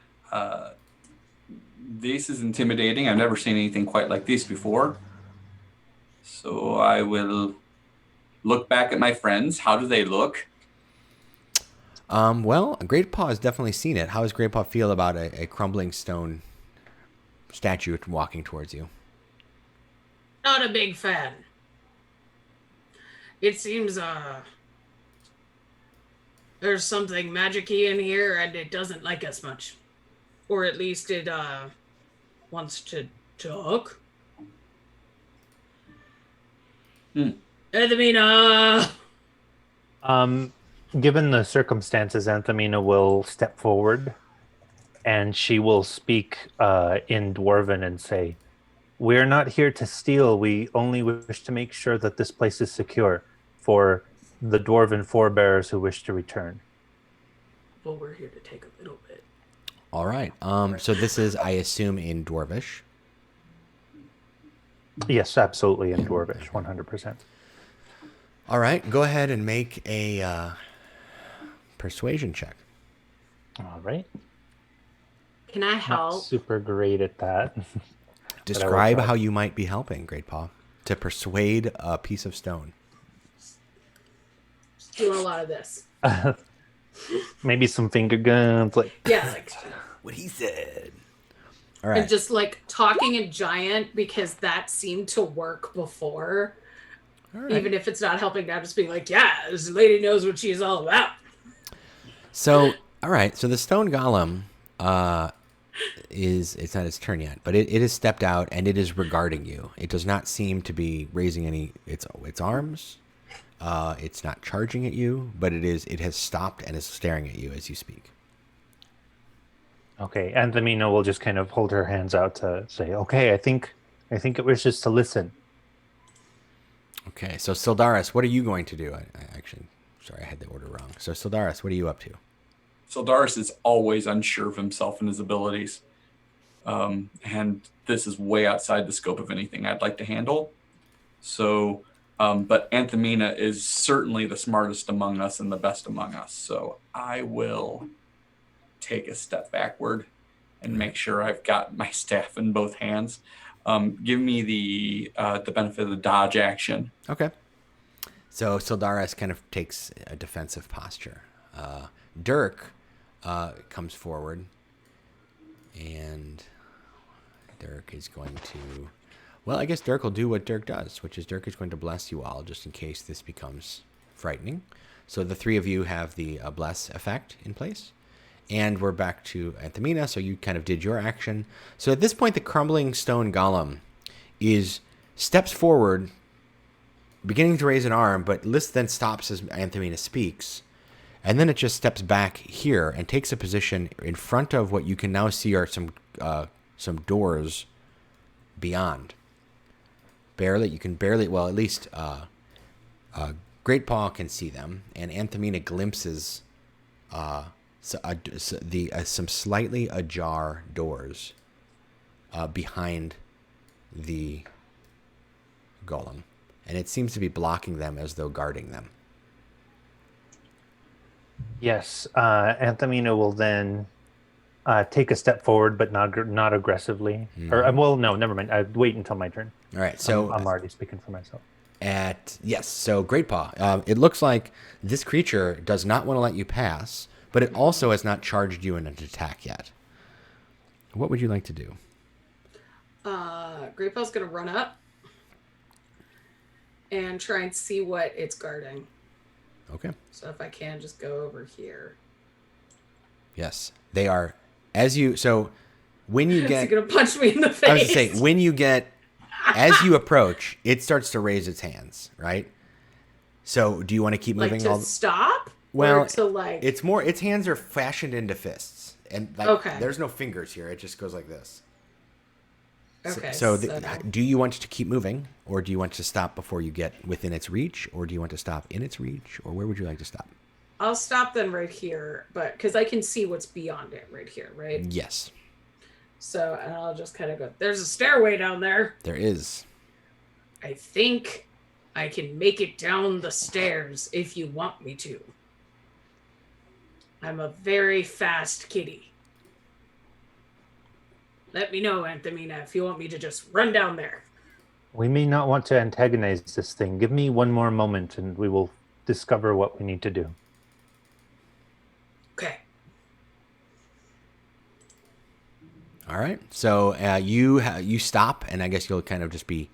this is intimidating. I've never seen anything quite like this before. So I will look back at my friends. How do they look? Well, Great Paw has definitely seen it. How does Great Paw feel about a crumbling stone statue walking towards you? Not a big fan. It seems there's something magic-y in here, and it doesn't like us much. Or at least it wants to talk. Anthamina! Given the circumstances, Anthamina will step forward and she will speak in Dwarven and say, "We're not here to steal. We only wish to make sure that this place is secure for the Dwarven forebears who wish to return." Well, we're here to take a little bit. All right. So this is, I assume, in Dwarvish. Yes, absolutely, in Dwarvish, 100%. All right. Go ahead and make a persuasion check. All right. Can I Not help? super great at that. Describe how you might be helping, Great Paw, to persuade a piece of stone. Doing a lot of this. Maybe some finger guns. Yeah, like What he said. All right. and just like talking in giant because that seemed to work before. All right. Even if it's not helping now, just being like, yeah, this lady knows what she's all about. So, all right. So the stone golem it's not its turn yet, but it has stepped out and it is regarding you. It does not seem to be raising its arms. It's not charging at you, but it has stopped and is staring at you as you speak. Okay, Anthemina will just kind of hold her hands out to say, "Okay, I think it was just to listen." Okay, so Sildaris, what are you going to do? I actually, sorry, I had the order wrong. So Sildaris, what are you up to? Sildaris is always unsure of himself and his abilities. And this is way outside the scope of anything I'd like to handle. So, but Anthemina is certainly the smartest among us and the best among us. So I will take a step backward and make sure I've got my staff in both hands. Give me the benefit of the dodge action. Okay. So Sildaris kind of takes a defensive posture. Dirk comes forward, and Dirk is going to... Well, I guess Dirk will do what Dirk does, which is Dirk is going to bless you all just in case this becomes frightening. So the three of you have the bless effect in place. And we're back to Anthemina, so you kind of did your action. So at this point, the crumbling stone golem steps forward, beginning to raise an arm, but List then stops as Anthemina speaks. And then it just steps back here and takes a position in front of what you can now see are some doors beyond. You can barely, well, at least Great Paw can see them, and Anthemina glimpses some slightly ajar doors behind the golem, and it seems to be blocking them as though guarding them. Yes, Anthemina will then take a step forward, but not aggressively. Mm. Or well, no, never mind. I wait until my turn. All right, so I'm already speaking for myself. So Great Paw. It looks like this creature does not want to let you pass, but it also has not charged you in an attack yet. What would you like to do? Great Paw's gonna run up and try and see what it's guarding. Okay. So if I can just go over here. Yes, they are. When you get... Is he gonna punch me in the face? I was going to say, when you get... As you approach, it starts to raise its hands, right? So do you want to keep moving? Like to stop? Well, or to like... It's more... Its hands are fashioned into fists. And okay. There's no fingers here. It just goes like this. Okay. Do you want to keep moving? Or do you want to stop before you get within its reach? Or do you want to stop in its reach? Or where would you like to stop? I'll stop then right here, but because I can see what's beyond it right here, right? Yes. So, and I'll just kind of go, there's a stairway down there. There is. I think I can make it down the stairs if you want me to. I'm a very fast kitty. Let me know, Anthemina, if you want me to just run down there. We may not want to antagonize this thing. Give me one more moment and we will discover what we need to do. Okay. All right. So you stop, and I guess you'll kind of just be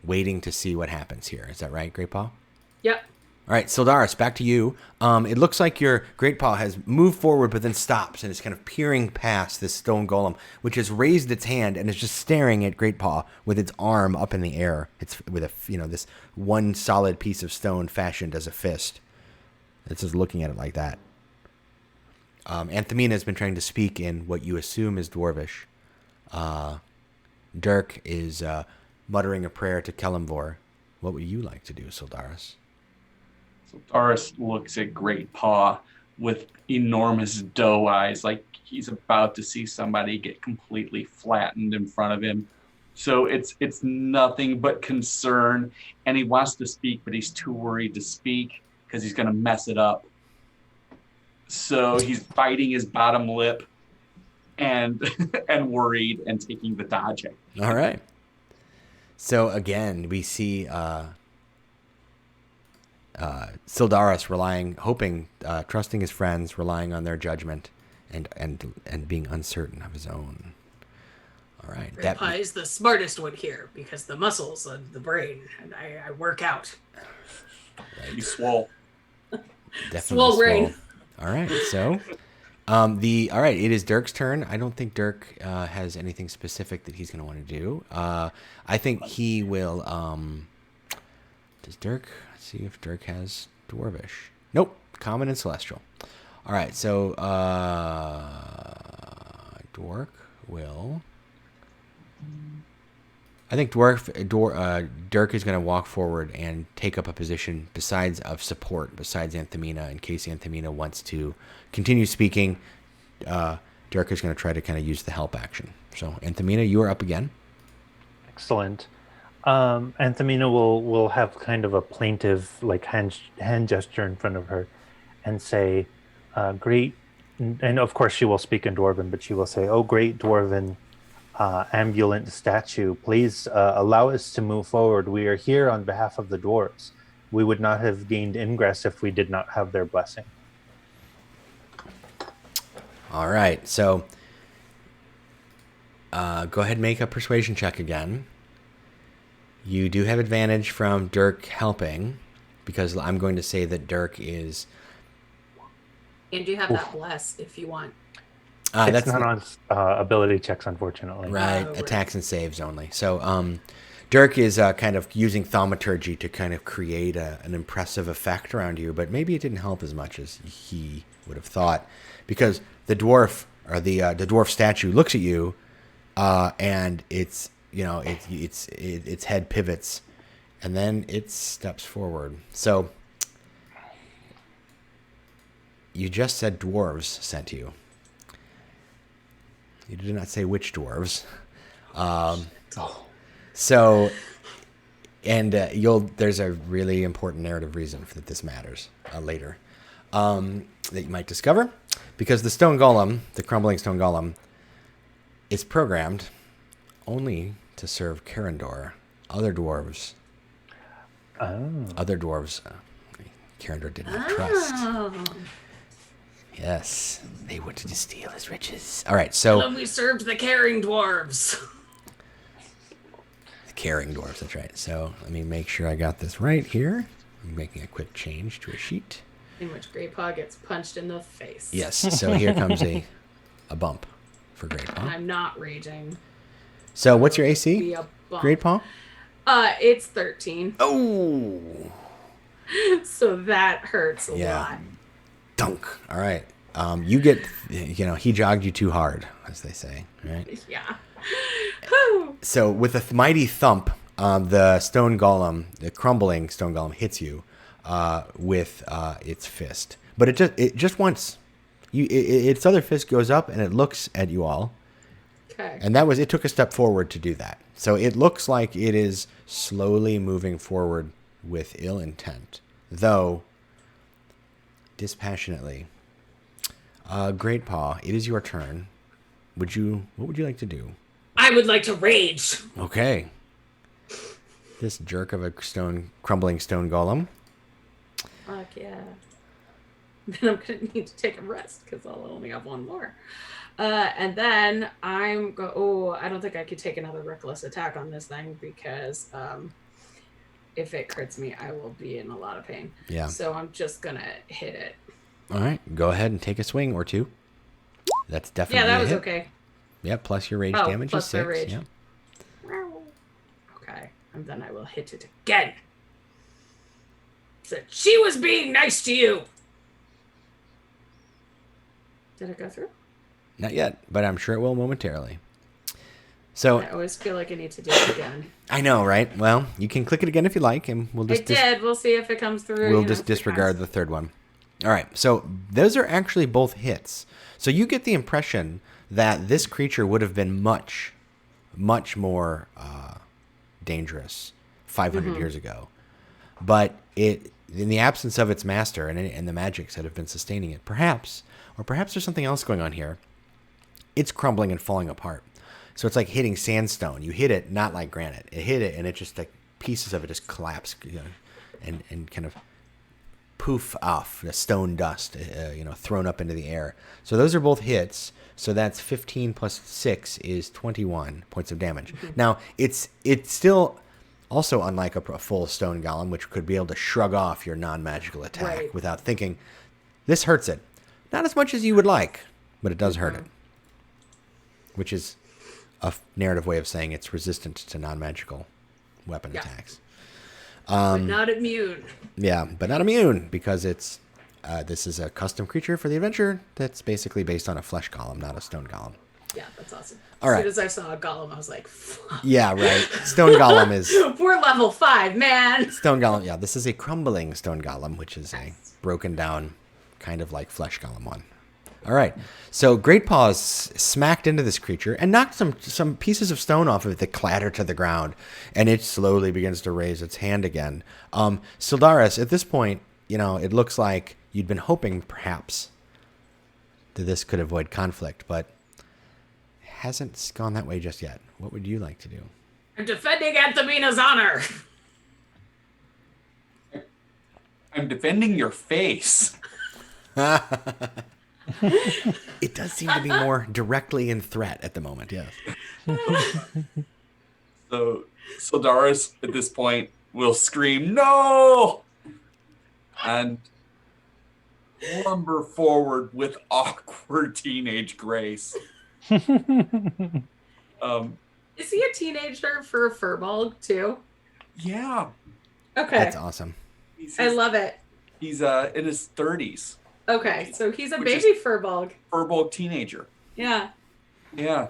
waiting to see what happens here. Is that right, Great Paw? Yep. All right, Sildaris, back to you. It looks like your Great Paw has moved forward, but then stops, and is kind of peering past this stone golem, which has raised its hand and is just staring at Great Paw with its arm up in the air. It's with this one solid piece of stone fashioned as a fist. It's just looking at it like that. Anthemina has been trying to speak in what you assume is Dwarvish. Dirk is muttering a prayer to Kelimvor. What would you like to do, Sildaris? Sildaris looks at Great Paw with enormous doe eyes, like he's about to see somebody get completely flattened in front of him. So it's nothing but concern, and he wants to speak, but he's too worried to speak because he's going to mess it up. So he's biting his bottom lip and worried and taking the dodge. All right. So again, we see Sildaris trusting his friends, relying on their judgment, and being uncertain of his own. All right. Grandpa is the smartest one here because the muscles of the brain, and I work out. Right. You swole. Definitely swole brain. All right. So, it is Dirk's turn. I don't think Dirk has anything specific that he's going to want to do. I think he will. Does Dirk? Let's see if Dirk has Dwarvish. Nope. Common and Celestial. All right. So Dwark will. I think Dirk is going to walk forward and take up a position besides Anthamina, in case Anthamina wants to continue speaking. Dirk is going to try to kind of use the help action. So Anthamina, you are up again. Excellent. Anthamina will have kind of a plaintive hand gesture in front of her and say, great, and of course she will speak in Dwarven, but she will say, oh, great Dwarven ambulant statue, please allow us to move forward. We are here on behalf of the dwarves. We would not have gained ingress if we did not have their blessing. All right, so go ahead and make a persuasion check again. You do have advantage from Dirk helping, because I'm going to say that Dirk is... And you have that bless if you want. It's not on ability checks, unfortunately. Right, attacks and saves only. So Dirk is kind of using thaumaturgy to kind of create an impressive effect around you, but maybe it didn't help as much as he would have thought, because the dwarf, or the dwarf statue, looks at you, and its head pivots, and then it steps forward. So you just said dwarves sent you. You did not say which dwarves. So, and there's a really important narrative reason that this matters later that you might discover, because the stone golem, the crumbling stone golem, is programmed only to serve Karendor. Other dwarves, Karendor did not trust. Yes, they wanted to steal his riches. All right, so... And then we served the caring dwarves. The caring dwarves, that's right. So let me make sure I got this right here. I'm making a quick change to a sheet. In which Greypaw gets punched in the face. Yes, so here comes a bump for Greypaw. I'm not raging. So what's your AC, Be a bump. Greypaw? It's 13. Oh! So that hurts a lot. Dunk. All right. You get, he jogged you too hard, as they say, right? Yeah. So with a mighty thump, the stone golem, the crumbling stone golem, hits you with its fist. But it just once. Its other fist goes up and it looks at you all. Okay. And it took a step forward to do that. So it looks like it is slowly moving forward with ill intent, though dispassionately. Great Paw, it is your turn. What would you like to do? I would like to rage. Okay. This jerk of a crumbling stone golem. Fuck yeah. Then I'm gonna need to take a rest because I'll only have one more. And then I don't think I could take another reckless attack on this thing because if it crits me, I will be in a lot of pain. Yeah. So I'm just gonna hit it. All right, go ahead and take a swing or two. That's definitely Yeah, that a was hit. okay. Yeah, plus your rage damage plus is my 6. rage. Yeah. Okay, and then I will hit it again. Said she was being nice to you. Did it go through? Not yet, but I'm sure it will momentarily. So I always feel like I need to do it again. I know, right? Well, you can click it again if you like, and we'll just We'll see if it comes through. We'll just disregard the third one. All right, so those are actually both hits. So you get the impression that this creature would have been much, much more dangerous 500 years ago. But in the absence of its master and the magics that have been sustaining it, perhaps there's something else going on here. It's crumbling and falling apart. So it's like hitting sandstone. You hit it, not like granite. It hit it, and it just like pieces of it just collapse, and kind of poof off, the stone dust, thrown up into the air. So those are both hits. So that's 15 plus 6 is 21 points of damage. Now it's still also unlike a full stone golem, which could be able to shrug off your non-magical attack without thinking. This hurts it, not as much as you would like, but it does hurt it, which is a narrative way of saying it's resistant to non-magical weapon attacks. But not immune. Yeah, but not immune because it's this is a custom creature for the adventure that's basically based on a flesh golem, not a stone golem. Yeah, that's awesome. All right. As soon as I saw a golem, I was like, fuck. Yeah, right. Stone golem is We're level 5, man. stone golem. Yeah, this is a crumbling stone golem, which is a broken down kind of like flesh golem one. All right. So Great Paws smacked into this creature and knocked some pieces of stone off of it that clatter to the ground, and it slowly begins to raise its hand again. Sildaris, at this point, it looks like you'd been hoping perhaps that this could avoid conflict, but hasn't gone that way just yet. What would you like to do? I'm defending Anthemina's honor. I'm defending your face. It does seem to be more directly in threat at the moment, yes. So Sildaris at this point will scream, "No!" and lumber forward with awkward teenage grace. Is he a teenager for a furball, too? Yeah. Okay. That's awesome. I love it. He's in his 30s. Okay, so he's a Which baby furball. Furball teenager. Yeah. Yeah.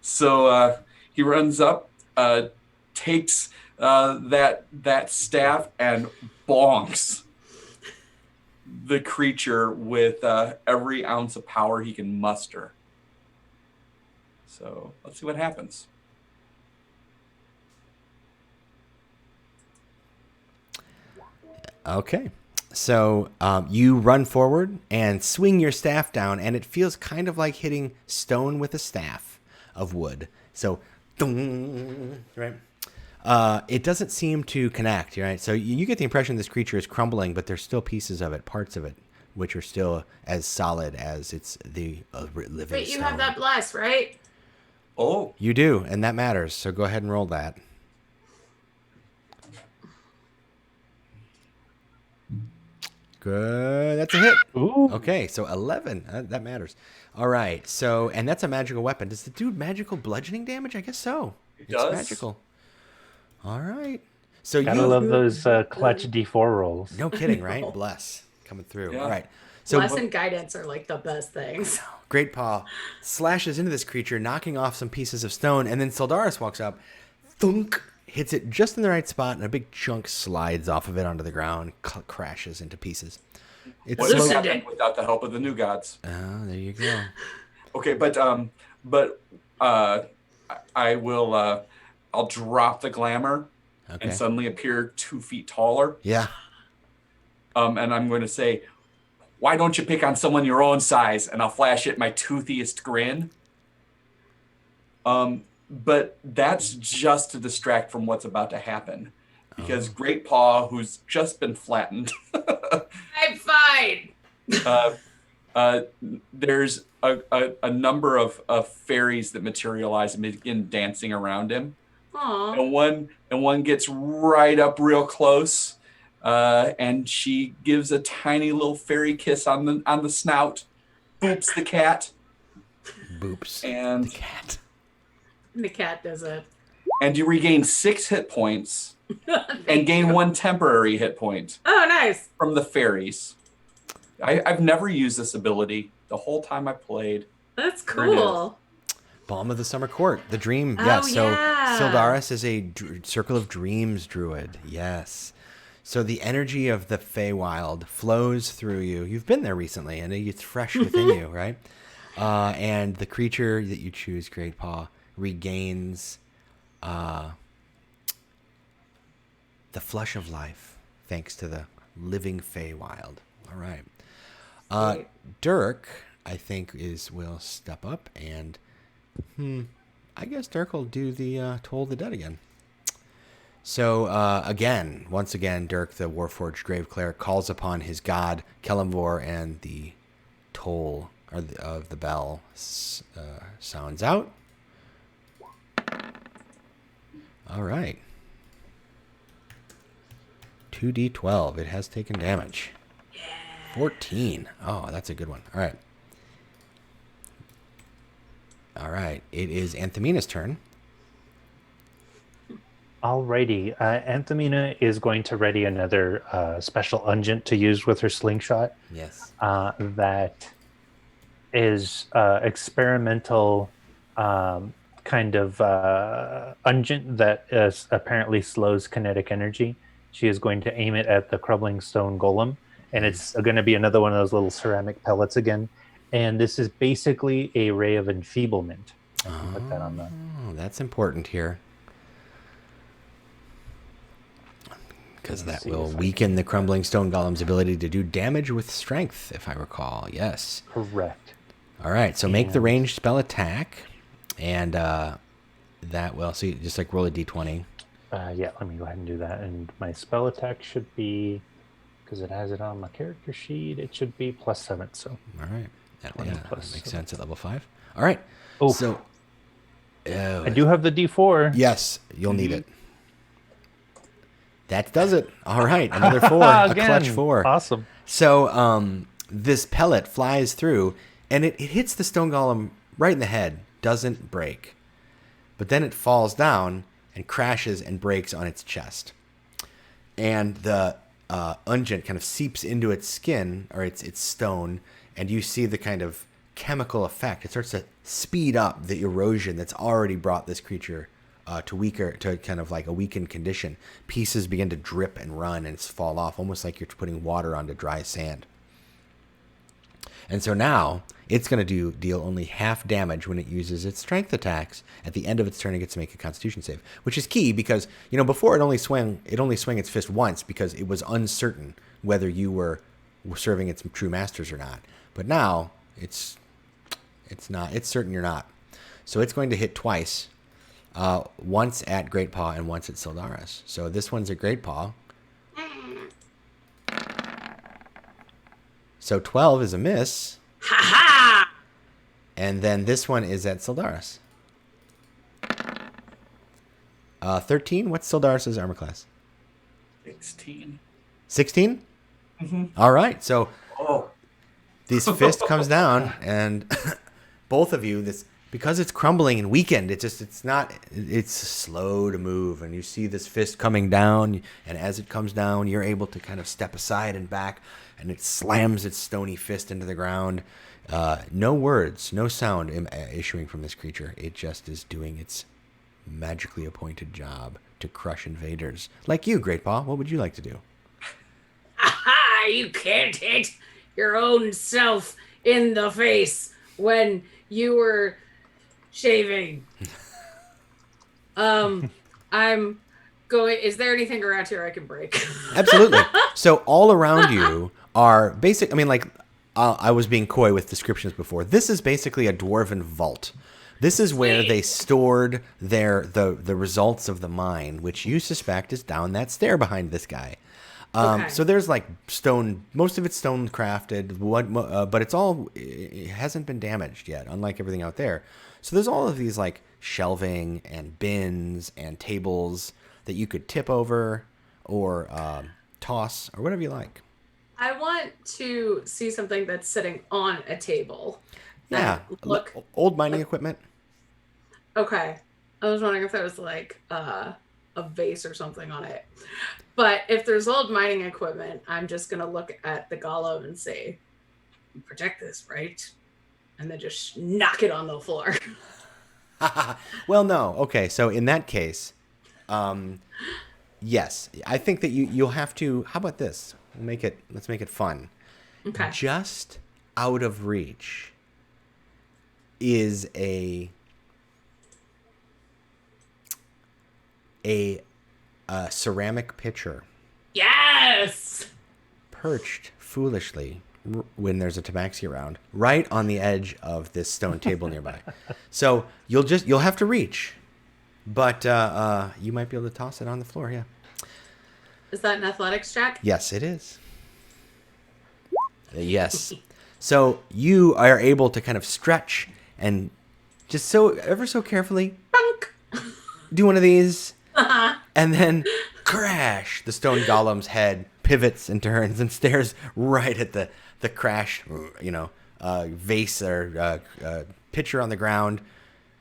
So he runs up, takes that staff and bonks the creature with every ounce of power he can muster. So let's see what happens. Okay. So you run forward and swing your staff down, and it feels kind of like hitting stone with a staff of wood. So, right? It doesn't seem to connect, right? So you get the impression this creature is crumbling, but there's still pieces of it, parts of it, which are still as solid as it's the living Wait, you stone. have that bless, right? Oh, You do, and that matters. So go ahead and roll that. Good. That's a hit. Ooh. Okay, so 11. That matters. All right. So, and that's a magical weapon. Does it do magical bludgeoning damage? I guess so. It does. It's magical. All right. So Gotta love those clutch D4 rolls. No kidding, right? Bless coming through. Yeah. All right. So Bless and guidance are like the best things. Great Paw slashes into this creature, knocking off some pieces of stone, and then Sildaris walks up, thunk, hits it just in the right spot, and a big chunk slides off of it onto the ground, crashes into pieces. It's what has slow. happened without the help of the new gods? Oh, there you go. Okay, but I will. I'll drop the glamour Okay. and suddenly appear 2 feet taller. Yeah. And I'm going to say, "Why don't you pick on someone your own size?" And I'll flash it my toothiest grin. But that's just to distract from what's about to happen, because Great Paw, who's just been flattened, I'm fine. there's a number of fairies that materialize and begin dancing around him. Aw. And one gets right up real close, and she gives a tiny little fairy kiss on the snout, boops the cat, Boops. and The cat. The cat does it. and you regain 6 hit points and gain 1 temporary hit point Oh, nice. from the fairies. I've never used this ability the whole time I played. That's There it is. cool. Balm of the Summer Court. The dream. Oh, Yes. So yeah. Sildaris is a Circle of Dreams druid. Yes. So the energy of the Feywild flows through you. You've been there recently, and it's fresh within you, right? And the creature that you choose, Great Paw, regains the flush of life thanks to the living Feywild. All right. Dirk, I think, will step up, and I guess Dirk will do the Toll the Dead again. So once again, Dirk, the Warforged Grave Cleric, calls upon his god Kelemvor, and the toll of the bell sounds out. All right. 2d12. It has taken damage. 14. Oh, that's a good one. All right. All right. It is Anthemina's turn. Alrighty. Anthamina is going to ready another special unguent to use with her slingshot. Yes. That is experimental kind of unguent that apparently slows kinetic energy. She is going to aim it at the crumbling stone golem, and it's going to be another one of those little ceramic pellets again. And this is basically a ray of enfeeblement. I can put that on the... Oh, that's important here. Because that will weaken the crumbling stone golem's ability to do damage with strength, if I recall. Yes. Correct. All right, so make the ranged spell attack, and that will, so you just like roll a d20. Yeah, let me go ahead and do that. And my spell attack should be, because it has it on my character sheet, it should be +7. So. All right. That plus makes sense at level 5. All right. Oh. So. I do have the D4. Yes, you'll need it. That does it. All right, another 4, a clutch 4. Awesome. So this pellet flies through, and it hits the stone golem right in the head, doesn't break. But then it falls down and crashes and breaks on its chest. And the unguent kind of seeps into its skin, or its stone, and you see the kind of chemical effect. It starts to speed up the erosion that's already brought this creature to kind of like a weakened condition. Pieces begin to drip and run and fall off, almost like you're putting water onto dry sand. And so now it's going to deal only half damage when it uses its strength attacks. At the end of its turn, it gets to make a Constitution save, which is key because before it only swung its fist once because it was uncertain whether you were serving its true masters or not. But now it's not. It's certain you're not. So it's going to hit twice. Once at Great Paw and once at Sildaris. So this one's at Great Paw. So 12 is a miss. Ha ha! And then this one is at Sildaris. 13. What's Sildaris' armor class? 16. 16? Mm-hmm. All right. So Oh. this fist comes down, and both of you, because it's crumbling and weakened, it's slow to move, and you see this fist coming down, and as it comes down, you're able to kind of step aside and back, and it slams its stony fist into the ground. No words, no sound issuing from this creature. It just is doing its magically appointed job to crush invaders. Like you, Great Paw, what would you like to do? Aha! You can't hit your own self in the face when you were shaving. I'm going. Is there anything around here I can break? Absolutely. So all around you are basic. I mean, like I was being coy with descriptions before. This is basically a dwarven vault. This is where they stored the results of the mine, which you suspect is down that stair behind this guy. Okay. So there's like stone. Most of it's stone crafted. But it hasn't been damaged yet, unlike everything out there. So there's all of these like shelving and bins and tables that you could tip over or toss or whatever you like. I want to see something that's sitting on a table. Yeah. Look. Old mining equipment. Okay. I was wondering if there was like a vase or something on it. But if there's old mining equipment, I'm just going to look at the golem and say, protect this, right? And then just knock it on the floor. Well, no. Okay. So in that case, yes, I think that you'll have to, how about this? Let's make it fun. Okay. Just out of reach is a ceramic pitcher. Yes! Perched foolishly when there's a tabaxi around, right on the edge of this stone table nearby. So you'll have to reach, but you might be able to toss it on the floor. Yeah. Is that an athletics check? Yes, it is. Yes. So you are able to kind of stretch and just ever so carefully do one of these, and then crash. The stone golem's head pivots and turns and stares right at the crash, vase or pitcher on the ground.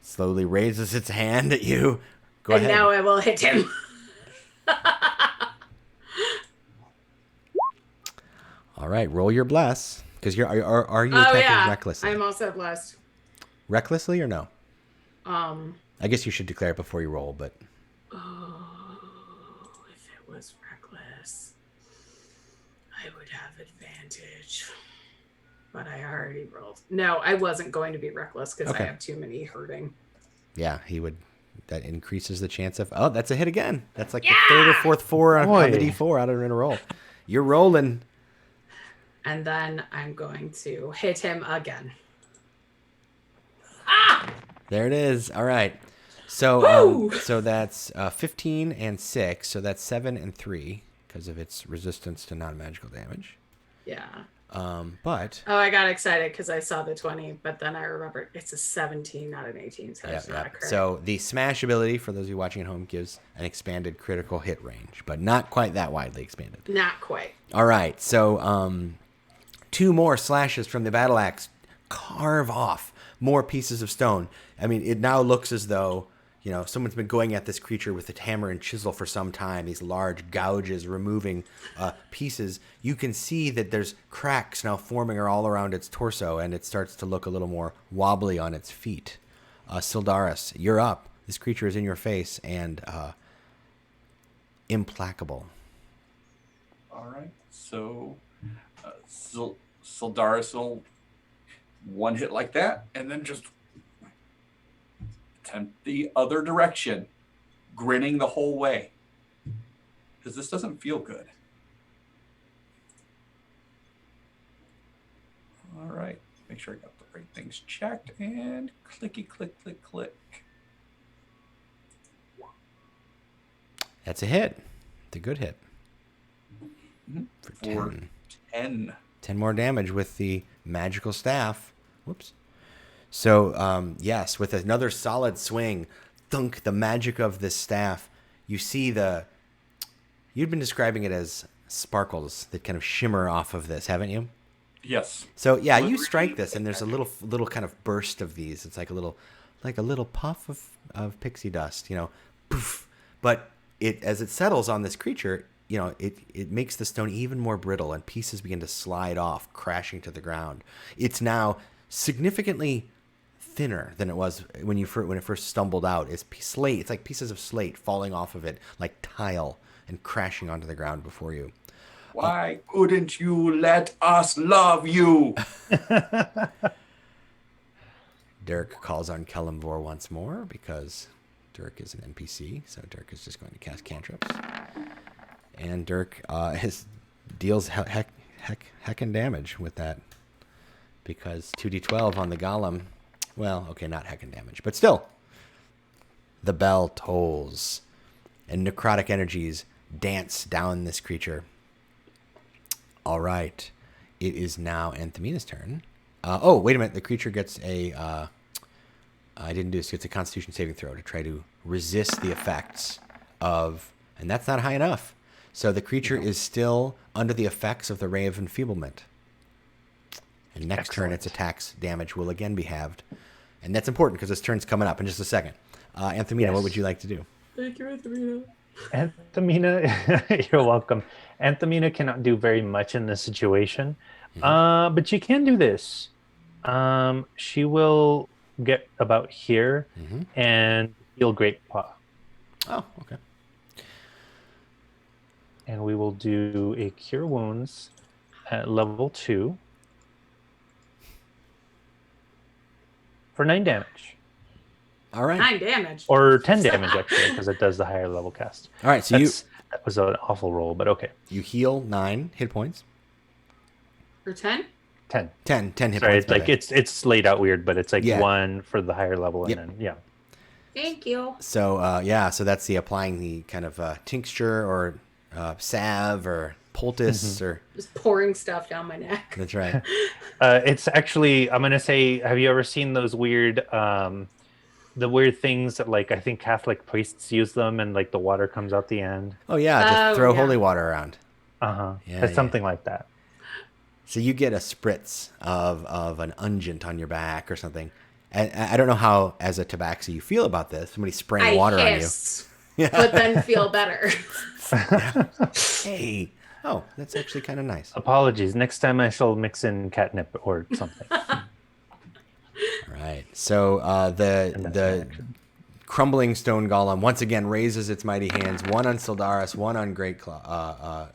Slowly raises its hand at you. Go ahead. And now I will hit him. All right, roll your bless. Because are you Oh attacking yeah, recklessly? I'm also blessed. Recklessly or no? Um. I guess you should declare it before you roll, but... Oh, if it was reckless, I would have advantage. But I already rolled. No, I wasn't going to be reckless because Okay. I have too many hurting. Yeah, he would... That increases the chance of... Oh, that's a hit again. That's like the third or fourth 4 on the D4 out of in a roll. You're rolling. And then I'm going to hit him again. Ah! There it is. All right. So so that's 15 and 6. So that's 7 and 3 because of its resistance to non-magical damage. Yeah. But... Oh, I got excited because I saw the 20, but then I remembered it's a 17, not an 18. So it's not a crit. So the smash ability, for those of you watching at home, gives an expanded critical hit range, but not quite that widely expanded. Not quite. All right. So 2 more slashes from the battle axe carve off more pieces of stone. I mean, it now looks as though, you know, someone's been going at this creature with a hammer and chisel for some time. These large gouges removing pieces. You can see that there's cracks now forming all around its torso, and it starts to look a little more wobbly on its feet. Sildaris, you're up. This creature is in your face and implacable. All right. So Sildaris will one hit like that, and then just attempt the other direction, grinning the whole way. Because this doesn't feel good. All right. Make sure I got the right things checked, and clicky, click, click, click. That's a hit. It's a good hit. For 10. 10 more damage with the magical staff. Whoops. So, yes, with another solid swing, thunk, the magic of this staff, you see you've been describing it as sparkles that kind of shimmer off of this, haven't you? Yes. So, yeah, you strike this, and there's a little kind of burst of these. It's like a little puff of pixie dust, you know, poof. But as it settles on this creature, you know, it makes the stone even more brittle, and pieces begin to slide off, crashing to the ground. It's now significantly thinner than it was when it first stumbled out. It's slate. It's like pieces of slate falling off of it, like tile, and crashing onto the ground before you. Why couldn't you let us love you? Dirk calls on Kelimvor once more because Dirk is an NPC, so Dirk is just going to cast cantrips. And Dirk deals heckin' damage with that because 2d12 on the golem. Well, okay, not heckin' damage, but still. The bell tolls, and necrotic energies dance down this creature. All right, it is now Anthemina's turn. Oh, wait a minute. The creature gets I didn't do this. It's a Constitution saving throw to try to resist the effects of, and that's not high enough. So the creature is still under the effects of the Ray of Enfeeblement. And next turn, its attacks damage will again be halved. And that's important because this turn's coming up in just a second. Anthemina, what would you like to do? Thank you, Anthemina. Anthemina, you're welcome. Anthemina cannot do very much in this situation, but she can do this. She will get about here and heal Great Paw. Oh, okay. And we will do a Cure Wounds at level 2 for 9 damage. All right. 9 damage. Or 10 damage, actually, because it does the higher level cast. All right, so that was an awful roll, but okay. You heal 9 hit points. For 10? 10. 10 hit Sorry, points. it's laid out weird, but it's like Yeah. 1 for the higher level, and then, yeah. Thank you. So, so that's the applying the kind of tincture or salve or poultice or... Just pouring stuff down my neck. That's right. It's actually, I'm going to say, have you ever seen those weird... the weird things that, like, I think Catholic priests use them, and like the water comes out the end. Oh yeah, just throw holy water around. Yeah, it's something like that. So you get a spritz of an unguent on your back or something. And I don't know how, as a tabaxi, you feel about this. Somebody spraying water on you. But then feel better. Hey. Oh, that's actually kind of nice. Apologies. Next time I shall mix in catnip or something. All right. So the crumbling stone golem once again raises its mighty hands, one on Sildaris, one on Great Paw.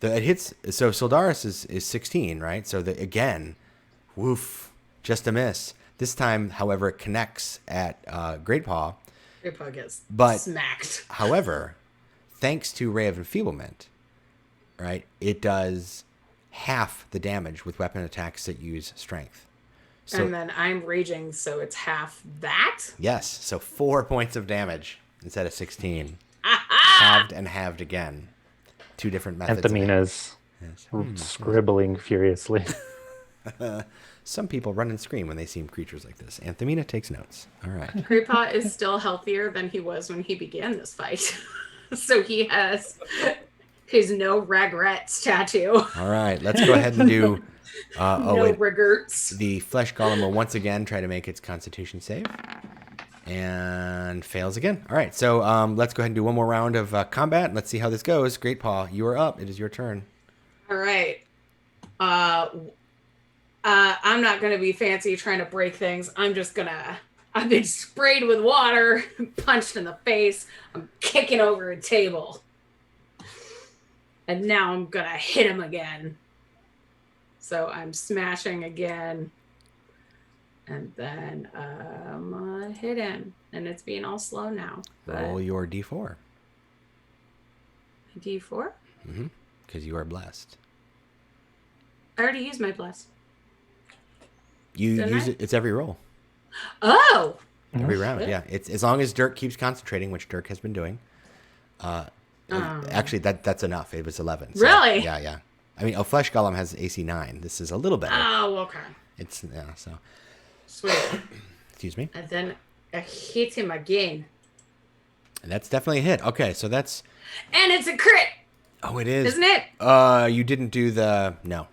It hits. So Sildaris is 16, right? So again, woof, just a miss. This time, however, it connects at Great Paw. Great Paw gets But smacked. however, thanks to Ray of Enfeeblement, right, it does half the damage with weapon attacks that use strength. So, And then I'm raging, so it's half that? yes, so 4 points of damage instead of 16. Halved and halved again. 2 different methods. Anthemina's scribbling furiously. Some people run and scream when they see creatures like this. Anthemina takes notes. All right. Great Paw is still healthier than he was when he began this fight. So he has his no regrets tattoo. All right, let's go ahead and do... regrets. The flesh golem will once again try to make its constitution save. And fails again. All right, so let's go ahead and do one more round of combat. And let's see how this goes. Great Paw, you are up. It is your turn. All right. I'm not going to be fancy trying to break things. I've been sprayed with water, punched in the face. I'm kicking over a table. And now I'm going to hit him again. So I'm smashing again. And then I'm going to hit him. And it's being all slow now. Roll your d4. D4? Mm-hmm. Because you are blessed. I already used my bless. You use it. It's every roll. Oh! Every round, yeah. It's as long as Dirk keeps concentrating, which Dirk has been doing. Actually, that's enough. It was 11. So, really? Yeah. I mean, a flesh golem has AC 9. This is a little better. Oh, okay. It's so. Sweet. Excuse me. And then I hit him again. And that's definitely a hit. Okay, so that's. And it's a crit. Oh, it is. Isn't it? You didn't do no.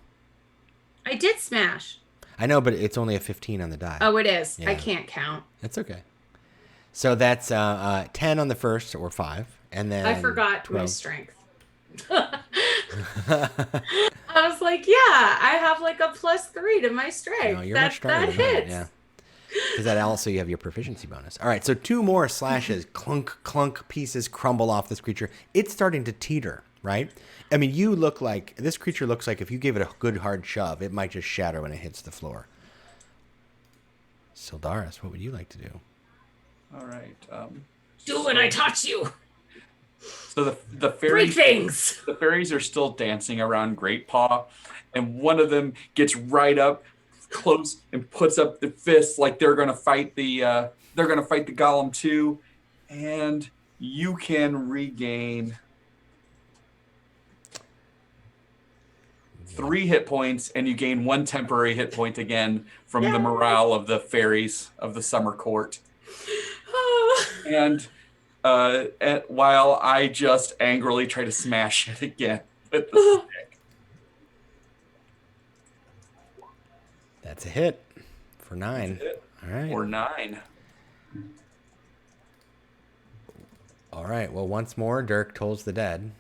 I did smash. I know, but it's only a 15 on the die. Oh, it is. Yeah. I can't count. That's okay. So that's 10 on the first, or 5, and then I forgot 12. my strength. I was like, yeah, I have like a +3 to my strength. No, you're much stronger that than hits. that, yeah. Because that also you have your proficiency bonus. All right, so 2 more slashes, clunk, clunk, pieces crumble off this creature. It's starting to teeter, right? I mean, this creature looks like if you gave it a good hard shove, it might just shatter when it hits the floor. Sildaris, what would you like to do? All right. Do what I taught you. So the Break fairies, things. the fairies are still dancing around Great Paw, and one of them gets right up close and puts up the fists like they're going to fight the golem too, and you can regain 3 hit points, and you gain 1 temporary hit point again from the morale of the fairies of the summer court. And while I just angrily try to smash it again with the stick. That's a hit for 9. All right. Or 9. All right. Well, once more, Dirk tolls the dead.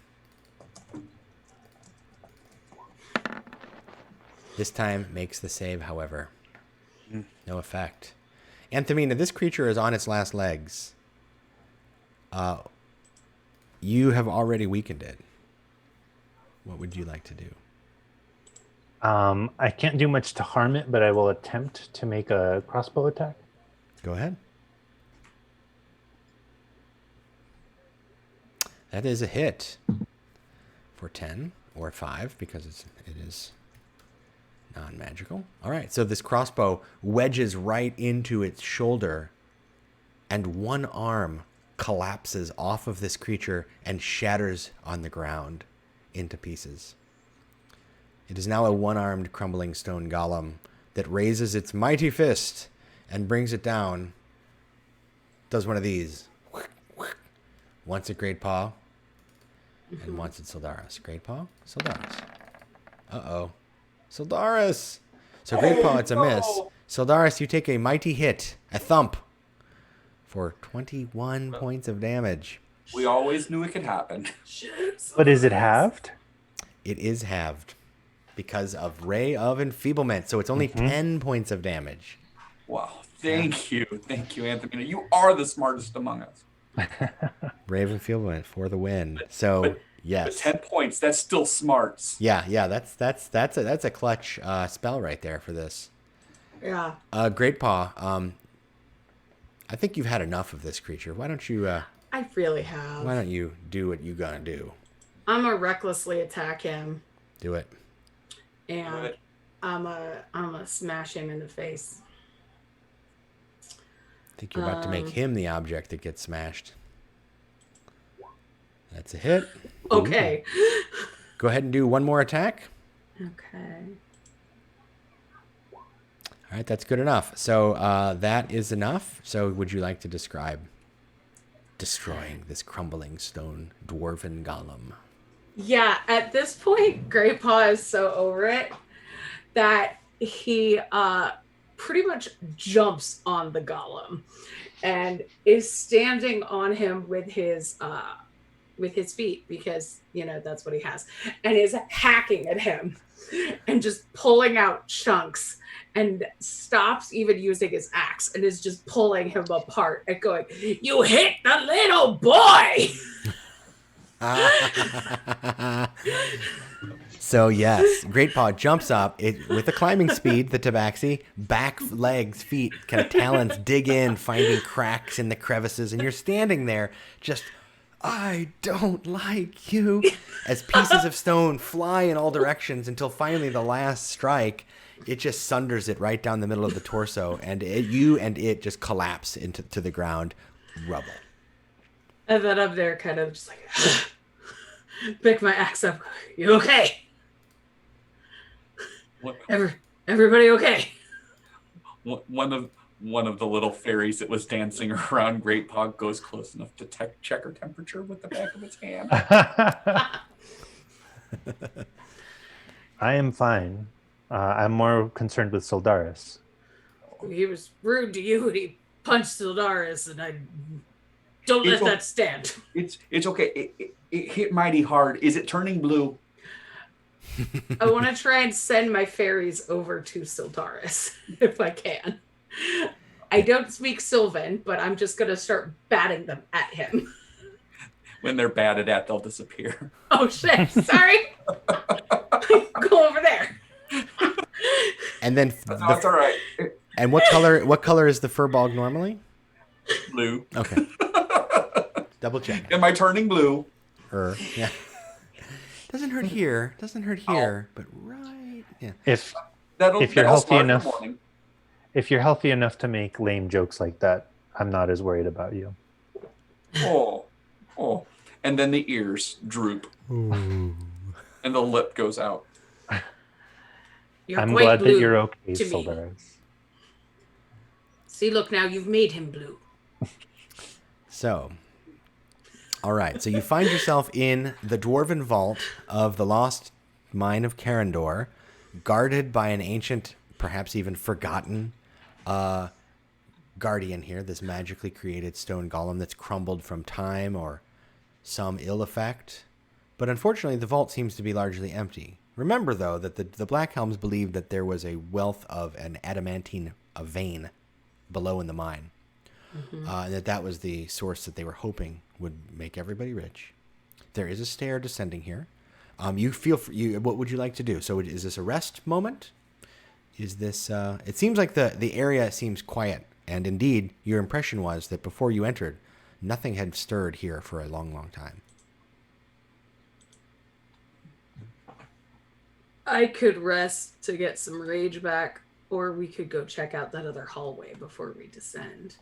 This time makes the save, however. No effect. Anthemina, this creature is on its last legs. You have already weakened it. What would you like to do? I can't do much to harm it, but I will attempt to make a crossbow attack. Go ahead. That is a hit for 10 or 5 because it is non-magical. All right, so this crossbow wedges right into its shoulder, and one arm collapses off of this creature and shatters on the ground into pieces. It is now a one-armed crumbling stone golem that raises its mighty fist and brings it down. Does one of these. Once at Great Paw, and once at Sildaris. Great Paw, Sildaris. Uh-oh. Sildaris! So Great Paw, it's a miss. Sildaris, you take a mighty hit, a thump, for 21 points of damage. We always knew it could happen. But is it halved? It is halved because of Ray of Enfeeblement, so it's only 10 points of damage. Wow. Thank you, Anthony. You are the smartest among us. Ray of Enfeeblement for the win. So yes, but 10 points. That's still smarts. yeah. That's a clutch spell right there for this. Yeah. Great Paw. I think you've had enough of this creature. Why don't you? I really have. Why don't you do what you gonna do? I'm gonna recklessly attack him, Do it. and I'm gonna smash him in the face. I think you're about to make him the object that gets smashed. That's a hit. Okay. Ooh. Go ahead and do one more attack. Okay. All right, that's good enough. So that is enough. So would you like to describe destroying this crumbling stone dwarven golem? Yeah, at this point, Great Paw is so over it that he pretty much jumps on the golem and is standing on him with his feet, because that's what he has, and is hacking at him and just pulling out chunks, and stops even using his axe and is just pulling him apart and going, "You hit the little boy!" So yes, Great Paw jumps up with a climbing speed, the tabaxi, back legs, feet, kind of talons dig in, finding cracks in the crevices, and you're standing there just, I don't like you, as pieces of stone fly in all directions until finally the last strike, it just sunders it right down the middle of the torso, and you and it just collapse to the ground, rubble. And then I'm there kind of just like, pick my axe up. You okay? What? Everybody okay? One of the little fairies that was dancing around Great Paw goes close enough to check her temperature with the back of its hand. I am fine. I'm more concerned with Soldaris. He was rude to you and he punched Sildaris, and I don't let that stand. It's okay. It hit mighty hard. Is it turning blue? I want to try and send my fairies over to Sildaris if I can. I don't speak Sylvan, but I'm just going to start batting them at him. When they're batted at, they'll disappear. Oh, shit. Sorry. Go over there. And then That's all right. And what color is the furball normally? Blue. Okay. Double check. Am I turning blue? Yeah. Doesn't hurt here. But right. Yeah. If you're healthy enough to make lame jokes like that, I'm not as worried about you. Oh. And then the ears droop. Ooh. And the lip goes out. I'm glad that you're okay, Soldaris. See, look, now you've made him blue. So, all right. So you find yourself in the dwarven vault of the lost mine of Karendor, guarded by an ancient, perhaps even forgotten guardian here, this magically created stone golem that's crumbled from time or some ill effect. But unfortunately, the vault seems to be largely empty. Remember, though, that the Black Helms believed that there was a wealth of an adamantine vein below in the mine. Mm-hmm. And that was the source that they were hoping would make everybody rich. There is a stair descending here. What would you like to do? So is this a rest moment? Is this, it seems like the area seems quiet. And indeed, your impression was that before you entered, nothing had stirred here for a long, long time. I could rest to get some rage back, or we could go check out that other hallway before we descend.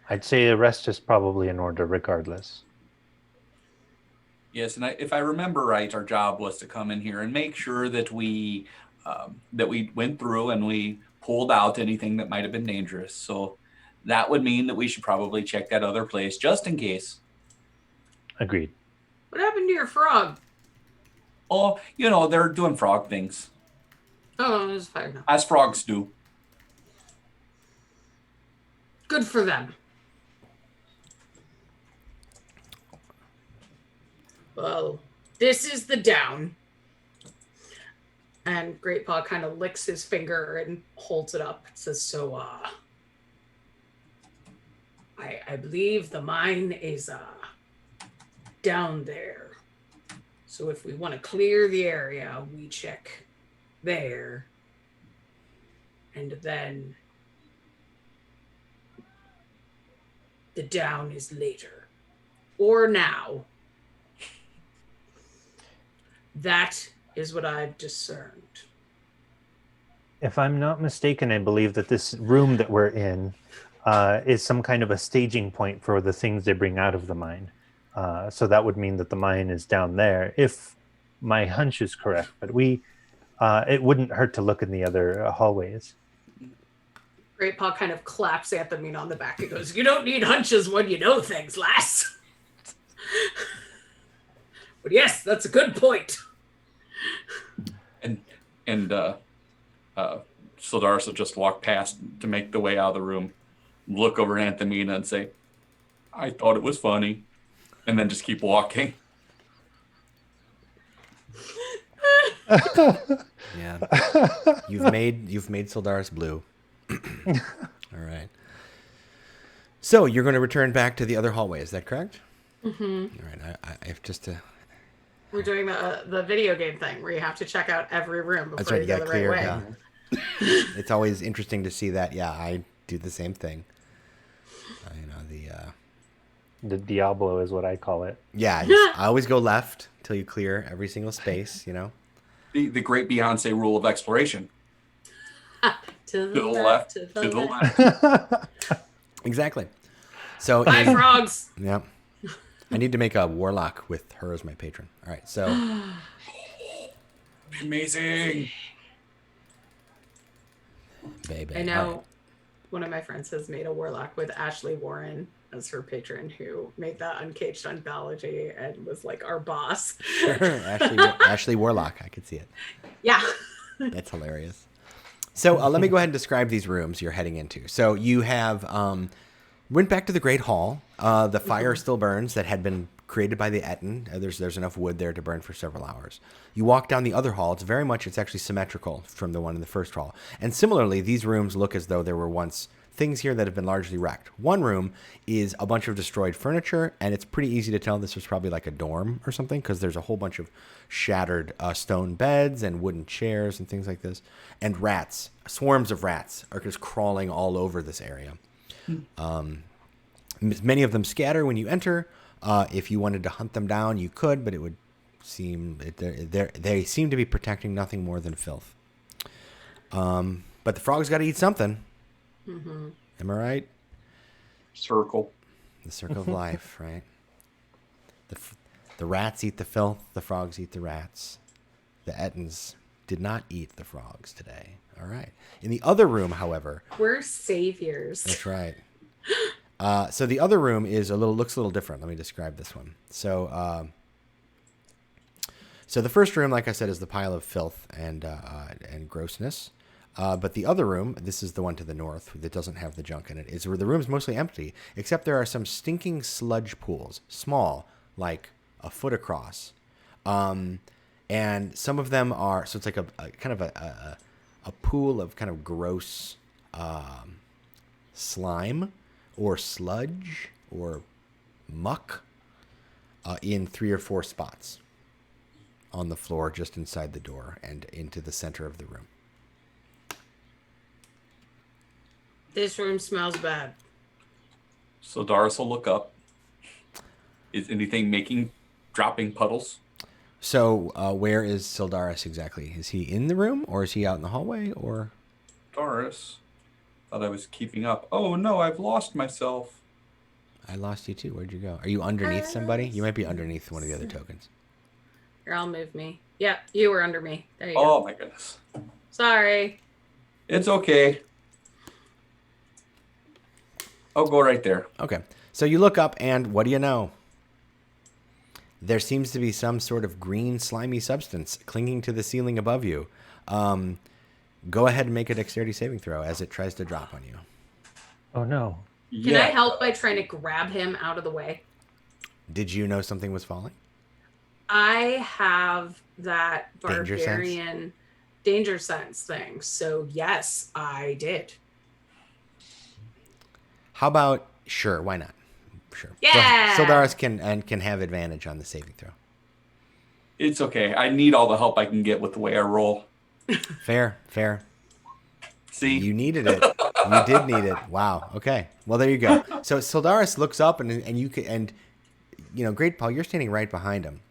I'd say a rest is probably in order regardless. Yes, and if I remember right, our job was to come in here and make sure that we went through and we pulled out anything that might have been dangerous. So that would mean that we should probably check that other place just in case. Agreed. What happened to your frog? Oh, they're doing frog things. Oh, it's fine now. As frogs do. Good for them. Well, this is the down. And Great Paw kind of licks his finger and holds it up. It says, so, I believe the mine is, down there. So if we want to clear the area, we check there. And then the down is later. Or now. That is what I've discerned. If I'm not mistaken, I believe that this room that we're in is some kind of a staging point for the things they bring out of the mine. So that would mean that the mine is down there, if my hunch is correct. But it wouldn't hurt to look in the other hallways. Great Paw kind of claps Anthony on the back and goes, you don't need hunches when you know things, lass. But yes, that's a good point. And Sildaris will just walk past to make the way out of the room, look over at Anthemina and say, I thought it was funny, and then just keep walking. Yeah. You've made Sildaris blue. All right. So you're going to return back to the other hallway, is that correct? Mm-hmm. All right. I have just to... We're doing the video game thing where you have to check out every room before That's right, you go the right way. Yeah. It's always interesting to see that. Yeah, I do the same thing. The Diablo is what I call it. Yeah, I always go left till you clear every single space, The great Beyonce rule of exploration. To the left, to the to the left. Exactly. So, Bye, frogs. Yeah. I need to make a warlock with her as my patron. All right, so. Amazing. Baby. I know Right. one of my friends has made a warlock with Ashley Warren as her patron, who made the Uncaged Anthology and was like our boss. Sure, Ashley Warlock. I could see it. Yeah. That's hilarious. So let me go ahead and describe these rooms you're heading into. So you have went back to the Great Hall. The fire still burns that had been created by the Etten. There's enough wood there to burn for several hours. You walk down the other hall. It's actually symmetrical from the one in the first hall. And similarly, these rooms look as though there were once things here that have been largely wrecked. One room is a bunch of destroyed furniture, and it's pretty easy to tell this was probably like a dorm or something, because there's a whole bunch of shattered stone beds and wooden chairs and things like this. And rats, swarms of rats, are just crawling all over this area. Many of them scatter when you enter. If you wanted to hunt them down, you could, but it would seem they seem to be protecting nothing more than filth. But the frogs got to eat something. Mm-hmm. Am I right? Circle. The circle of life, right? The rats eat the filth. The frogs eat the rats. The Ettins did not eat the frogs today. All right. In the other room, however, We're saviors. that's right. So the other room looks a little different. Let me describe this one. So the first room, like I said, is the pile of filth and grossness. But the other room, this is the one to the north that doesn't have the junk in it, is where the room's mostly empty, except there are some stinking sludge pools, small, like a foot across. And some of them are, so it's like a kind of a pool of kind of gross slime or sludge or muck in 3 or 4 spots on the floor just inside the door and into the center of the room. This room smells bad. So Doris will look up. Is anything dropping puddles? So where is Sildaris exactly? Is he in the room or is he out in the hallway or? Doris, thought I was keeping up. Oh no, I've lost myself. I lost you too. Where'd you go? Are you underneath somebody? You might be underneath one of the other tokens. Here, I'll move me. Yeah, you were under me. There you go. Oh my goodness. Sorry. It's okay. I'll go right there. Okay. So you look up and what do you know? There seems to be some sort of green slimy substance clinging to the ceiling above you. Go ahead and make a dexterity saving throw as it tries to drop on you. Oh no. Can I help by trying to grab him out of the way? Did you know something was falling? I have that Danger sense? barbarian danger sense thing. So yes, I did. How about, sure, why not? Sure. Yeah! Sildaris can have advantage on the saving throw. It's okay. I need all the help I can get with the way I roll. Fair. See? You needed it. You did need it. Wow. Okay. Well, there you go. So Sildaris looks up Great Paul, you're standing right behind him.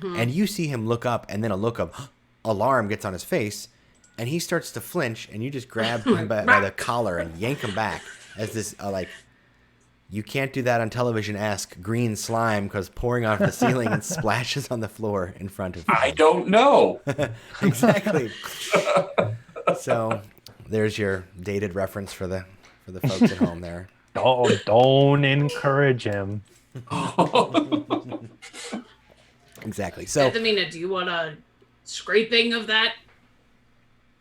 And you see him look up, and then a look of alarm gets on his face, and he starts to flinch, and you just grab him by the collar and yank him back as this, you can't do that on television-esque green slime because pouring off the ceiling and splashes on the floor in front of you. I don't know. Exactly. So there's your dated reference for the folks at home there. Don't encourage him. Exactly. So, Anthemina, do you want a scraping of that?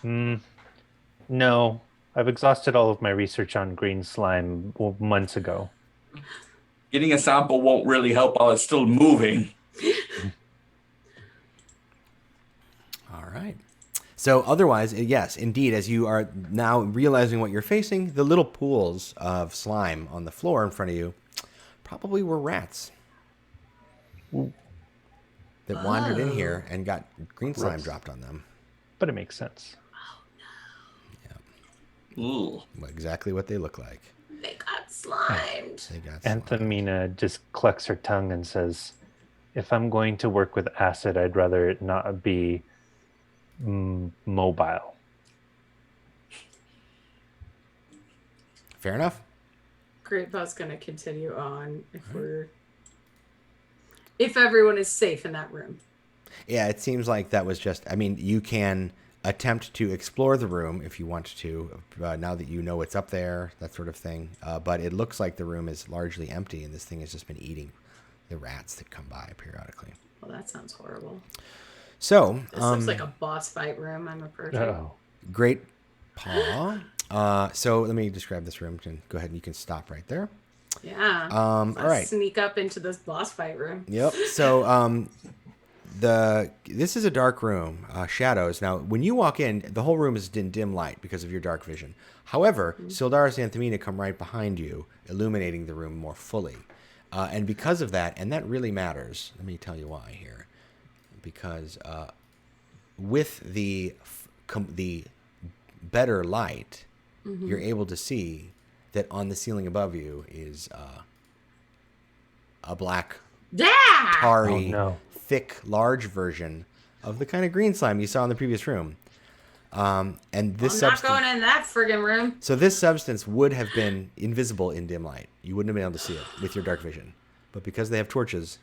No, I've exhausted all of my research on green slime months ago. Getting a sample won't really help while it's still moving. all right. So otherwise, yes, indeed, as you are now realizing what you're facing, the little pools of slime on the floor in front of you probably were rats that wandered in here and got green slime dropped on them. But it makes sense. Ooh. Exactly what they look like. They got slimed. Anthemina just clucks her tongue and says, if I'm going to work with acid, I'd rather it not be mobile. Fair enough. Great Paul's gonna continue on if everyone is safe in that room. Yeah, it seems like that was just, you can attempt to explore the room if you want to, now that you know it's up there, that sort of thing. But it looks like the room is largely empty, and this thing has just been eating the rats that come by periodically. Well, that sounds horrible. So This looks like a boss fight room. I'm approaching. Oh. Great Paw. So let me describe this room. Go ahead and you can stop right there. Yeah. All right. Sneak up into this boss fight room. Yep. So this is a dark room, shadows. Now, when you walk in, the whole room is in dim light because of your dark vision. However, Sildaris and Anthemina come right behind you, illuminating the room more fully. And because of that, and that really matters, let me tell you why here. Because with the better light, you're able to see that on the ceiling above you is a black, tarry, thick, large version of the kind of green slime you saw in the previous room. And this I'm not going in that friggin' room. So this substance would have been invisible in dim light. You wouldn't have been able to see it with your dark vision. But because they have torches,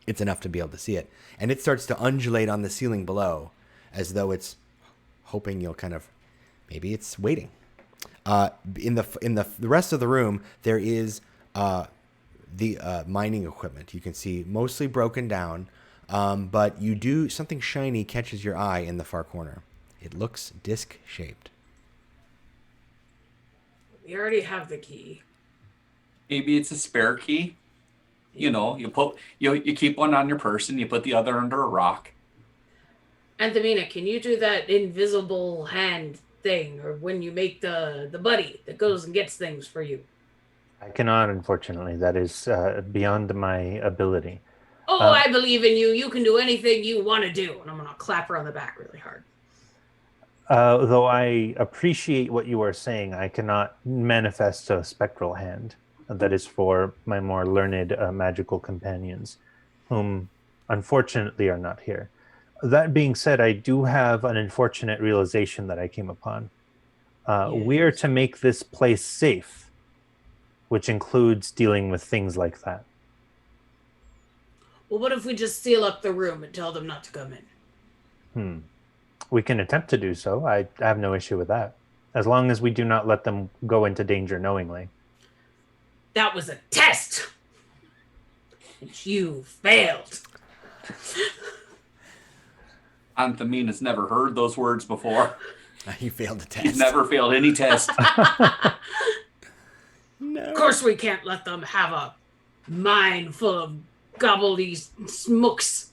it's enough to be able to see it. And it starts to undulate on the ceiling below as though it's hoping you'll maybe it's waiting. In the rest of the room, there is the mining equipment. You can see mostly broken down, but something shiny catches your eye in the far corner. It looks disc-shaped. We already have the key. Maybe it's a spare key. You keep one on your person, you put the other under a rock. Anthemina, can you do that invisible hand thing, or when you make the buddy that goes and gets things for you? I cannot, unfortunately. That is beyond my ability. Oh, I believe in you. You can do anything you want to do. And I'm going to clap her on the back really hard. Though I appreciate what you are saying, I cannot manifest a spectral hand. That is for my more learned magical companions, whom unfortunately are not here. That being said, I do have an unfortunate realization that I came upon. We are to make this place safe, which includes dealing with things like that. Well, what if we just seal up the room and tell them not to come in? We can attempt to do so. I have no issue with that, as long as we do not let them go into danger knowingly. That was a test, and you failed. Anthemina's never heard those words before. You failed the test. He's never failed any test. No. Of course we can't let them have a mine full of Gobble these smooks.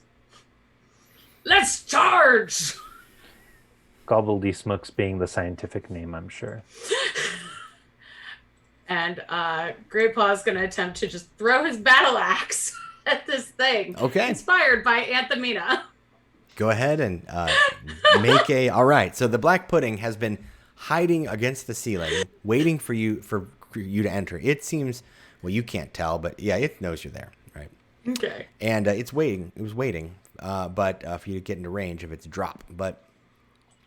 Let's charge! Gobbledy-smooks being the scientific name, I'm sure. And Great Paw is going to attempt to just throw his battle axe at this thing. Okay. Inspired by Anthamina. Go ahead and make a. All right. So the black pudding has been hiding against the ceiling, waiting for you to enter. It seems, well, you can't tell, but yeah, it knows you're there, right? Okay. And it's waiting. It was waiting, but for you to get into range of its drop. But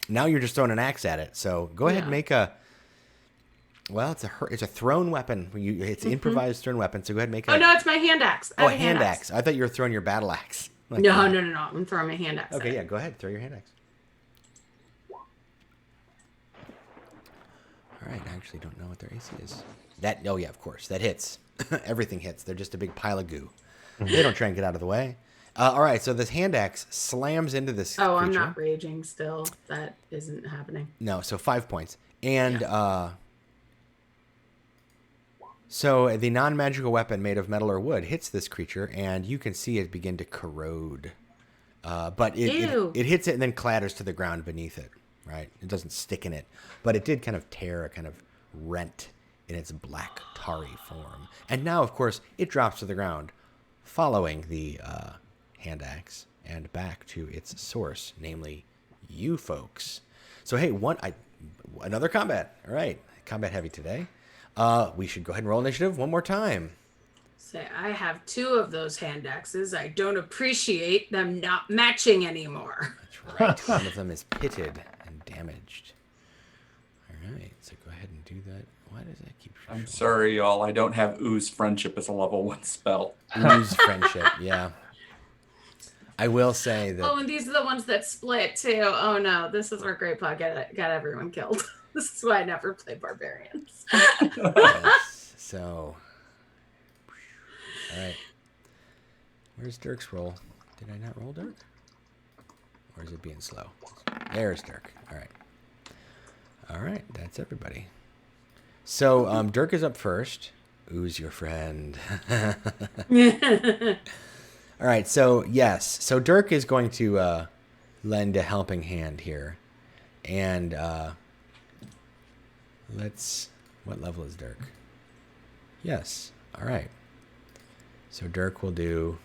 now you're just throwing an axe at it. So go ahead and make a. Well, it's a thrown weapon. It's improvised thrown weapon. So go ahead and make. Oh no, it's my hand axe. Oh, a hand axe. I thought you were throwing your battle axe. Like No. I'm throwing my hand axe. Okay, yeah, go ahead. Throw your hand axe. All right, I actually don't know what their AC is. Oh yeah, of course. That hits. Everything hits. They're just a big pile of goo. They don't try and get out of the way. All right, so this hand axe slams into this creature. I'm not raging still. That isn't happening. No, so 5 points. And so the non-magical weapon made of metal or wood hits this creature, and you can see it begin to corrode. But it hits it and then clatters to the ground beneath it, right? It doesn't stick in it. But it did kind of tear a kind of rent in its black, tarry form. And now, of course, it drops to the ground, following the hand axe and back to its source, namely you folks. So, hey, another combat. All right, combat heavy today. We should go ahead and roll initiative one more time. Say, I have 2 of those hand axes. I don't appreciate them not matching anymore. That's right. One of them is pitted and damaged. All right, so go ahead and do that. Why does that keep... I'm sorry, y'all. I don't have Ooze Friendship as a level 1 spell. Ooze Friendship, yeah. I will say that... Oh, and these are the ones that split, too. Oh, no. This is where Great Paw got everyone killed. This is why I never play barbarians. Yes, so... All right. Where's Dirk's roll? Did I not roll Dirk? Or is it being slow? There's Dirk. All right. All right, that's everybody. So Dirk is up first. Who's your friend? All right, so yes. So Dirk is going to lend a helping hand here. And what level is Dirk? Yes. All right. So Dirk will do...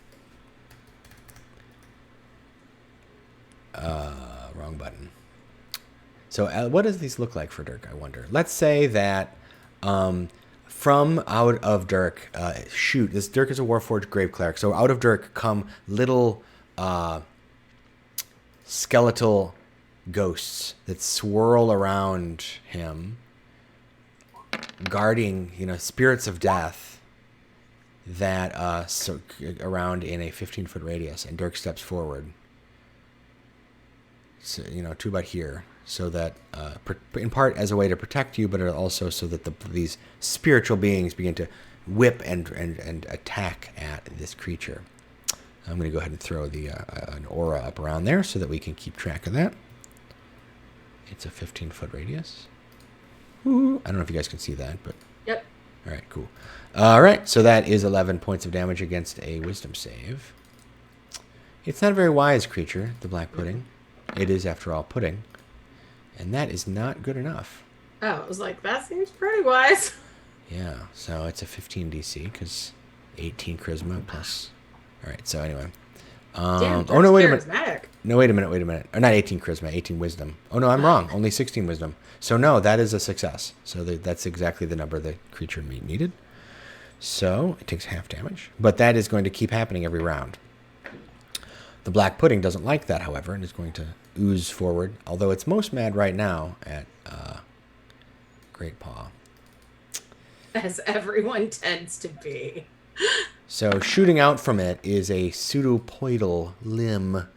wrong button. So what does these look like for Dirk, I wonder? Let's say that from out of Dirk, this Dirk is a Warforged Grave Cleric, so out of Dirk come little skeletal ghosts that swirl around him, guarding, spirits of death that around in a 15-foot radius, and Dirk steps forward. So, to about here, so that in part as a way to protect you, but also so that these spiritual beings begin to whip and attack at this creature. I'm going to go ahead and throw an aura up around there so that we can keep track of that. It's a 15-foot radius. Ooh, I don't know if you guys can see that, but... Yep. All right, cool. All right, so that is 11 points of damage against a wisdom save. It's not a very wise creature, the black pudding. It is, after all, pudding. And that is not good enough. Oh, I was like, that seems pretty wise. Yeah, so it's a 15 DC, because 18 charisma plus... All right, so anyway. Damn, oh, no, wait a minute. charismatic. No, wait a minute. Or not 18 charisma, 18 wisdom. Oh, no, I'm wrong. Only 16 wisdom. So, no, that is a success. So that's exactly the number the creature needed. So it takes half damage. But that is going to keep happening every round. The black pudding doesn't like that, however, and is going to ooze forward. Although it's most mad right now at Great Paw. As everyone tends to be. So shooting out from it is a pseudopoidal limb,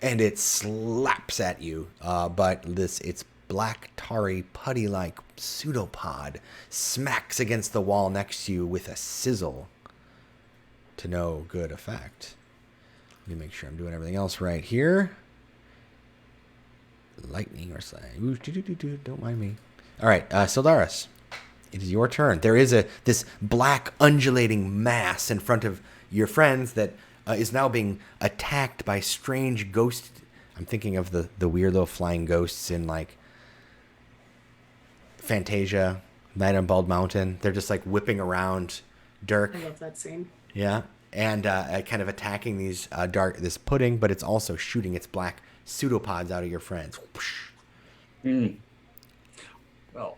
and it slaps at you. But its black, tarry, putty-like pseudopod smacks against the wall next to you with a sizzle to no good effect. Let me make sure I'm doing everything else right here. Lightning or slime. Don't mind me. All right, Sildaris. It is your turn. There is this black undulating mass in front of your friends that is now being attacked by strange ghosts. I'm thinking of the weird little flying ghosts in like Fantasia, Night on Bald Mountain. They're just like whipping around Dirk. I love that scene. Yeah, and kind of attacking this pudding, but it's also shooting its black pseudopods out of your friends. Well,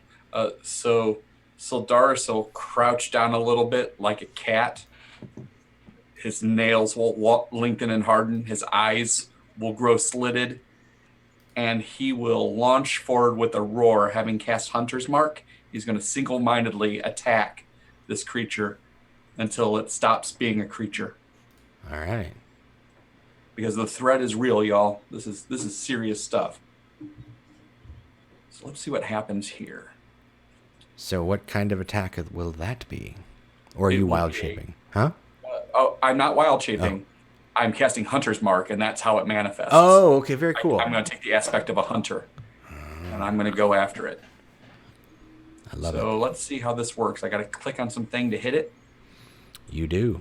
so Sildaris will crouch down a little bit like a cat. His nails will lengthen and harden. His eyes will grow slitted. And he will launch forward with a roar, having cast Hunter's Mark. He's going to single-mindedly attack this creature until it stops being a creature. All right. Because the threat is real, y'all. This is serious stuff. So let's see what happens here. So what kind of attack will that be? Or are you wild shaping? Huh? I'm not wild shaping. I'm casting Hunter's Mark, and that's how it manifests. Oh, okay, very cool. I'm going to take the aspect of a hunter, and I'm going to go after it. I love it. So let's see how this works. I got to click on something to hit it. You do.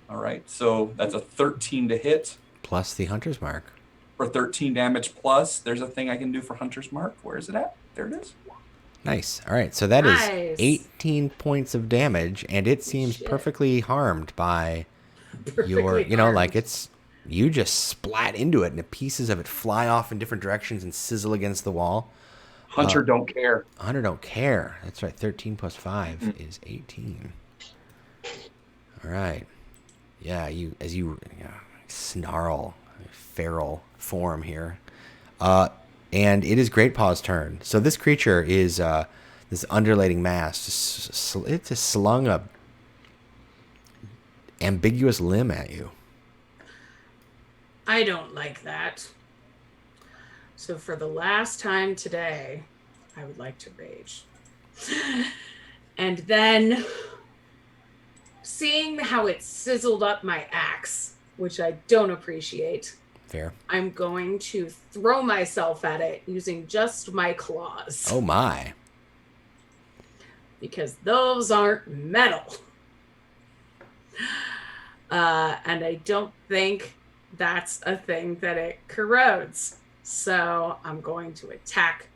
All right, so that's a 13 to hit. Plus the Hunter's Mark. For 13 damage plus, there's a thing I can do for Hunter's Mark. Where is it at? There it is. Nice. All right, so that is 18 points of damage, and it seems perfectly harmed by your, like you just splat into it, and the pieces of it fly off in different directions and sizzle against the wall. Hunter don't care. Hunter don't care. That's right. 13 plus 5 is 18. All right. Yeah, as you snarl, feral form here. And it is Great Paw's turn. So this creature is this undulating mass. It just slung a ambiguous limb at you. I don't like that. So for the last time today, I would like to rage. And then seeing how it sizzled up my axe, which I don't appreciate. Fair. I'm going to throw myself at it using just my claws. Oh my. Because those aren't metal. And I don't think that's a thing that it corrodes. So I'm going to attack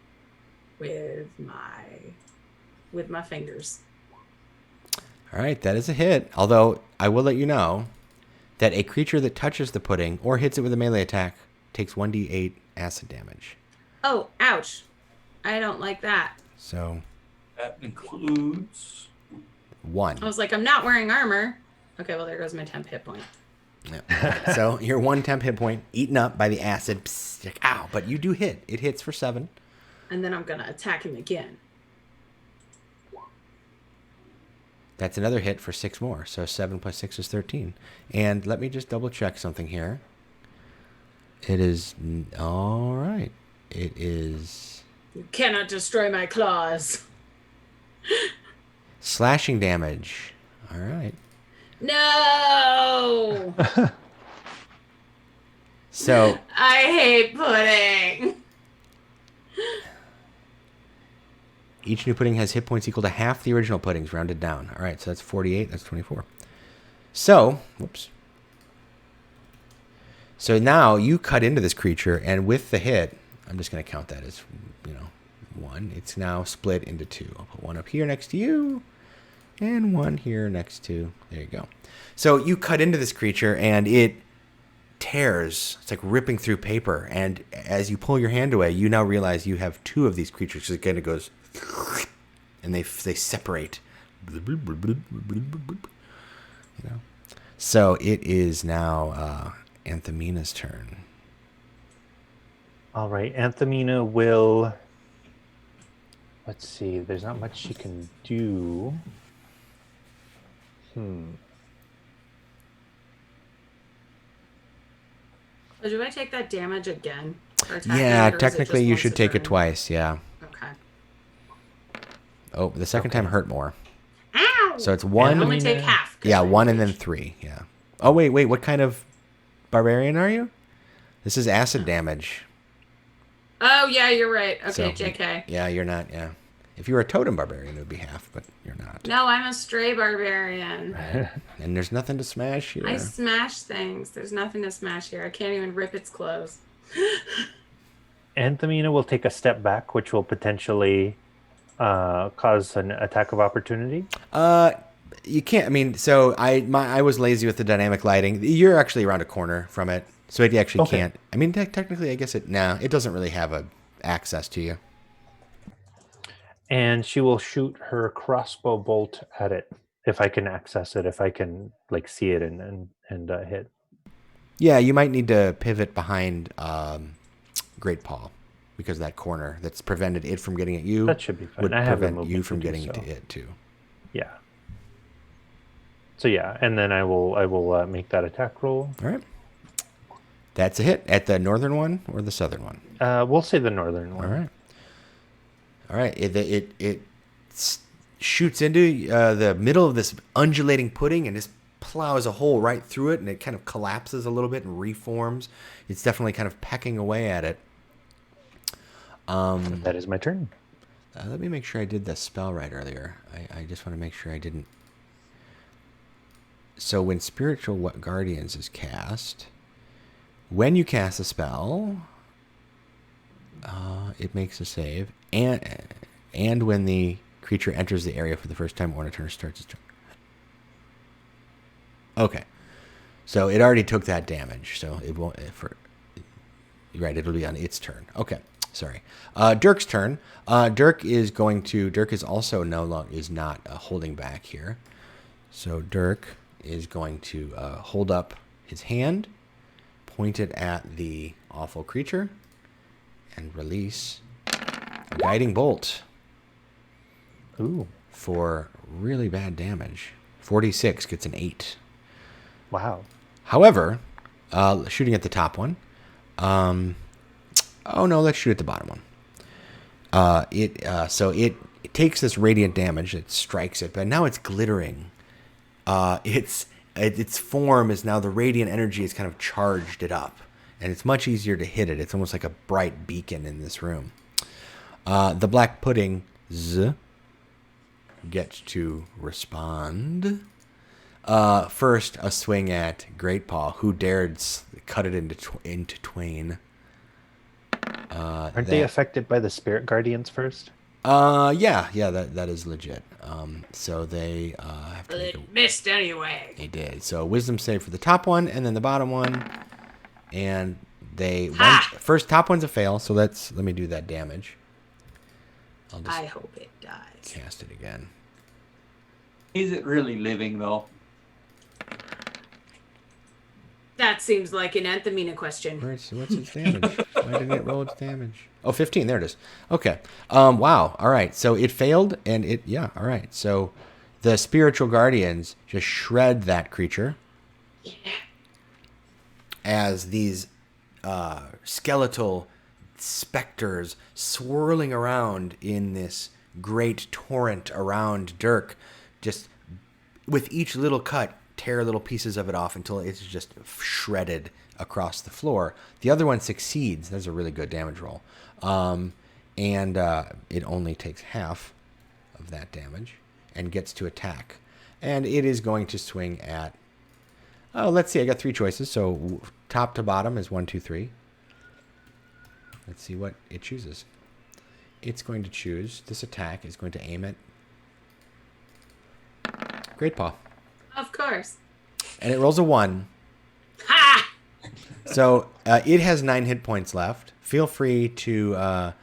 with my fingers. All right, that is a hit. Although I will let you know that a creature that touches the pudding or hits it with a melee attack takes 1d8 acid damage. Oh, ouch. I don't like that. So that includes 1. I was like, I'm not wearing armor. Okay, well, there goes my temp hit point. Yeah. So your 1 temp hit point eaten up by the acid. Psst, like, ow, but you do hit. It hits for 7. And then I'm going to attack him again. That's another hit for 6 more. So 7 plus 6 is 13. And let me just double check something here. It is all right. It is. You cannot destroy my claws. Slashing damage. All right. No. So I hate pudding. each new pudding has hit points equal to half the original puddings, rounded down. All right, so that's 48. That's 24. So, whoops. So now you cut into this creature, and with the hit, I'm just going to count that as, 1. It's now split into 2. I'll put 1 up here next to you, and 1 here next to, there you go. So you cut into this creature, and it tears. It's like ripping through paper, and as you pull your hand away, you now realize you have 2 of these creatures. So again, it goes, and they separate. So it is now Anthemina's turn. All right, Anthemina will. Let's see. There's not much she can do. So do I take that damage again? Yeah, technically you should take it twice. Yeah. Okay. Oh, the second time hurt more. Ow! So it's 1. I only take half. Yeah, 1 and then 3. Yeah. Oh wait. What kind of barbarian are you? This is acid damage. Oh yeah, you're right. Okay, So, JK. Yeah, you're not. Yeah. If you were a totem barbarian, it would be half, but you're not. No, I'm a stray barbarian. And there's nothing to smash here. I smash things. There's nothing to smash here. I can't even rip its clothes. Anthamina will take a step back, which will potentially cause an attack of opportunity. You can't. I mean, so I was lazy with the dynamic lighting. You're actually around a corner from it, so it actually can't. I mean, technically, I guess it doesn't really have a access to you. And she will shoot her crossbow bolt at it if I can access it, if I can like see it and hit. Yeah, you might need to pivot behind Great Paw because that corner that's prevented it from getting at you. That should be fine. Would I have prevent you from getting so. to it too. Yeah. So yeah, and then I will make that attack roll. All right. That's a hit at the northern one or the southern one. We'll say the northern one. All right. All right. It shoots into the middle of this undulating pudding and just plows a hole right through it, and it kind of collapses a little bit and reforms. It's definitely kind of pecking away at it. That is my turn. Let me make sure I did the spell right earlier. I just want to make sure I didn't. So when Spiritual Guardians is cast, when you cast a spell, it makes a save, and when the creature enters the area for the first time or on a turn starts its turn. Okay, so it already took that damage, so it won't. Right, it'll be on its turn. Okay, sorry. Dirk's turn. Dirk is also is not holding back here. So Dirk is going to hold up his hand, point it at the awful creature, and release a guiding bolt. Ooh. For really bad damage. 46 gets an 8. Wow. However, shooting at the top one. Let's shoot at the bottom one. It takes this radiant damage. It strikes it, but now it's glittering. Its form is now the radiant energy has kind of charged it up, and it's much easier to hit it. It's almost like a bright beacon in this room. The black pudding gets to respond. First, a swing at Great Paw, who dared cut it into twain. Aren't they affected by the spirit guardians first? Yeah, that is legit. So they have to. It missed anyway. They did. So wisdom save for the top one, and then the bottom one, and first top one's a fail. So let me do that damage. I hope it dies. Cast it again. Is it really living though? That seems like an Anthamina question. What's its damage? Why didn't it roll its damage? Oh, 15. There it is. Okay. Wow. All right. So it failed, and all right. So the spiritual guardians just shred that creature. Yeah. As these skeletal specters swirling around in this great torrent around Dirk, just with each little cut, tear little pieces of it off until it's just shredded across the floor. The other one succeeds. That's a really good damage roll. And it only takes half of that damage and gets to attack. And it is going to swing at... Oh, let's see. I got 3 choices. So top to bottom is 1, 2, 3. Let's see what it chooses. It's going to choose... This attack is going to aim at Great Paw. Of course. And it rolls a 1. Ha! So it has 9 hit points left. Feel free to...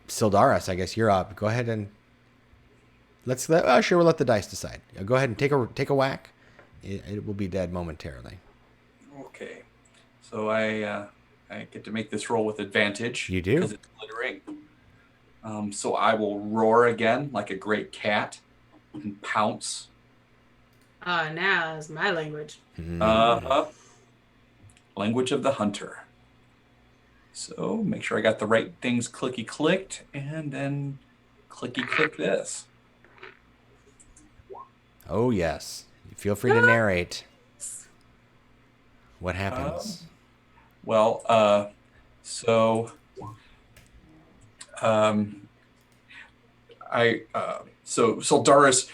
Sildaris, I guess you're up. Go ahead and... we'll let the dice decide. Go ahead and take a whack. It will be dead momentarily. Okay. So I get to make this roll with advantage. You do? Because it's glittering. So I will roar again like a great cat and pounce. Now is my language. Language of the hunter. So make sure I got the right things clicky clicked, and then clicky click this. Oh, yes. Feel free to narrate. What happens? So Soldaris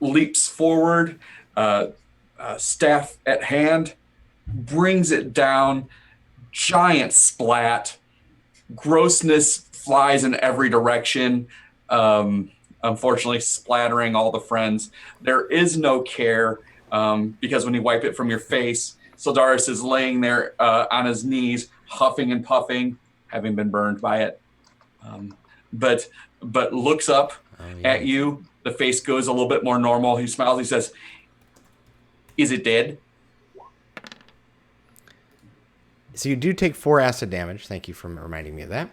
leaps forward, staff at hand, brings it down, giant splat, grossness flies in every direction, unfortunately splattering all the friends. There is no care, because when you wipe it from your face, Soldaris is laying there on his knees, huffing and puffing, having been burned by it. But looks up at you. The face goes a little bit more normal. He smiles. He says, "Is it dead?" So you do take 4 acid damage. Thank you for reminding me of that.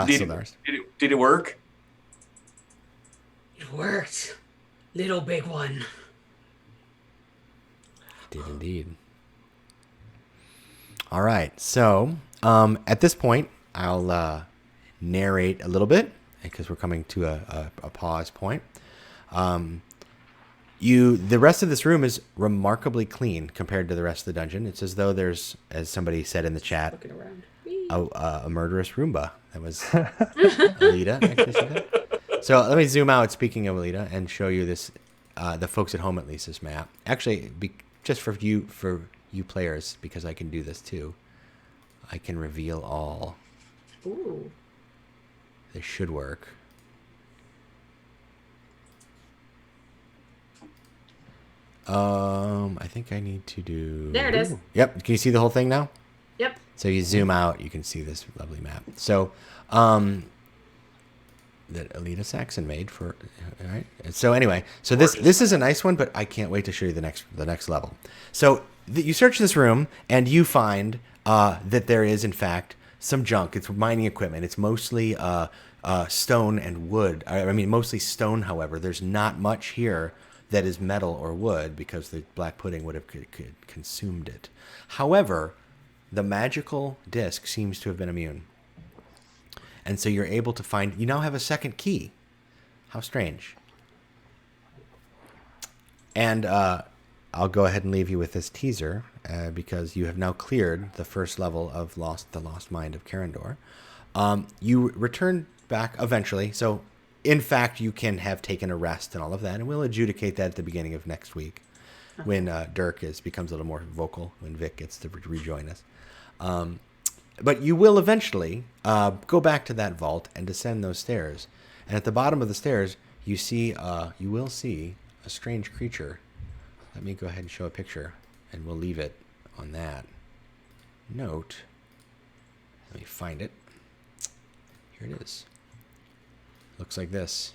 Did it work? It worked. Little big one. Did indeed. All right. So at this point, I'll narrate a little bit because we're coming to a pause point. The rest of this room is remarkably clean compared to the rest of the dungeon. It's as though there's, as somebody said in the chat, a murderous Roomba. That was Alita actually said that. So let me zoom out, speaking of Alita, and show you this, the folks at home at least, this map. Actually, just for you players, because I can do this too. I can reveal all. Ooh. This should work. I think I need to do... There it is. Yep. Can you see the whole thing now? Yep. So you zoom out, you can see this lovely map. So, that Alita Saxon made for... All right. So anyway, so this is a nice one, but I can't wait to show you the next level. So you search this room, and you find that there is, in fact, some junk. It's mining equipment. It's mostly stone and wood. I mean, mostly stone, however. There's not much here that is metal or wood because the black pudding would have consumed it. However, the magical disc seems to have been immune. And so you're able to find... You now have a second key. How strange. And I'll go ahead and leave you with this teaser because you have now cleared the first level of the Lost Mind of Karendor. You return back eventually. So, in fact, you can have taken a rest and all of that. And we'll adjudicate that at the beginning of next week when Dirk becomes a little more vocal, when Vic gets to rejoin us. But you will eventually go back to that vault and descend those stairs. And at the bottom of the stairs, you will see a strange creature. Let me go ahead and show a picture, and we'll leave it on that note. Let me find it. Here it is. Looks like this.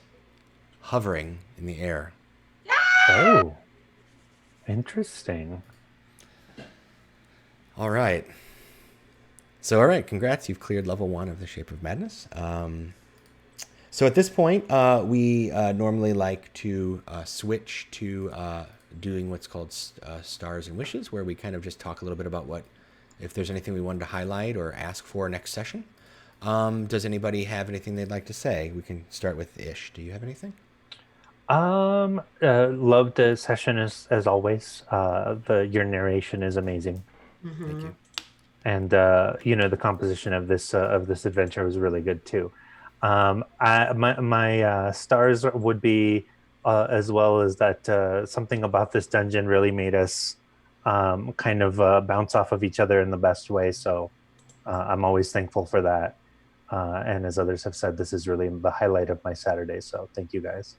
Hovering in the air. Oh, interesting. All right. So, all right, congrats. You've cleared level 1 of the Shape of Madness. So at this point, we normally like to switch to doing what's called Stars and Wishes, where we kind of just talk a little bit about if there's anything we wanted to highlight or ask for next session. Does anybody have anything they'd like to say? We can start with Ish. Do you have anything? Loved the session as always. Your narration is amazing. Mm-hmm. Thank you. And the composition of this adventure was really good too. My stars would be as well as that something about this dungeon really made us kind of bounce off of each other in the best way. So I'm always thankful for that. And as others have said, this is really the highlight of my Saturday. So thank you guys.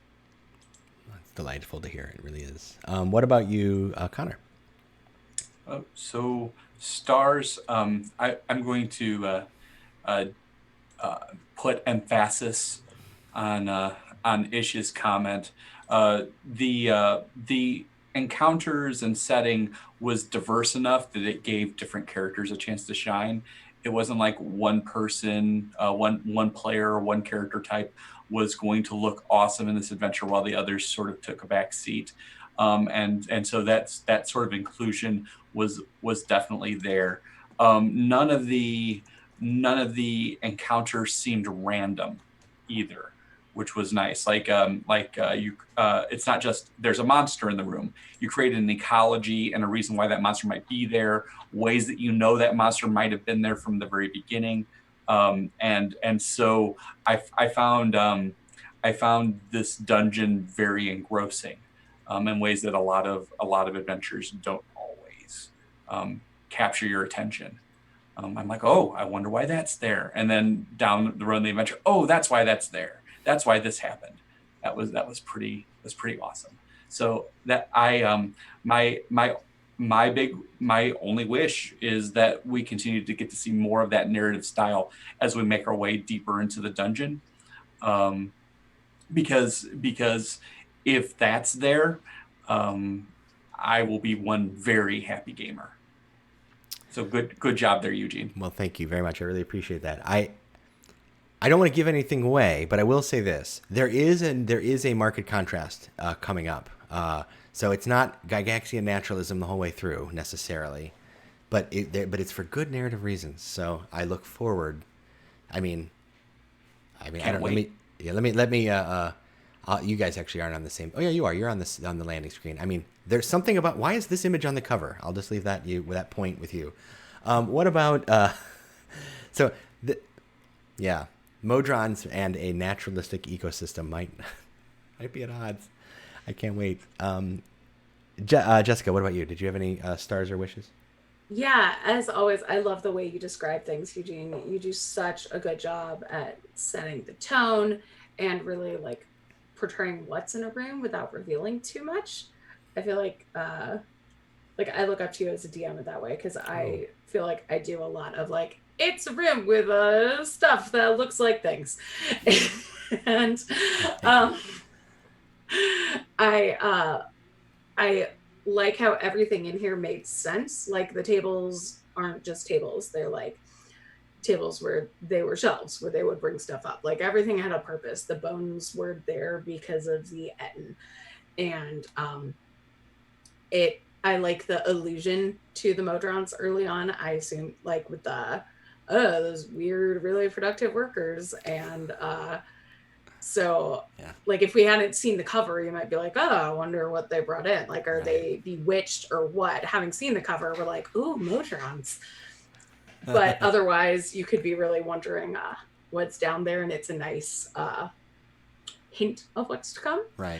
It's delightful to hear. It really is. What about you, Connor? So stars, I'm going to put emphasis on Ish's comment. The encounters and setting was diverse enough that it gave different characters a chance to shine. It wasn't like one person, one player, or one character type was going to look awesome in this adventure while the others sort of took a back seat. And so that sort of inclusion was definitely there. None of the encounters seemed random either, which was nice. It's not just there's a monster in the room. You created an ecology and a reason why that monster might be there, ways that that monster might have been there from the very beginning. And so I found this dungeon very engrossing, in ways that a lot of adventures don't always capture your attention. I'm like, oh, I wonder why that's there. And then down the road in the adventure, oh, that's why that's there. That's why this happened. That was pretty awesome. So that my only wish is that we continue to get to see more of that narrative style as we make our way deeper into the dungeon. Because if that's there, I will be one very happy gamer. So good job there, Eugene. Well, thank you very much. I really appreciate that. I don't want to give anything away, but I will say this: there is a market contrast coming up. So it's not Gygaxian naturalism the whole way through necessarily, but it's for good narrative reasons. So I look forward. I mean, Can't I don't. wait. Let me. You guys actually aren't on the same. Oh yeah, you are. You're on the landing screen. I mean, there's something about why is this image on the cover? I'll just leave that point with you. What about yeah, Modrons and a naturalistic ecosystem might be at odds. I can't wait. Jessica, what about you? Did you have any stars or wishes? Yeah, as always, I love the way you describe things, Eugene. You do such a good job at setting the tone and really like portraying what's in a room without revealing too much. I feel like I look up to you as a DM in that way because I feel like I do a lot of like it's a room with stuff that looks like things, and I like how everything in here made sense. Like the tables aren't just tables; they're like tables where they were shelves where they would bring stuff up. Like everything had a purpose. The bones were there because of the Etten, and I like the allusion to the Modrons early on. I assume like with the those weird, really productive workers, and so Yeah. like if we hadn't seen the cover, you might be like, oh, I wonder what they brought in. Like, are they bewitched or what? Having seen the cover, we're like, ooh, Modrons. But otherwise, you could be really wondering what's down there, and it's a nice hint of what's to come. Right.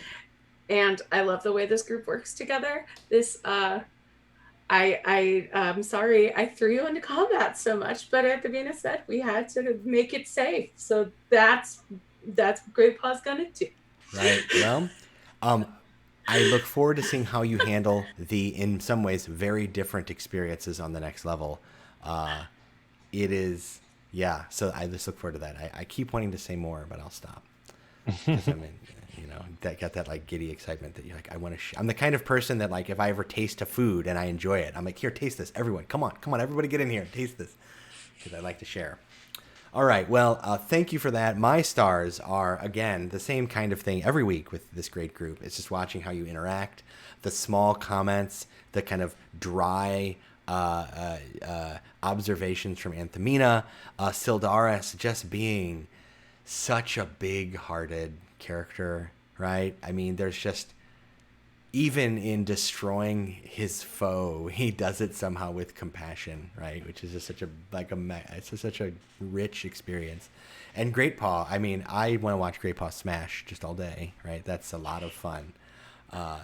And I love the way this group works together. This I'm sorry I threw you into combat so much, but at the beginning of set we had to make it safe. So that's what Great Paw's gonna do. Right. Well, I look forward to seeing how you handle the, in some ways, very different experiences on the next level. It is, yeah. So I just look forward to that. I keep wanting to say more, but I'll stop. 'Cause I mean, that got that like giddy excitement that you're like, I want to. I'm the kind of person that like if I ever taste a food and I enjoy it, I'm like, here, taste this, everyone. Come on, everybody, get in here, taste this, because I like to share. All right. Well, thank you for that. My stars are, again, the same kind of thing every week with this great group. It's just watching how you interact, the small comments, the kind of dry observations from Anthemina, Sildaris just being such a big-hearted character, right? I mean, there's just, even in destroying his foe, he does it somehow with compassion, right? Which is just such such a rich experience. And Great Paw, I mean, I want to watch Great Paw smash just all day, right? That's a lot of fun.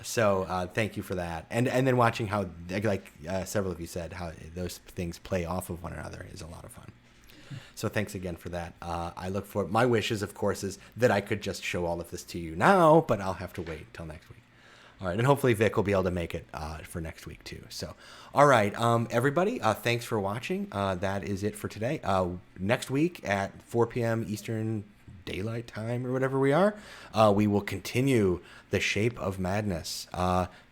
So thank you for that. And then watching how, like several of you said, how those things play off of one another is a lot of fun. So thanks again for that. I look forward. My wishes, of course, is that I could just show all of this to you now, but I'll have to wait till next week. All right, and hopefully Vic will be able to make it for next week too. So, all right, everybody, thanks for watching. That is it for today. Next week at 4 p.m. Eastern Daylight Time or whatever we are, we will continue the Shape of Madness.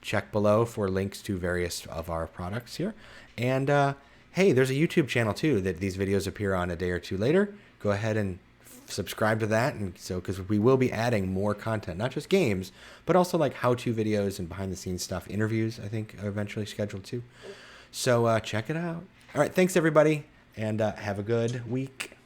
Check below for links to various of our products here. And hey, there's a YouTube channel too that these videos appear on a day or two later. Go ahead and subscribe to that, and so because we will be adding more content, not just games, but also like how-to videos and behind-the-scenes stuff, interviews. I think are eventually scheduled too. So check it out. All right, thanks everybody, and have a good week.